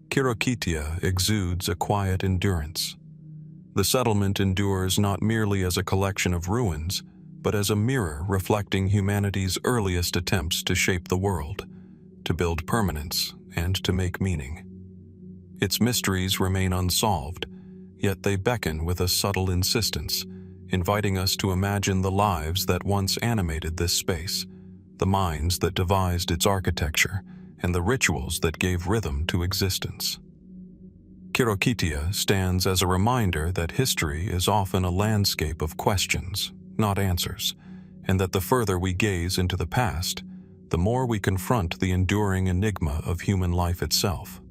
Khirokitia exudes a quiet endurance. The settlement endures not merely as a collection of ruins, but as a mirror reflecting humanity's earliest attempts to shape the world, to build permanence, and to make meaning. Its mysteries remain unsolved, yet they beckon with a subtle insistence, inviting us to imagine the lives that once animated this space, the minds that devised its architecture, and the rituals that gave rhythm to existence. Khirokitia stands as a reminder that history is often a landscape of questions, not answers, and that the further we gaze into the past, the more we confront the enduring enigma of human life itself.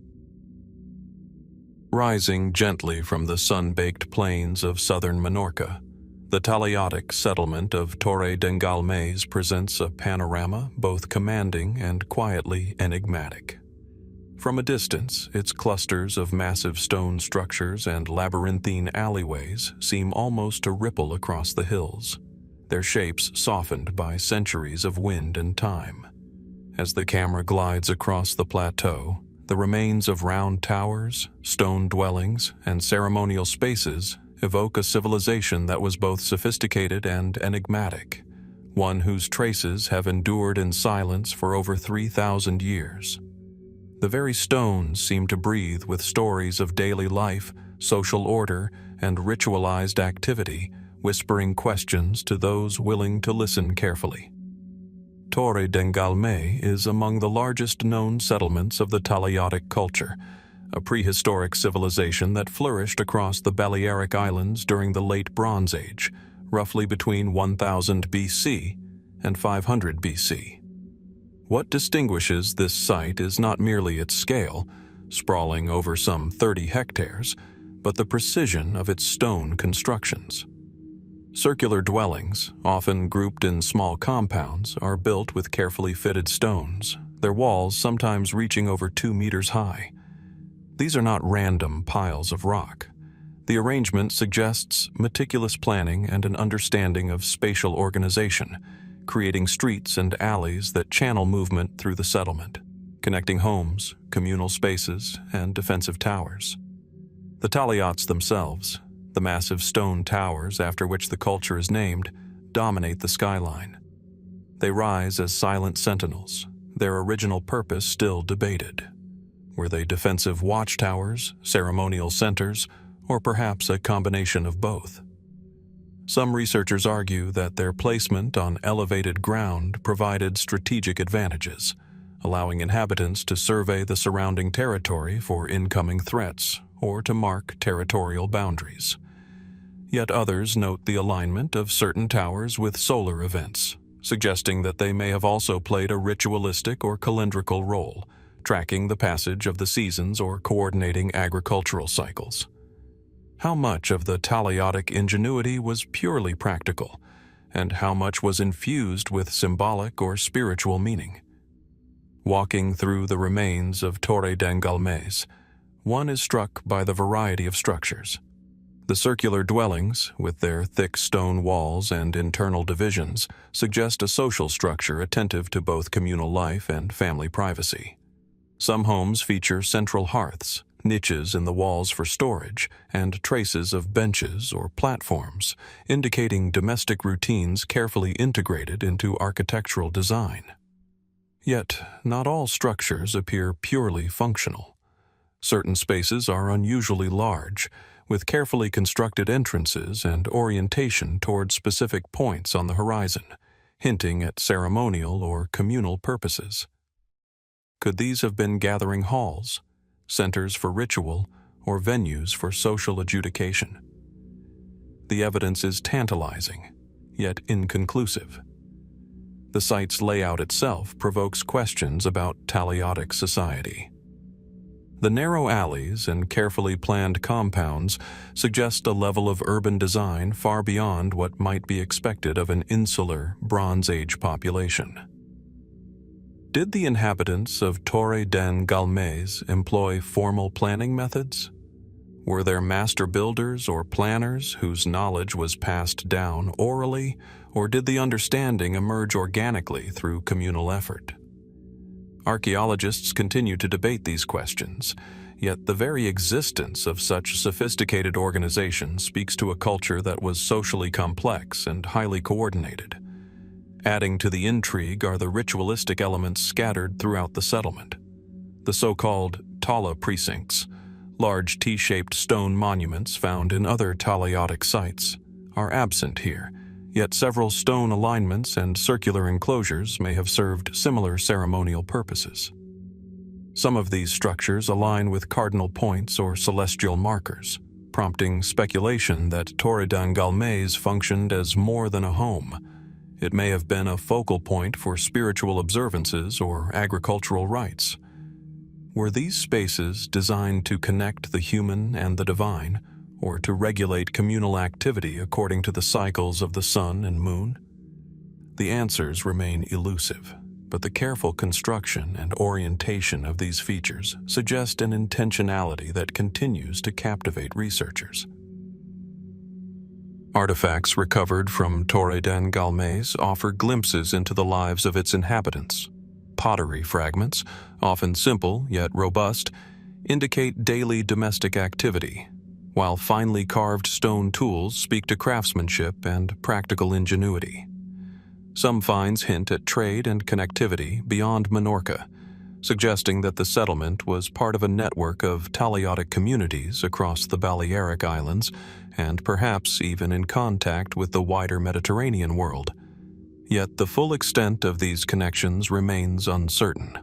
Rising gently from the sun-baked plains of southern Minorca, the Talayotic settlement of Torre de Galmés presents a panorama both commanding and quietly enigmatic. From a distance, its clusters of massive stone structures and labyrinthine alleyways seem almost to ripple across the hills, their shapes softened by centuries of wind and time. As the camera glides across the plateau, the remains of round towers, stone dwellings, and ceremonial spaces evoke a civilization that was both sophisticated and enigmatic, one whose traces have endured in silence for over 3,000 years. The very stones seem to breathe with stories of daily life, social order, and ritualized activity, whispering questions to those willing to listen carefully. Torre de Galmés is among the largest known settlements of the Talayotic culture, a prehistoric civilization that flourished across the Balearic Islands during the Late Bronze Age, roughly between 1000 BC and 500 BC. What distinguishes this site is not merely its scale, sprawling over some 30 hectares, but the precision of its stone constructions. Circular dwellings, often grouped in small compounds, are built with carefully fitted stones, their walls sometimes reaching over 2 meters high. These are not random piles of rock. The arrangement suggests meticulous planning and an understanding of spatial organization, creating streets and alleys that channel movement through the settlement, connecting homes, communal spaces, and defensive towers. The Talayots themselves, the massive stone towers after which the culture is named, dominate the skyline. They rise as silent sentinels, their original purpose still debated. Were they defensive watchtowers, ceremonial centers, or perhaps a combination of both? Some researchers argue that their placement on elevated ground provided strategic advantages, allowing inhabitants to survey the surrounding territory for incoming threats or to mark territorial boundaries. Yet others note the alignment of certain towers with solar events, suggesting that they may have also played a ritualistic or calendrical role, tracking the passage of the seasons or coordinating agricultural cycles. How much of the Talayotic ingenuity was purely practical, and how much was infused with symbolic or spiritual meaning? Walking through the remains of Torre de Galmés, one is struck by the variety of structures. The circular dwellings, with their thick stone walls and internal divisions, suggest a social structure attentive to both communal life and family privacy. Some homes feature central hearths, niches in the walls for storage, and traces of benches or platforms, indicating domestic routines carefully integrated into architectural design. Yet, not all structures appear purely functional. Certain spaces are unusually large, with carefully constructed entrances and orientation toward specific points on the horizon, hinting at ceremonial or communal purposes. Could these have been gathering halls, centers for ritual, or venues for social adjudication? The evidence is tantalizing, yet inconclusive. The site's layout itself provokes questions about Talayotic society. The narrow alleys and carefully planned compounds suggest a level of urban design far beyond what might be expected of an insular, Bronze Age population. Did the inhabitants of Torre de Galmés employ formal planning methods? Were there master builders or planners whose knowledge was passed down orally, or did the understanding emerge organically through communal effort? Archaeologists continue to debate these questions, yet the very existence of such sophisticated organization speaks to a culture that was socially complex and highly coordinated. Adding to the intrigue are the ritualistic elements scattered throughout the settlement. The so-called Tala precincts, Large T-shaped stone monuments found in other Talayotic sites are absent here, yet several stone alignments and circular enclosures may have served similar ceremonial purposes. Some of these structures align with cardinal points or celestial markers, prompting speculation that Torre dan Galmés functioned as more than a home. It may have been a focal point for spiritual observances or agricultural rites. Were these spaces designed to connect the human and the divine, or to regulate communal activity according to the cycles of the sun and moon? The answers remain elusive, but the careful construction and orientation of these features suggest an intentionality that continues to captivate researchers. Artifacts recovered from Torre dan Galmés offer glimpses into the lives of its inhabitants. Pottery fragments, often simple yet robust, indicate daily domestic activity, while finely carved stone tools speak to craftsmanship and practical ingenuity. Some finds hint at trade and connectivity beyond Minorca, suggesting that the settlement was part of a network of Talayotic communities across the Balearic Islands and perhaps even in contact with the wider Mediterranean world. Yet the full extent of these connections remains uncertain.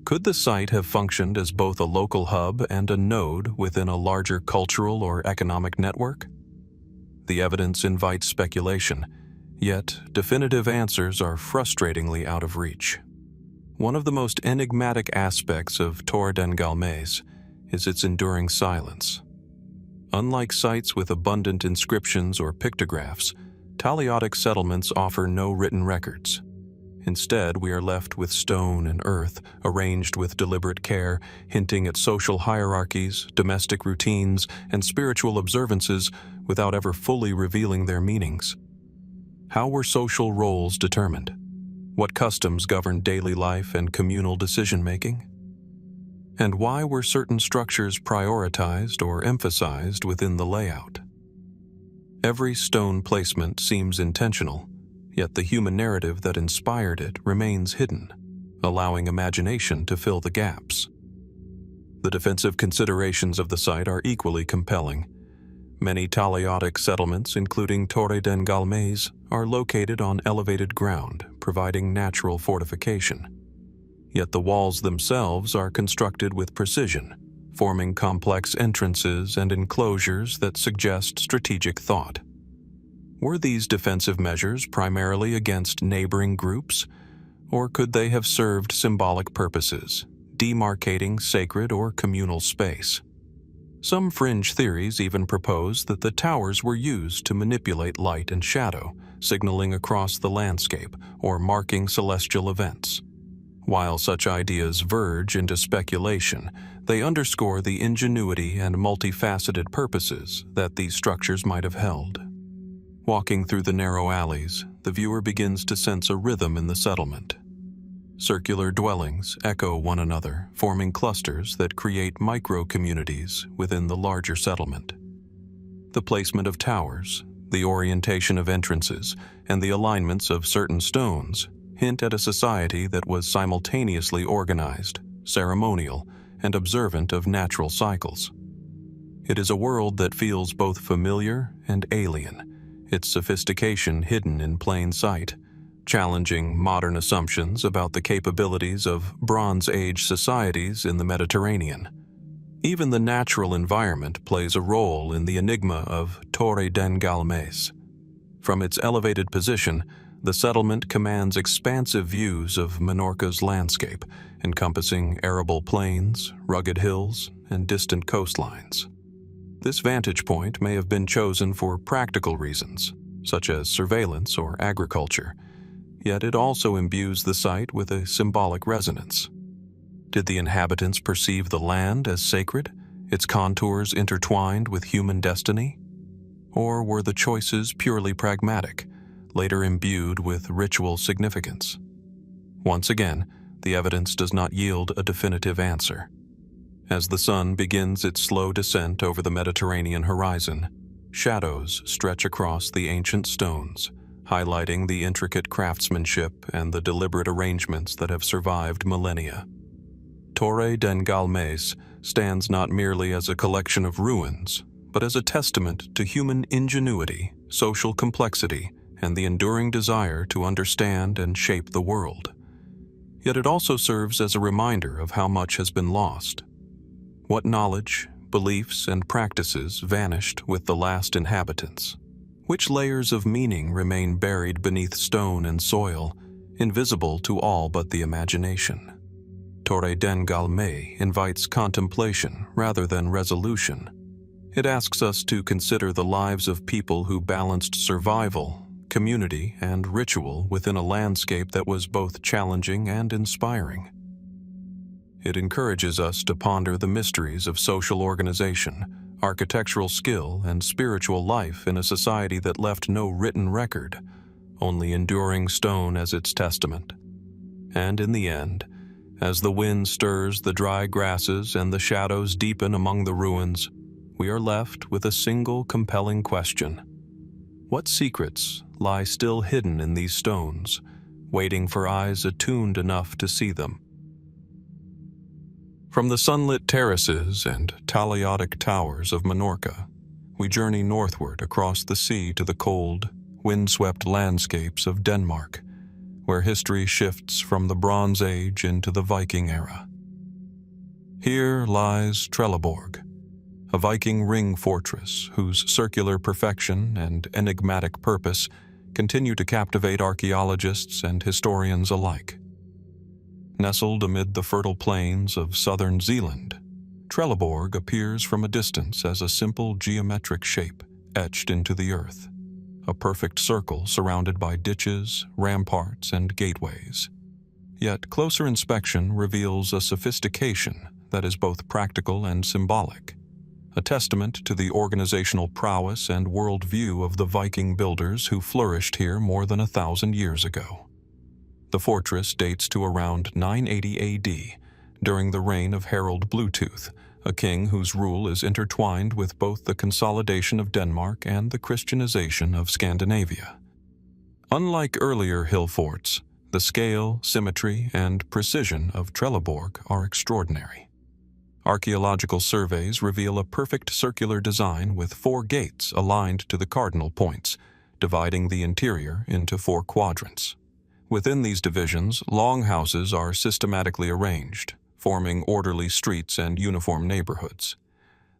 Could the site have functioned as both a local hub and a node within a larger cultural or economic network? The evidence invites speculation, yet definitive answers are frustratingly out of reach. One of the most enigmatic aspects of Torre dan Galmés is its enduring silence. Unlike sites with abundant inscriptions or pictographs, Talayotic settlements offer no written records. Instead, we are left with stone and earth, arranged with deliberate care, hinting at social hierarchies, domestic routines, and spiritual observances without ever fully revealing their meanings. How were social roles determined? What customs governed daily life and communal decision-making? And why were certain structures prioritized or emphasized within the layout? Every stone placement seems intentional, yet the human narrative that inspired it remains hidden, allowing imagination to fill the gaps. The defensive considerations of the site are equally compelling. Many Talayotic settlements, including Torre dan Galmés, are located on elevated ground, providing natural fortification. Yet the walls themselves are constructed with precision, forming complex entrances and enclosures that suggest strategic thought. Were these defensive measures primarily against neighboring groups, or could they have served symbolic purposes, demarcating sacred or communal space? Some fringe theories even propose that the towers were used to manipulate light and shadow, signaling across the landscape or marking celestial events. While such ideas verge into speculation, they underscore the ingenuity and multifaceted purposes that these structures might have held. Walking through the narrow alleys, the viewer begins to sense a rhythm in the settlement. Circular dwellings echo one another, forming clusters that create micro-communities within the larger settlement. The placement of towers, the orientation of entrances, and the alignments of certain stones hint at a society that was simultaneously organized, ceremonial, and observant of natural cycles. It is a world that feels both familiar and alien, its sophistication hidden in plain sight, challenging modern assumptions about the capabilities of Bronze Age societies in the Mediterranean. Even the natural environment plays a role in the enigma of Torre dan Galmés. From its elevated position, the settlement commands expansive views of Minorca's landscape, encompassing arable plains, rugged hills, and distant coastlines. This vantage point may have been chosen for practical reasons, such as surveillance or agriculture, yet it also imbues the site with a symbolic resonance. Did the inhabitants perceive the land as sacred, its contours intertwined with human destiny? Or were the choices purely pragmatic, later imbued with ritual significance? Once again, the evidence does not yield a definitive answer. As the sun begins its slow descent over the Mediterranean horizon, shadows stretch across the ancient stones, highlighting the intricate craftsmanship and the deliberate arrangements that have survived millennia. Torre dan Galmés stands not merely as a collection of ruins, but as a testament to human ingenuity, social complexity, and the enduring desire to understand and shape the world. Yet it also serves as a reminder of how much has been lost. What knowledge, beliefs, and practices vanished with the last inhabitants? Which layers of meaning remain buried beneath stone and soil, invisible to all but the imagination? Torre den Galmés invites contemplation rather than resolution. It asks us to consider the lives of people who balanced survival, community, and ritual within a landscape that was both challenging and inspiring. It encourages us to ponder the mysteries of social organization, architectural skill, and spiritual life in a society that left no written record, only enduring stone as its testament. And in the end, as the wind stirs the dry grasses and the shadows deepen among the ruins, we are left with a single compelling question. What secrets lie still hidden in these stones, waiting for eyes attuned enough to see them? From the sunlit terraces and Talayotic towers of Minorca, we journey northward across the sea to the cold, windswept landscapes of Denmark, where history shifts from the Bronze Age into the Viking era. Here lies Trelleborg, a Viking ring fortress whose circular perfection and enigmatic purpose continue to captivate archaeologists and historians alike. Nestled amid the fertile plains of southern Zealand, Trelleborg appears from a distance as a simple geometric shape etched into the earth, a perfect circle surrounded by ditches, ramparts, and gateways. Yet closer inspection reveals a sophistication that is both practical and symbolic, a testament to the organizational prowess and worldview of the Viking builders who flourished here more than 1,000 years ago. The fortress dates to around 980 AD, during the reign of Harald Bluetooth, a king whose rule is intertwined with both the consolidation of Denmark and the Christianization of Scandinavia. Unlike earlier hill forts, the scale, symmetry, and precision of Trelleborg are extraordinary. Archaeological surveys reveal a perfect circular design with 4 gates aligned to the cardinal points, dividing the interior into 4 quadrants. Within these divisions, longhouses are systematically arranged, forming orderly streets and uniform neighborhoods.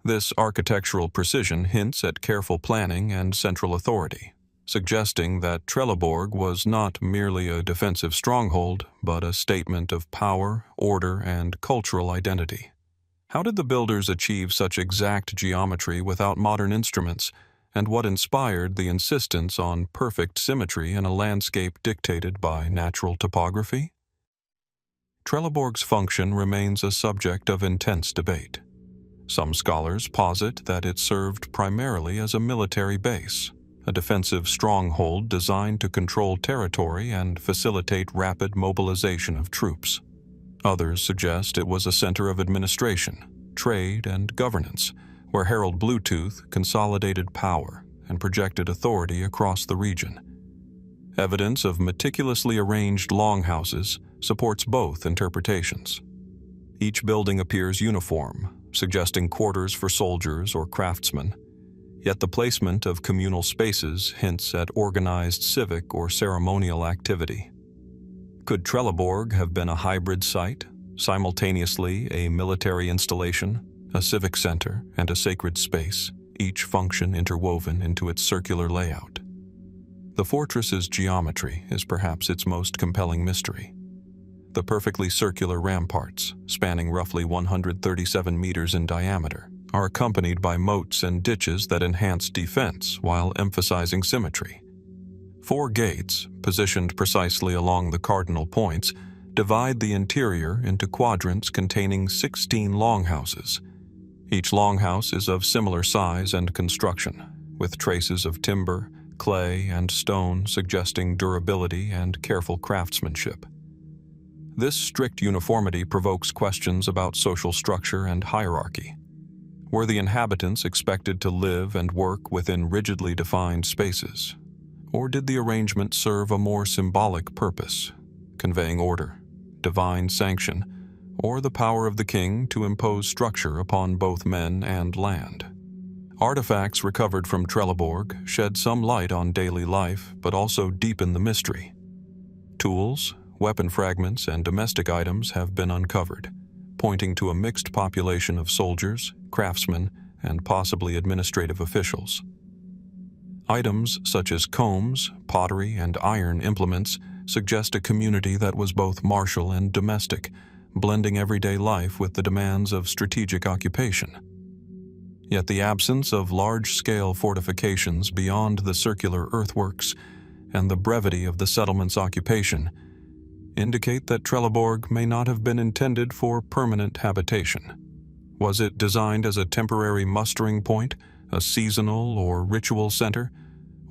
This architectural precision hints at careful planning and central authority, suggesting that Trelleborg was not merely a defensive stronghold, but a statement of power, order, and cultural identity. How did the builders achieve such exact geometry without modern instruments, and what inspired the insistence on perfect symmetry in a landscape dictated by natural topography? Trelleborg's function remains a subject of intense debate. Some scholars posit that it served primarily as a military base, a defensive stronghold designed to control territory and facilitate rapid mobilization of troops. Others suggest it was a center of administration, trade, and governance, where Harald Bluetooth consolidated power and projected authority across the region. Evidence of meticulously arranged longhouses supports both interpretations. Each building appears uniform, suggesting quarters for soldiers or craftsmen, yet the placement of communal spaces hints at organized civic or ceremonial activity. Could Trelleborg have been a hybrid site, simultaneously a military installation, a civic center, and a sacred space, each function interwoven into its circular layout? The fortress's geometry is perhaps its most compelling mystery. The perfectly circular ramparts, spanning roughly 137 meters in diameter, are accompanied by moats and ditches that enhance defense while emphasizing symmetry. 4 gates, positioned precisely along the cardinal points, divide the interior into quadrants containing 16 longhouses. Each longhouse is of similar size and construction, with traces of timber, clay, and stone suggesting durability and careful craftsmanship. This strict uniformity provokes questions about social structure and hierarchy. Were the inhabitants expected to live and work within rigidly defined spaces? Or did the arrangement serve a more symbolic purpose, conveying order, divine sanction, or the power of the king to impose structure upon both men and land. Artifacts recovered from Trelleborg shed some light on daily life, but also deepen the mystery. Tools, weapon fragments, and domestic items have been uncovered, pointing to a mixed population of soldiers, craftsmen, and possibly administrative officials. Items such as combs, pottery, and iron implements suggest a community that was both martial and domestic, blending everyday life with the demands of strategic occupation. Yet the absence of large-scale fortifications beyond the circular earthworks and the brevity of the settlement's occupation indicate that Trelleborg may not have been intended for permanent habitation. Was it designed as a temporary mustering point, a seasonal or ritual center,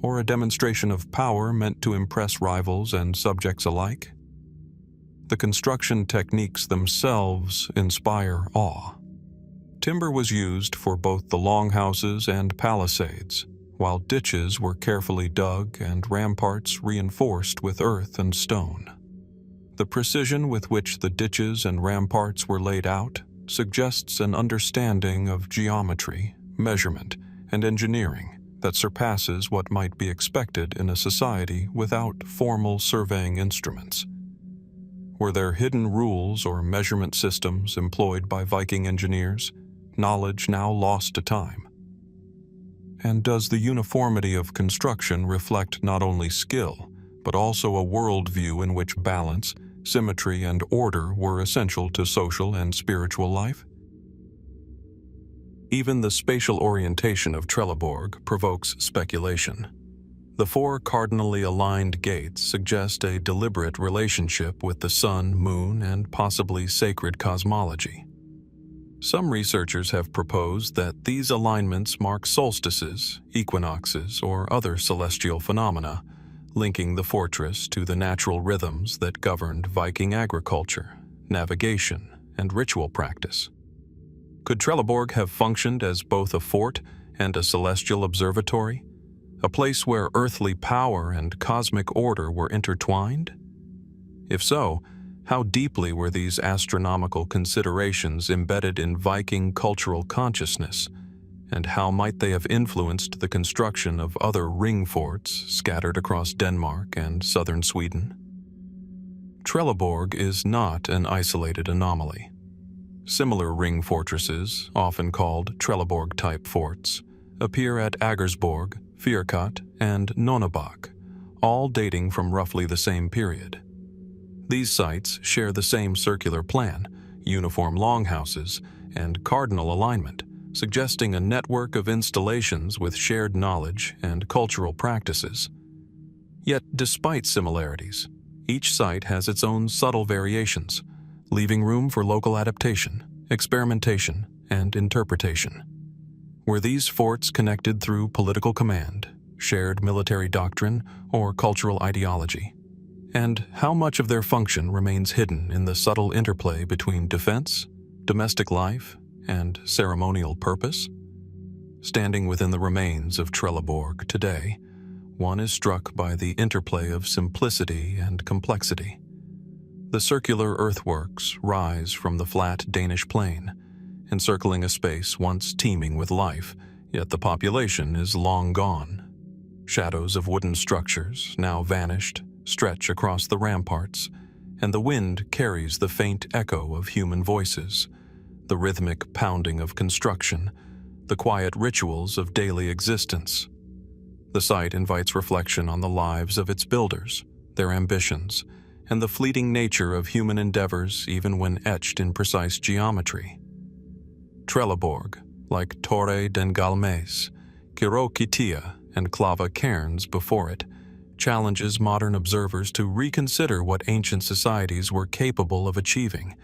or a demonstration of power meant to impress rivals and subjects alike? The construction techniques themselves inspire awe. Timber was used for both the longhouses and palisades, while ditches were carefully dug and ramparts reinforced with earth and stone. The precision with which the ditches and ramparts were laid out suggests an understanding of geometry, measurement, and engineering that surpasses what might be expected in a society without formal surveying instruments. Were there hidden rules or measurement systems employed by Viking engineers, knowledge now lost to time? And does the uniformity of construction reflect not only skill, but also a worldview in which balance, symmetry, and order were essential to social and spiritual life? Even the spatial orientation of Trelleborg provokes speculation. The 4 cardinally aligned gates suggest a deliberate relationship with the sun, moon, and possibly sacred cosmology. Some researchers have proposed that these alignments mark solstices, equinoxes, or other celestial phenomena, linking the fortress to the natural rhythms that governed Viking agriculture, navigation, and ritual practice. Could Trelleborg have functioned as both a fort and a celestial observatory, a place where earthly power and cosmic order were intertwined? If so, how deeply were these astronomical considerations embedded in Viking cultural consciousness, and how might they have influenced the construction of other ring forts scattered across Denmark and southern Sweden? Trelleborg is not an isolated anomaly. Similar ring fortresses, often called Trelleborg-type forts, appear at Agersborg, Fyrkat, and Nonnebach, all dating from roughly the same period. These sites share the same circular plan, uniform longhouses, and cardinal alignment, suggesting a network of installations with shared knowledge and cultural practices. Yet, despite similarities, each site has its own subtle variations, leaving room for local adaptation, experimentation, and interpretation. Were these forts connected through political command, shared military doctrine, or cultural ideology? And how much of their function remains hidden in the subtle interplay between defense, domestic life, and ceremonial purpose? Standing within the remains of Trelleborg today, one is struck by the interplay of simplicity and complexity. The circular earthworks rise from the flat Danish plain, encircling a space once teeming with life, yet the population is long gone. Shadows of wooden structures, now vanished, stretch across the ramparts, and the wind carries the faint echo of human voices, the rhythmic pounding of construction, the quiet rituals of daily existence. The site invites reflection on the lives of its builders, their ambitions, and the fleeting nature of human endeavors even when etched in precise geometry. Trelleborg, like Torre den Galmés, Khirokitia, and Clava Cairns before it, challenges modern observers to reconsider what ancient societies were capable of achieving.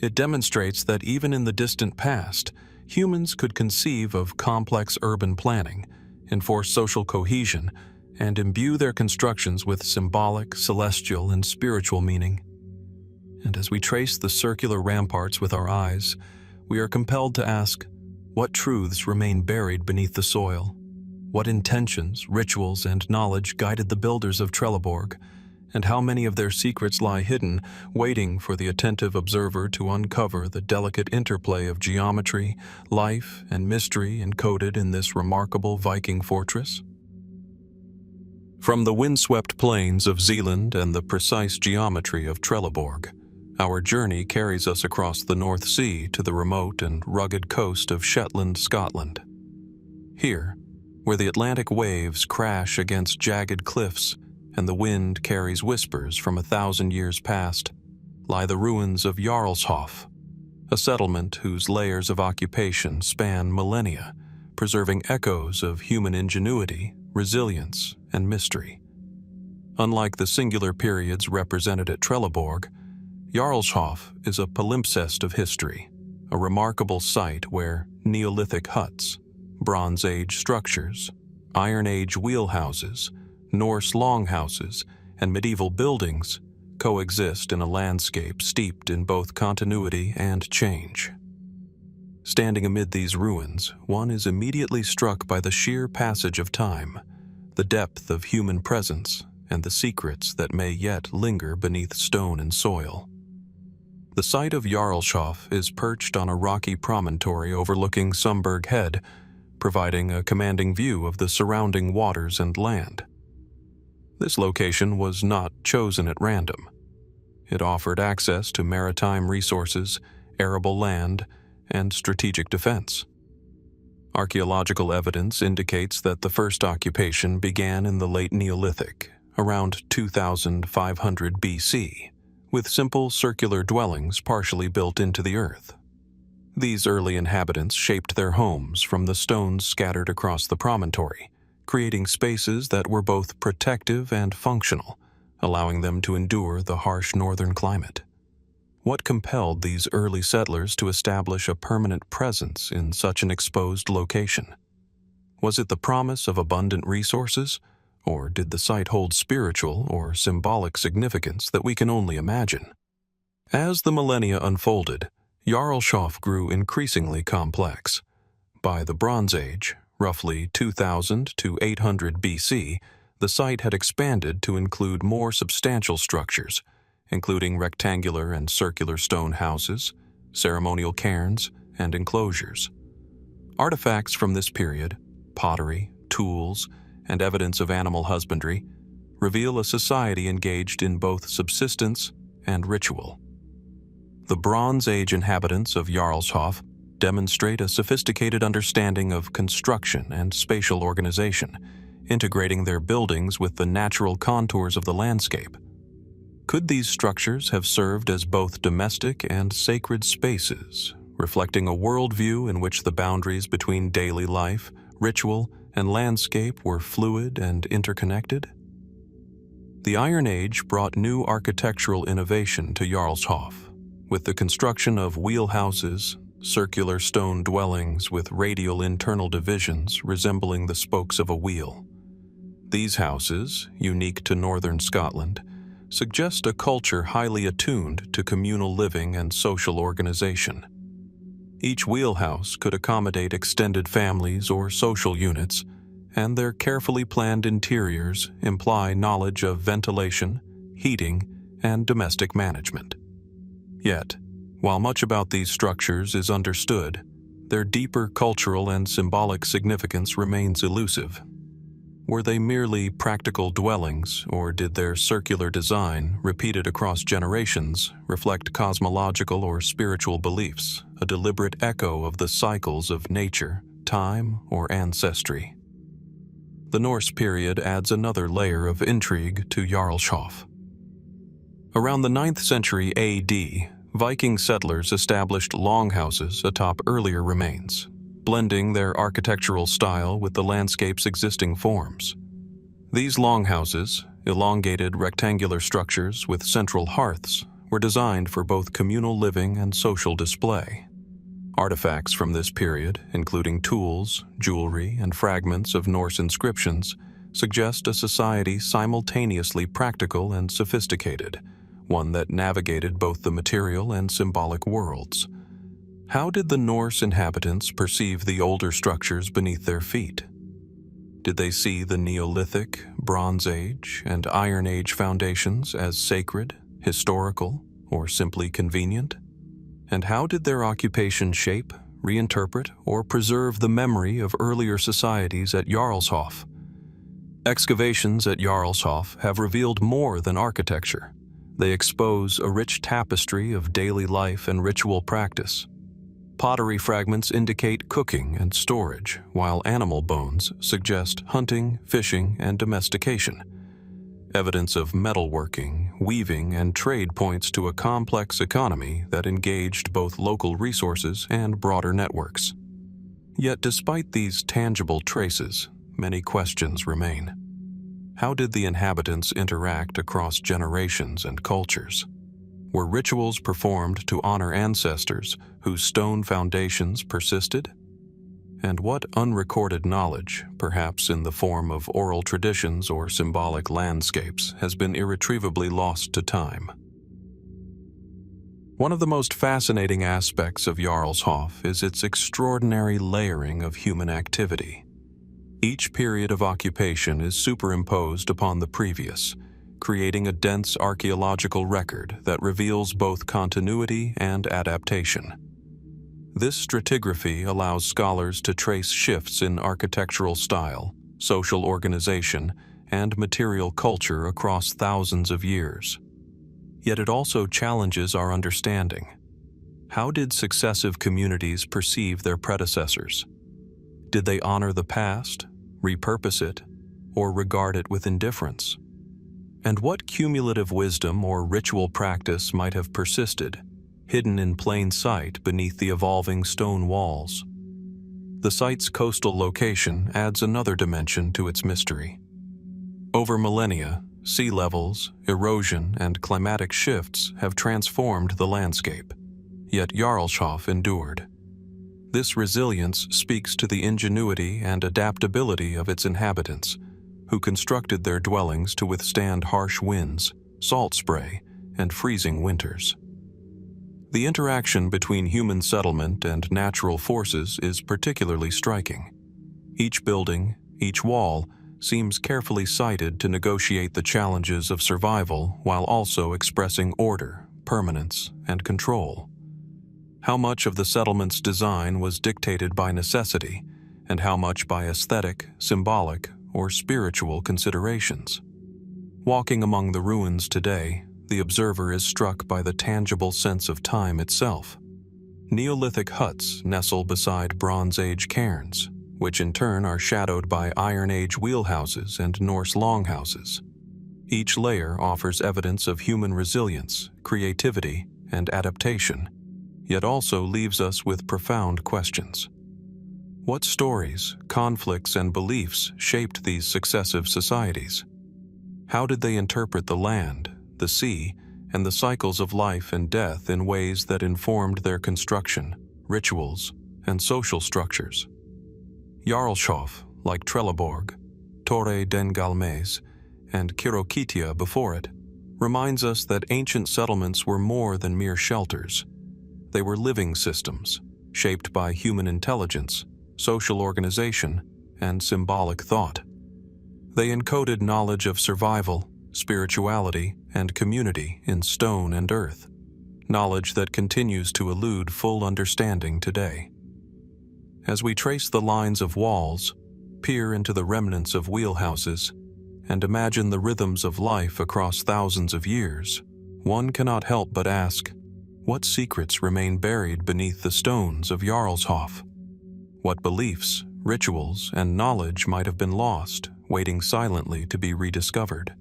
It demonstrates that even in the distant past, humans could conceive of complex urban planning, enforce social cohesion, and imbue their constructions with symbolic, celestial, and spiritual meaning. And as we trace the circular ramparts with our eyes, we are compelled to ask, what truths remain buried beneath the soil? What intentions, rituals, and knowledge guided the builders of Trelleborg? and how many of their secrets lie hidden, waiting for the attentive observer to uncover the delicate interplay of geometry, life, and mystery encoded in this remarkable Viking fortress? From the windswept plains of Zealand and the precise geometry of Trelleborg, our journey carries us across the North Sea to the remote and rugged coast of Shetland, Scotland. Here, where the Atlantic waves crash against jagged cliffs and the wind carries whispers from 1,000 years past, lie the ruins of Jarlshof, a settlement whose layers of occupation span millennia, preserving echoes of human ingenuity, resilience, and mystery. Unlike the singular periods represented at Trelleborg, Jarlshof is a palimpsest of history, a remarkable site where Neolithic huts, Bronze Age structures, Iron Age wheelhouses, Norse longhouses, and medieval buildings coexist in a landscape steeped in both continuity and change. Standing amid these ruins, one is immediately struck by the sheer passage of time, the depth of human presence, and the secrets that may yet linger beneath stone and soil. The site of Jarlshof is perched on a rocky promontory overlooking Burghead, providing a commanding view of the surrounding waters and land. This location was not chosen at random. It offered access to maritime resources, arable land, and strategic defense. Archaeological evidence indicates that the first occupation began in the late Neolithic, around 2500 BC, with simple circular dwellings partially built into the earth. These early inhabitants shaped their homes from the stones scattered across the promontory, creating spaces that were both protective and functional, allowing them to endure the harsh northern climate. What compelled these early settlers to establish a permanent presence in such an exposed location? Was it the promise of abundant resources, or did the site hold spiritual or symbolic significance that we can only imagine? As the millennia unfolded, Jarlshof grew increasingly complex. By the Bronze Age, roughly 2000 to 800 BC, the site had expanded to include more substantial structures, including rectangular and circular stone houses, ceremonial cairns, and enclosures. Artifacts from this period, pottery, tools, and evidence of animal husbandry, reveal a society engaged in both subsistence and ritual. The Bronze Age inhabitants of Jarlshof demonstrate a sophisticated understanding of construction and spatial organization, integrating their buildings with the natural contours of the landscape. Could these structures have served as both domestic and sacred spaces, reflecting a worldview in which the boundaries between daily life, ritual, and landscape were fluid and interconnected? The Iron Age brought new architectural innovation to Jarlshof, with the construction of wheelhouses, circular stone dwellings with radial internal divisions resembling the spokes of a wheel. These houses, unique to northern Scotland, suggest a culture highly attuned to communal living and social organization. Each wheelhouse could accommodate extended families or social units, and their carefully planned interiors imply knowledge of ventilation, heating, and domestic management. Yet, while much about these structures is understood, their deeper cultural and symbolic significance remains elusive. Were they merely practical dwellings, or did their circular design, repeated across generations, reflect cosmological or spiritual beliefs, a deliberate echo of the cycles of nature, time, or ancestry? The Norse period adds another layer of intrigue to Jarlshof. Around the 9th century AD, Viking settlers established longhouses atop earlier remains, blending their architectural style with the landscape's existing forms. These longhouses, elongated rectangular structures with central hearths, were designed for both communal living and social display. Artifacts from this period, including tools, jewelry, and fragments of Norse inscriptions, suggest a society simultaneously practical and sophisticated, one that navigated both the material and symbolic worlds. How did the Norse inhabitants perceive the older structures beneath their feet? Did they see the Neolithic, Bronze Age, and Iron Age foundations as sacred, historical, or simply convenient? And how did their occupation shape, reinterpret, or preserve the memory of earlier societies at Jarlshof? Excavations at Jarlshof have revealed more than architecture. They expose a rich tapestry of daily life and ritual practice. Pottery fragments indicate cooking and storage, while animal bones suggest hunting, fishing, and domestication. Evidence of metalworking, weaving, and trade points to a complex economy that engaged both local resources and broader networks. Yet despite these tangible traces, many questions remain. How did the inhabitants interact across generations and cultures? Were rituals performed to honor ancestors whose stone foundations persisted? And what unrecorded knowledge, perhaps in the form of oral traditions or symbolic landscapes, has been irretrievably lost to time? One of the most fascinating aspects of Jarlshof is its extraordinary layering of human activity. Each period of occupation is superimposed upon the previous, creating a dense archaeological record that reveals both continuity and adaptation. This stratigraphy allows scholars to trace shifts in architectural style, social organization, and material culture across thousands of years. Yet it also challenges our understanding. How did successive communities perceive their predecessors? Did they honor the past, repurpose it, or regard it with indifference? And what cumulative wisdom or ritual practice might have persisted, hidden in plain sight beneath the evolving stone walls? The site's coastal location adds another dimension to its mystery. Over millennia, sea levels, erosion, and climatic shifts have transformed the landscape, yet Jarlshof endured. This resilience speaks to the ingenuity and adaptability of its inhabitants, who constructed their dwellings to withstand harsh winds, salt spray, and freezing winters. The interaction between human settlement and natural forces is particularly striking. Each building, each wall, seems carefully sited to negotiate the challenges of survival while also expressing order, permanence, and control. How much of the settlement's design was dictated by necessity, and how much by aesthetic, symbolic, or spiritual considerations? Walking among the ruins today, the observer is struck by the tangible sense of time itself. Neolithic huts nestle beside Bronze Age cairns, which in turn are shadowed by Iron Age wheelhouses and Norse longhouses. Each layer offers evidence of human resilience, creativity, and adaptation, yet also leaves us with profound questions. What stories, conflicts, and beliefs shaped these successive societies? How did they interpret the land, the sea, and the cycles of life and death in ways that informed their construction, rituals, and social structures? Jarlshof, like Trelleborg, Torre den Galmés, and Khirokitia before it, reminds us that ancient settlements were more than mere shelters. They were living systems, shaped by human intelligence, social organization, and symbolic thought. They encoded knowledge of survival, spirituality, and community in stone and earth, knowledge that continues to elude full understanding today. As we trace the lines of walls, peer into the remnants of wheelhouses, and imagine the rhythms of life across thousands of years, one cannot help but ask, what secrets remain buried beneath the stones of Jarlshof? What beliefs, rituals, and knowledge might have been lost, waiting silently to be rediscovered?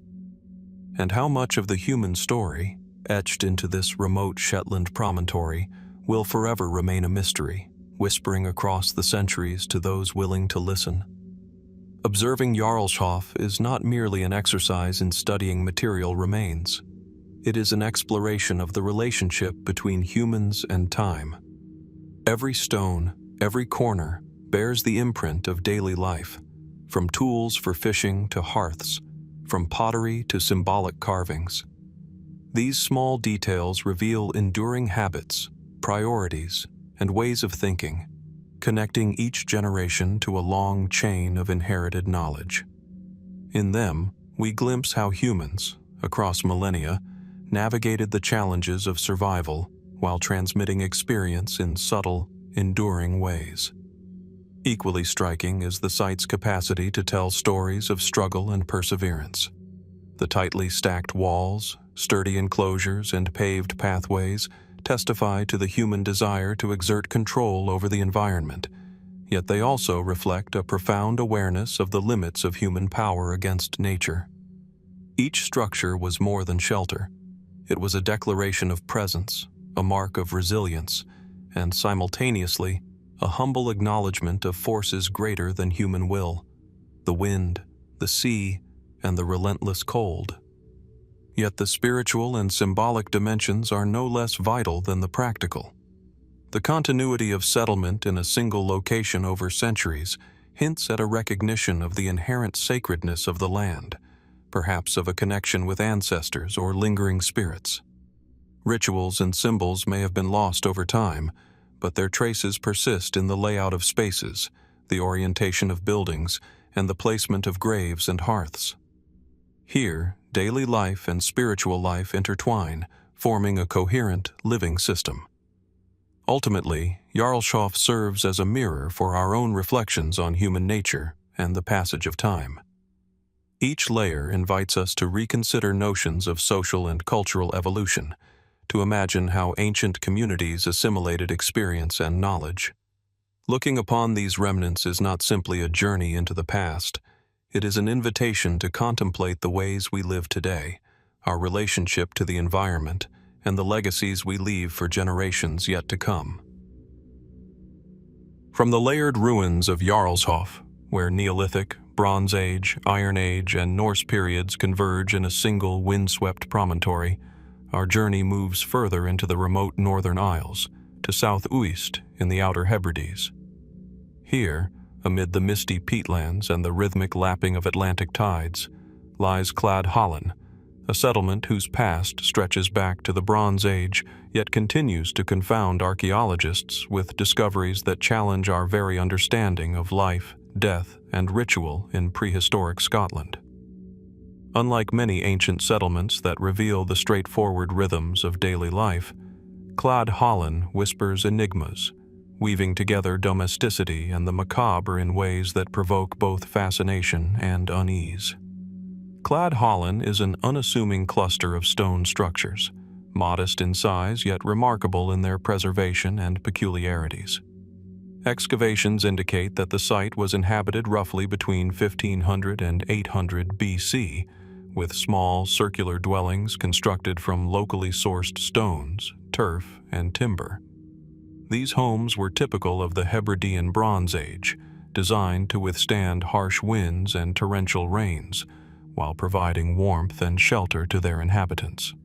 And how much of the human story, etched into this remote Shetland promontory, will forever remain a mystery, whispering across the centuries to those willing to listen? Observing Jarlshof is not merely an exercise in studying material remains. It is an exploration of the relationship between humans and time. Every stone, every corner, bears the imprint of daily life, from tools for fishing to hearths, from pottery to symbolic carvings. These small details reveal enduring habits, priorities, and ways of thinking, connecting each generation to a long chain of inherited knowledge. In them, we glimpse how humans, across millennia, navigated the challenges of survival while transmitting experience in subtle, enduring ways. Equally striking is the site's capacity to tell stories of struggle and perseverance. The tightly stacked walls, sturdy enclosures, and paved pathways testify to the human desire to exert control over the environment, yet they also reflect a profound awareness of the limits of human power against nature. Each structure was more than shelter. It was a declaration of presence, a mark of resilience, and simultaneously, a humble acknowledgement of forces greater than human will: the wind, the sea, and the relentless cold. Yet the spiritual and symbolic dimensions are no less vital than the practical. The continuity of settlement in a single location over centuries hints at a recognition of the inherent sacredness of the land, perhaps of a connection with ancestors or lingering spirits. Rituals and symbols may have been lost over time, but their traces persist in the layout of spaces, the orientation of buildings, and the placement of graves and hearths. Here, daily life and spiritual life intertwine, forming a coherent, living system. Ultimately, Jarlshof serves as a mirror for our own reflections on human nature and the passage of time. Each layer invites us to reconsider notions of social and cultural evolution, to imagine how ancient communities assimilated experience and knowledge. Looking upon these remnants is not simply a journey into the past. It is an invitation to contemplate the ways we live today, our relationship to the environment, and the legacies we leave for generations yet to come. From the layered ruins of Jarlshof, where Neolithic, Bronze Age, Iron Age, and Norse periods converge in a single windswept promontory, our journey moves further into the remote northern Isles, to South Uist in the Outer Hebrides. Here, amid the misty peatlands and the rhythmic lapping of Atlantic tides, lies Clad Hallan, a settlement whose past stretches back to the Bronze Age, yet continues to confound archaeologists with discoveries that challenge our very understanding of life, death, and ritual in prehistoric Scotland. Unlike many ancient settlements that reveal the straightforward rhythms of daily life, Clad Hallan whispers enigmas, weaving together domesticity and the macabre in ways that provoke both fascination and unease. Clad Hallan is an unassuming cluster of stone structures, modest in size yet remarkable in their preservation and peculiarities. Excavations indicate that the site was inhabited roughly between 1500 and 800 BC, with small circular dwellings constructed from locally sourced stones, turf, and timber. These homes were typical of the Hebridean Bronze Age, designed to withstand harsh winds and torrential rains, while providing warmth and shelter to their inhabitants.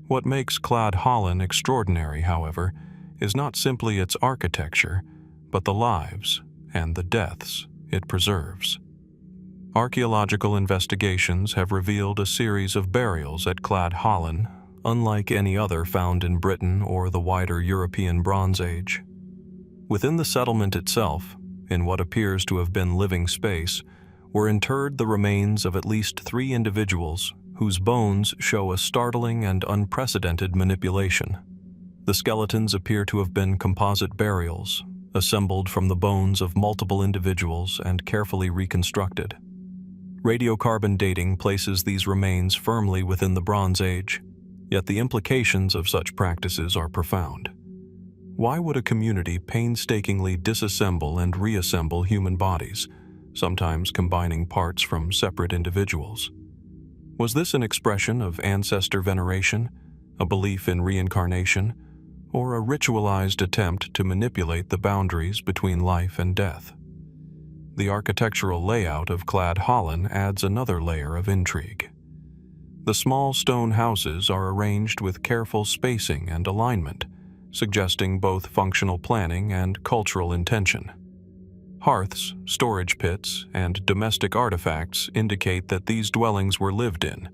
What makes Clad Hallan extraordinary, however, is not simply its architecture, but the lives and the deaths it preserves. Archaeological investigations have revealed a series of burials at Clad Hallan, unlike any other found in Britain or the wider European Bronze Age. Within the settlement itself, in what appears to have been living space, were interred the remains of at least 3 individuals whose bones show a startling and unprecedented manipulation. The skeletons appear to have been composite burials, assembled from the bones of multiple individuals and carefully reconstructed. Radiocarbon dating places these remains firmly within the Bronze Age, yet the implications of such practices are profound. Why would a community painstakingly disassemble and reassemble human bodies, sometimes combining parts from separate individuals? Was this an expression of ancestor veneration, a belief in reincarnation, or a ritualized attempt to manipulate the boundaries between life and death? The architectural layout of Clad Hallan adds another layer of intrigue. The small stone houses are arranged with careful spacing and alignment, suggesting both functional planning and cultural intention. Hearths, storage pits, and domestic artifacts indicate that these dwellings were lived in,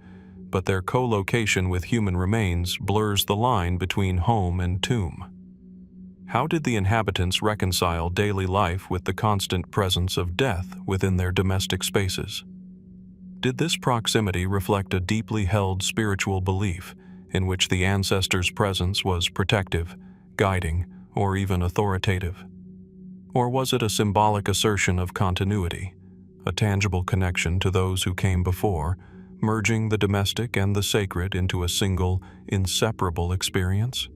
but their co-location with human remains blurs the line between home and tomb. How did the inhabitants reconcile daily life with the constant presence of death within their domestic spaces? Did this proximity reflect a deeply held spiritual belief in which the ancestors' presence was protective, guiding, or even authoritative? Or was it a symbolic assertion of continuity, a tangible connection to those who came before, merging the domestic and the sacred into a single, inseparable experience?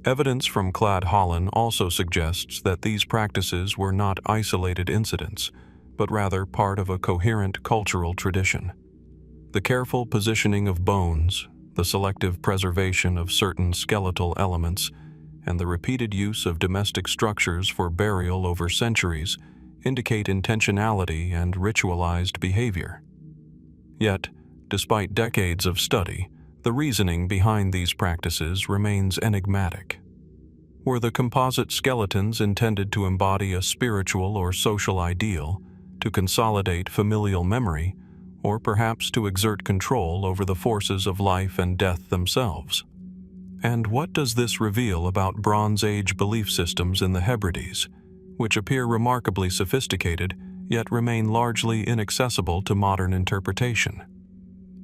Evidence from Clad Holland also suggests that these practices were not isolated incidents, but rather part of a coherent cultural tradition. The careful positioning of bones, the selective preservation of certain skeletal elements, and the repeated use of domestic structures for burial over centuries indicate intentionality and ritualized behavior. Yet, despite decades of study, the reasoning behind these practices remains enigmatic. Were the composite skeletons intended to embody a spiritual or social ideal, to consolidate familial memory, or perhaps to exert control over the forces of life and death themselves? And what does this reveal about Bronze Age belief systems in the Hebrides, which appear remarkably sophisticated yet remain largely inaccessible to modern interpretation?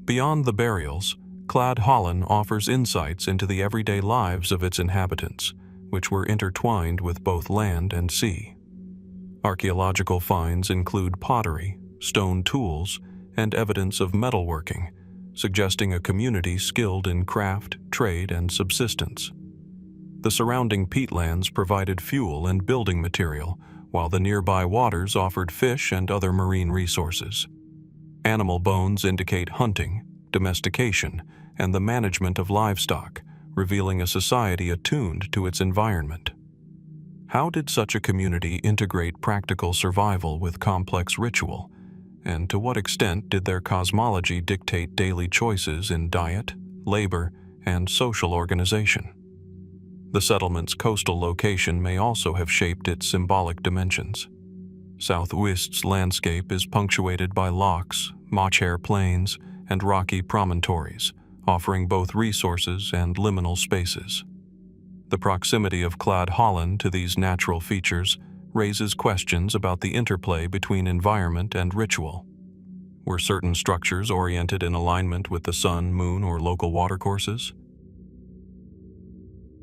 Beyond the burials, Clad Holland offers insights into the everyday lives of its inhabitants, which were intertwined with both land and sea. Archaeological finds include pottery, stone tools, and evidence of metalworking, suggesting a community skilled in craft, trade, and subsistence. The surrounding peatlands provided fuel and building material, while the nearby waters offered fish and other marine resources. Animal bones indicate hunting, domestication, and the management of livestock, revealing a society attuned to its environment. How did such a community integrate practical survival with complex ritual, and to what extent did their cosmology dictate daily choices in diet, labor, and social organization? The settlement's coastal location may also have shaped its symbolic dimensions. Southwest's landscape is punctuated by lochs, moch-hair plains, and rocky promontories, offering both resources and liminal spaces. The proximity of Clad Holland to these natural features raises questions about the interplay between environment and ritual. Were certain structures oriented in alignment with the sun, moon, or local watercourses?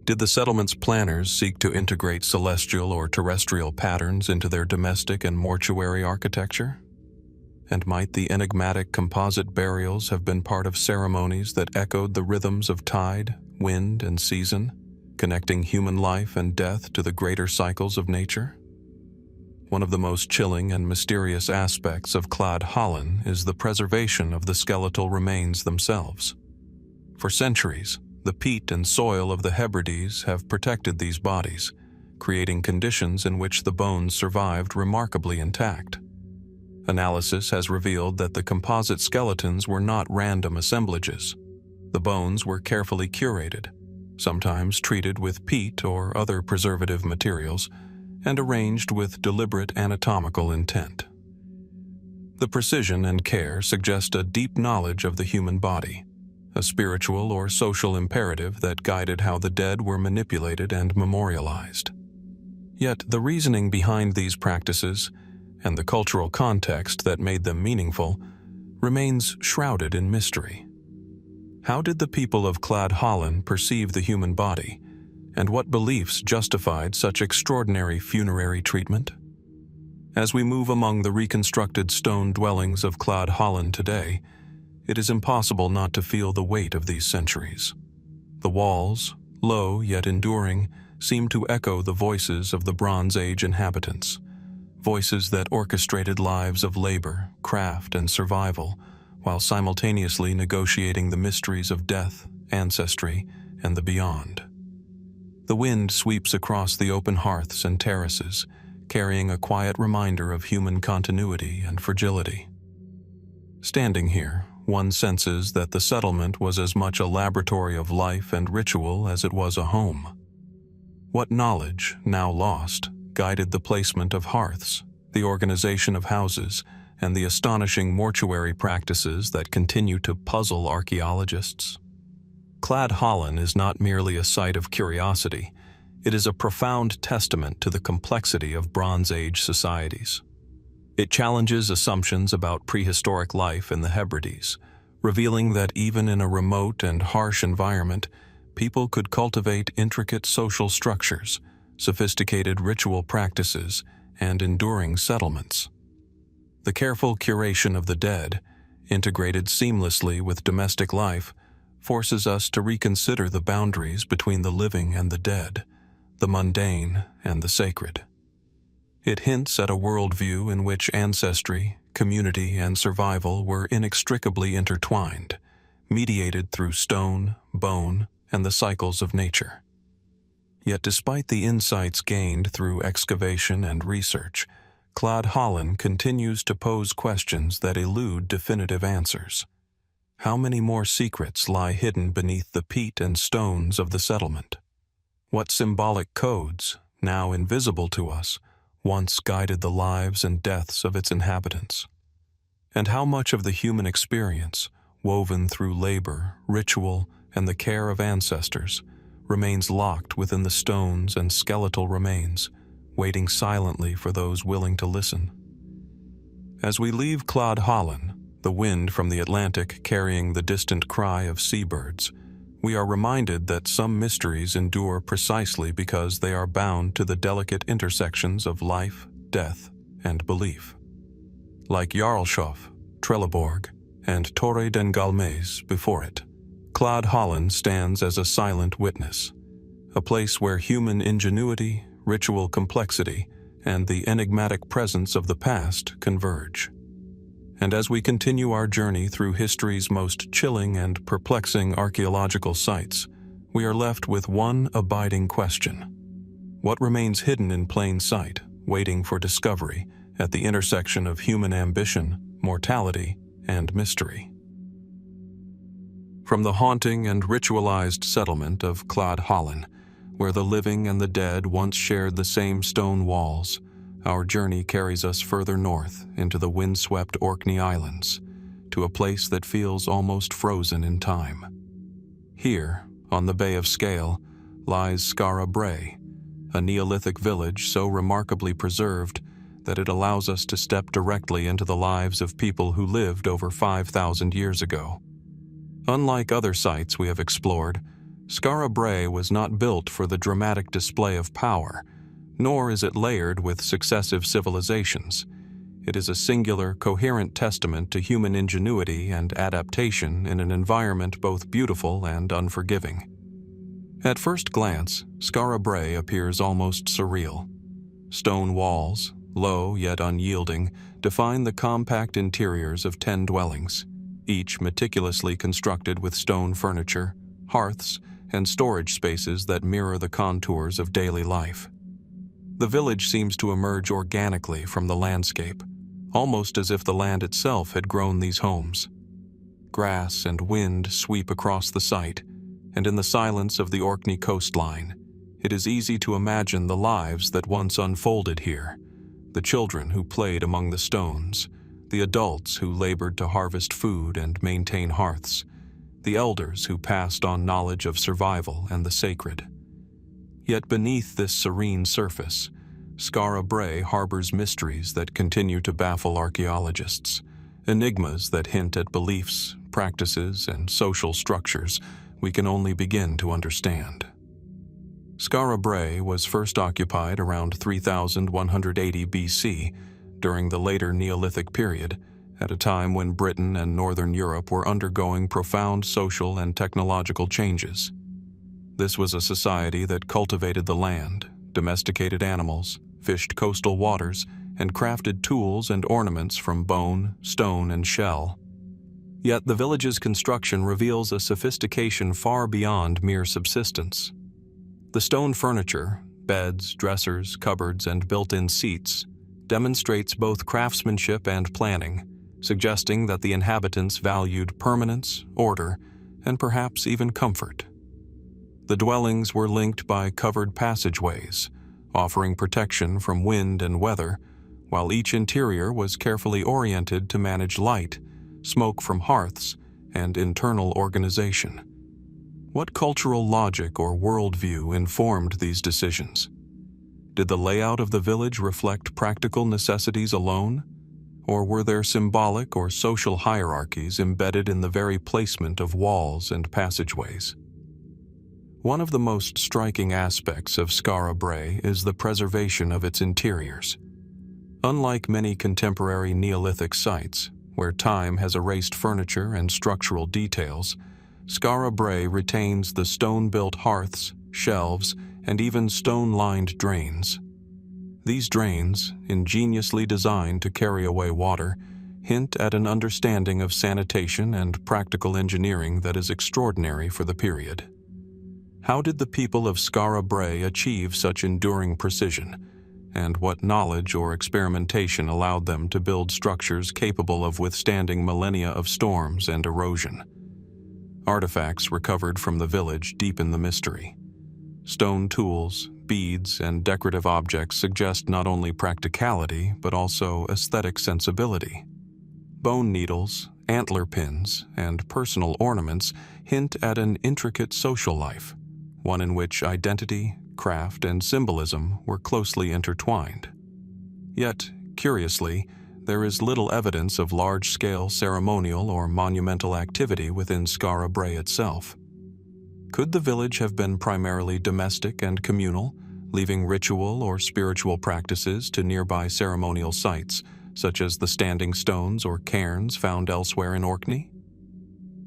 Did the settlement's planners seek to integrate celestial or terrestrial patterns into their domestic and mortuary architecture? And might the enigmatic composite burials have been part of ceremonies that echoed the rhythms of tide, wind, and season, connecting human life and death to the greater cycles of nature? One of the most chilling and mysterious aspects of Clad Holland is the preservation of the skeletal remains themselves. For centuries, the peat and soil of the Hebrides have protected these bodies, creating conditions in which the bones survived remarkably intact. Analysis has revealed that the composite skeletons were not random assemblages. The bones were carefully curated, sometimes treated with peat or other preservative materials, and arranged with deliberate anatomical intent. The precision and care suggest a deep knowledge of the human body, a spiritual or social imperative that guided how the dead were manipulated and memorialized. Yet the reasoning behind these practices, and the cultural context that made them meaningful, remains shrouded in mystery. How did the people of Clad Holland perceive the human body, and what beliefs justified such extraordinary funerary treatment? As we move among the reconstructed stone dwellings of Clad Holland today, it is impossible not to feel the weight of these centuries. The walls, low yet enduring, seem to echo the voices of the Bronze Age inhabitants, voices that orchestrated lives of labor, craft, and survival, while simultaneously negotiating the mysteries of death, ancestry, and the beyond. The wind sweeps across the open hearths and terraces, carrying a quiet reminder of human continuity and fragility. Standing here, one senses that the settlement was as much a laboratory of life and ritual as it was a home. What knowledge, now lost, guided the placement of hearths, the organization of houses, and the astonishing mortuary practices that continue to puzzle archaeologists? Clad Holland is not merely a site of curiosity, It is a profound testament to the complexity of Bronze Age societies. It challenges assumptions about prehistoric life in the Hebrides, revealing that even in a remote and harsh environment, people could cultivate intricate social structures, sophisticated ritual practices, and enduring settlements. The careful curation of the dead, integrated seamlessly with domestic life, forces us to reconsider the boundaries between the living and the dead, the mundane and the sacred. It hints at a worldview in which ancestry, community, and survival were inextricably intertwined, mediated through stone, bone, and the cycles of nature. Yet despite the insights gained through excavation and research, Clad Holland continues to pose questions that elude definitive answers. How many more secrets lie hidden beneath the peat and stones of the settlement? What symbolic codes, now invisible to us, once guided the lives and deaths of its inhabitants? And how much of the human experience, woven through labor, ritual, and the care of ancestors, remains locked within the stones and skeletal remains, waiting silently for those willing to listen? As we leave Clad Holland, the wind from the Atlantic carrying the distant cry of seabirds, we are reminded that some mysteries endure precisely because they are bound to the delicate intersections of life, death, and belief. Like Jarlshof, Trelleborg, and Torre den Galmés before it, Clad Holland stands as a silent witness, a place where human ingenuity, ritual complexity, and the enigmatic presence of the past converge. And as we continue our journey through history's most chilling and perplexing archaeological sites, we are left with one abiding question. What remains hidden in plain sight, waiting for discovery, at the intersection of human ambition, mortality, and mystery? From the haunting and ritualized settlement of Clad Holland, where the living and the dead once shared the same stone walls, our journey carries us further north into the windswept Orkney Islands, to a place that feels almost frozen in time. Here, on the Bay of Scale, lies Skara Brae, a Neolithic village so remarkably preserved that it allows us to step directly into the lives of people who lived over 5,000 years ago. Unlike other sites we have explored, Skara Brae was not built for the dramatic display of power, nor is it layered with successive civilizations. It is a singular, coherent testament to human ingenuity and adaptation in an environment both beautiful and unforgiving. At first glance, Skara Brae appears almost surreal. Stone walls, low yet unyielding, define the compact interiors of 10 dwellings, each meticulously constructed with stone furniture, hearths, and storage spaces that mirror the contours of daily life. The village seems to emerge organically from the landscape, almost as if the land itself had grown these homes. Grass and wind sweep across the site, and in the silence of the Orkney coastline, it is easy to imagine the lives that once unfolded here, the children who played among the stones, the adults who labored to harvest food and maintain hearths, the elders who passed on knowledge of survival and the sacred. Yet beneath this serene surface, Skara Brae harbors mysteries that continue to baffle archaeologists, enigmas that hint at beliefs, practices, and social structures we can only begin to understand. Skara Brae was first occupied around 3180 BC, during the later Neolithic period, at a time when Britain and Northern Europe were undergoing profound social and technological changes. This was a society that cultivated the land, domesticated animals, fished coastal waters, and crafted tools and ornaments from bone, stone, and shell. Yet the village's construction reveals a sophistication far beyond mere subsistence. The stone furniture, beds, dressers, cupboards, and built-in seats, demonstrates both craftsmanship and planning, suggesting that the inhabitants valued permanence, order, and perhaps even comfort. The dwellings were linked by covered passageways, offering protection from wind and weather, while each interior was carefully oriented to manage light, smoke from hearths, and internal organization. What cultural logic or worldview informed these decisions? Did the layout of the village reflect practical necessities alone? Or were there symbolic or social hierarchies embedded in the very placement of walls and passageways? One of the most striking aspects of Skara Brae is the preservation of its interiors. Unlike many contemporary Neolithic sites, where time has erased furniture and structural details, Skara Brae retains the stone-built hearths, shelves, and even stone-lined drains. These drains, ingeniously designed to carry away water, hint at an understanding of sanitation and practical engineering that is extraordinary for the period. How did the people of Skara Brae achieve such enduring precision, and what knowledge or experimentation allowed them to build structures capable of withstanding millennia of storms and erosion? Artifacts recovered from the village deepen the mystery. Stone tools, beads, and decorative objects suggest not only practicality but also aesthetic sensibility. Bone needles, antler pins, and personal ornaments hint at an intricate social life, one in which identity, craft, and symbolism were closely intertwined. Yet, curiously, there is little evidence of large-scale ceremonial or monumental activity within Skara Brae itself. Could the village have been primarily domestic and communal, leaving ritual or spiritual practices to nearby ceremonial sites, such as the standing stones or cairns found elsewhere in Orkney?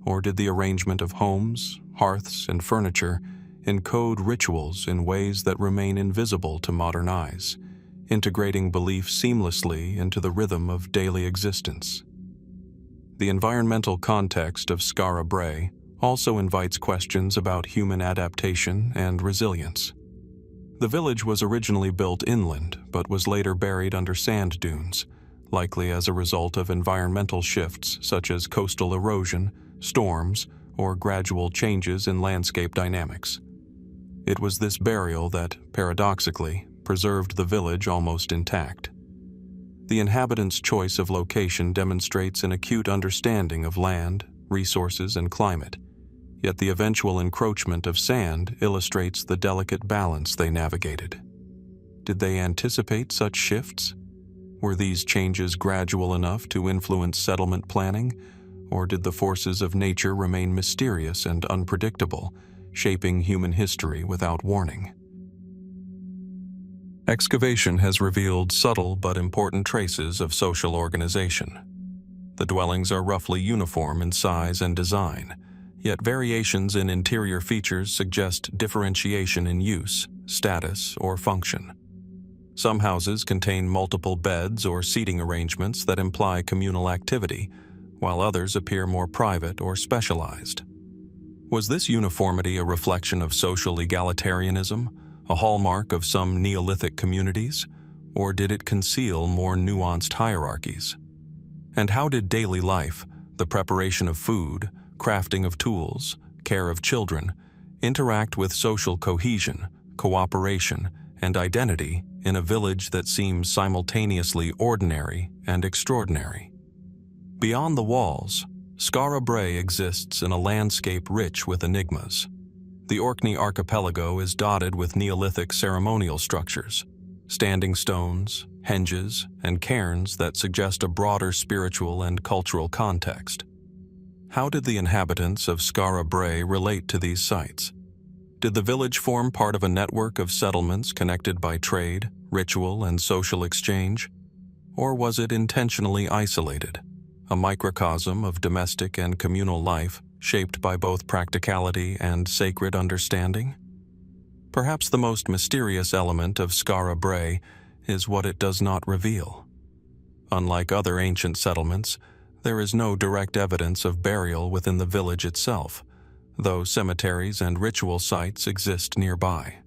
Or did the arrangement of homes, hearths, and furniture encode rituals in ways that remain invisible to modern eyes, integrating belief seamlessly into the rhythm of daily existence? The environmental context of Skara Brae also invites questions about human adaptation and resilience. The village was originally built inland, but was later buried under sand dunes, likely as a result of environmental shifts such as coastal erosion, storms, or gradual changes in landscape dynamics. It was this burial that, paradoxically, preserved the village almost intact. The inhabitants' choice of location demonstrates an acute understanding of land, resources, and climate, yet the eventual encroachment of sand illustrates the delicate balance they navigated. Did they anticipate such shifts? Were these changes gradual enough to influence settlement planning, or did the forces of nature remain mysterious and unpredictable, shaping human history without warning? Excavation has revealed subtle but important traces of social organization. The dwellings are roughly uniform in size and design, yet variations in interior features suggest differentiation in use, status, or function. Some houses contain multiple beds or seating arrangements that imply communal activity, while others appear more private or specialized. Was this uniformity a reflection of social egalitarianism, a hallmark of some Neolithic communities, or did it conceal more nuanced hierarchies? And how did daily life, the preparation of food, crafting of tools, care of children, interact with social cohesion, cooperation, and identity in a village that seems simultaneously ordinary and extraordinary? Beyond the walls, Skara Brae exists in a landscape rich with enigmas. The Orkney archipelago is dotted with Neolithic ceremonial structures, standing stones, henges, and cairns that suggest a broader spiritual and cultural context. How did the inhabitants of Skara Brae relate to these sites? Did the village form part of a network of settlements connected by trade, ritual, and social exchange? Or was it intentionally isolated, a microcosm of domestic and communal life shaped by both practicality and sacred understanding? Perhaps the most mysterious element of Skara Brae is what it does not reveal. Unlike other ancient settlements, there is no direct evidence of burial within the village itself, though cemeteries and ritual sites exist nearby.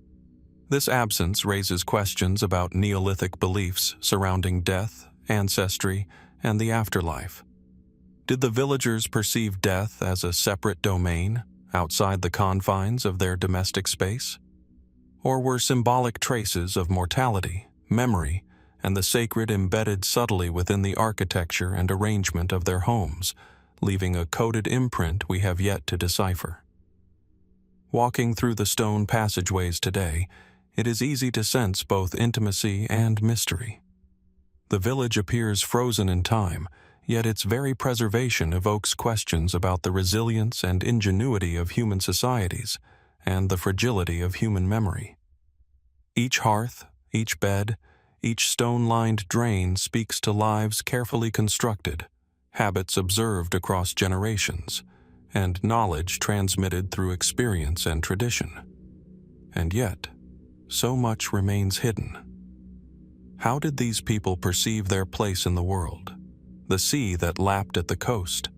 This absence raises questions about Neolithic beliefs surrounding death, ancestry, and the afterlife. Did the villagers perceive death as a separate domain, outside the confines of their domestic space? Or were symbolic traces of mortality, memory, and the sacred embedded subtly within the architecture and arrangement of their homes, leaving a coded imprint we have yet to decipher? Walking through the stone passageways today, it is easy to sense both intimacy and mystery. The village appears frozen in time, yet its very preservation evokes questions about the resilience and ingenuity of human societies and the fragility of human memory. Each hearth, each bed, each stone-lined drain speaks to lives carefully constructed, habits observed across generations, and knowledge transmitted through experience and tradition. And yet, so much remains hidden. How did these people perceive their place in the world? The sea that lapped at the coast,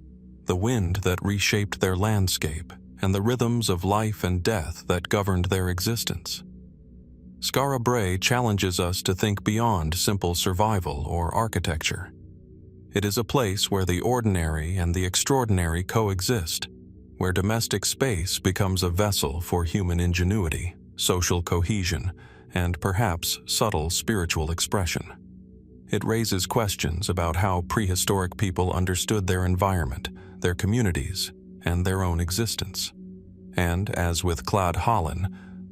the wind that reshaped their landscape, and the rhythms of life and death that governed their existence. Skara Brae challenges us to think beyond simple survival or architecture. It is a place where the ordinary and the extraordinary coexist, where domestic space becomes a vessel for human ingenuity, social cohesion, and perhaps subtle spiritual expression. It raises questions about how prehistoric people understood their environment, their communities, and their own existence. And, as with Clad Holland,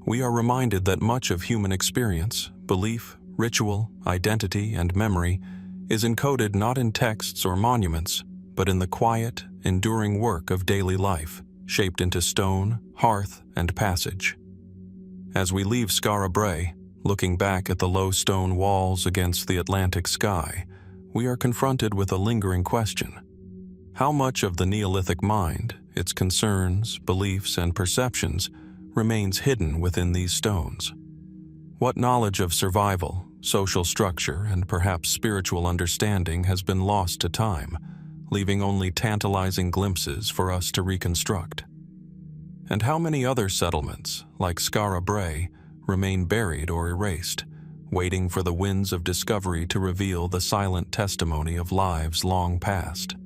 we are reminded that much of human experience, belief, ritual, identity, and memory is encoded not in texts or monuments, but in the quiet, enduring work of daily life, shaped into stone, hearth, and passage. As we leave Skara Brae, looking back at the low stone walls against the Atlantic sky, we are confronted with a lingering question. How much of the Neolithic mind, its concerns, beliefs, and perceptions, remains hidden within these stones? What knowledge of survival, social structure, and perhaps spiritual understanding has been lost to time, leaving only tantalizing glimpses for us to reconstruct? And how many other settlements, like Skara Brae, remain buried or erased, waiting for the winds of discovery to reveal the silent testimony of lives long past?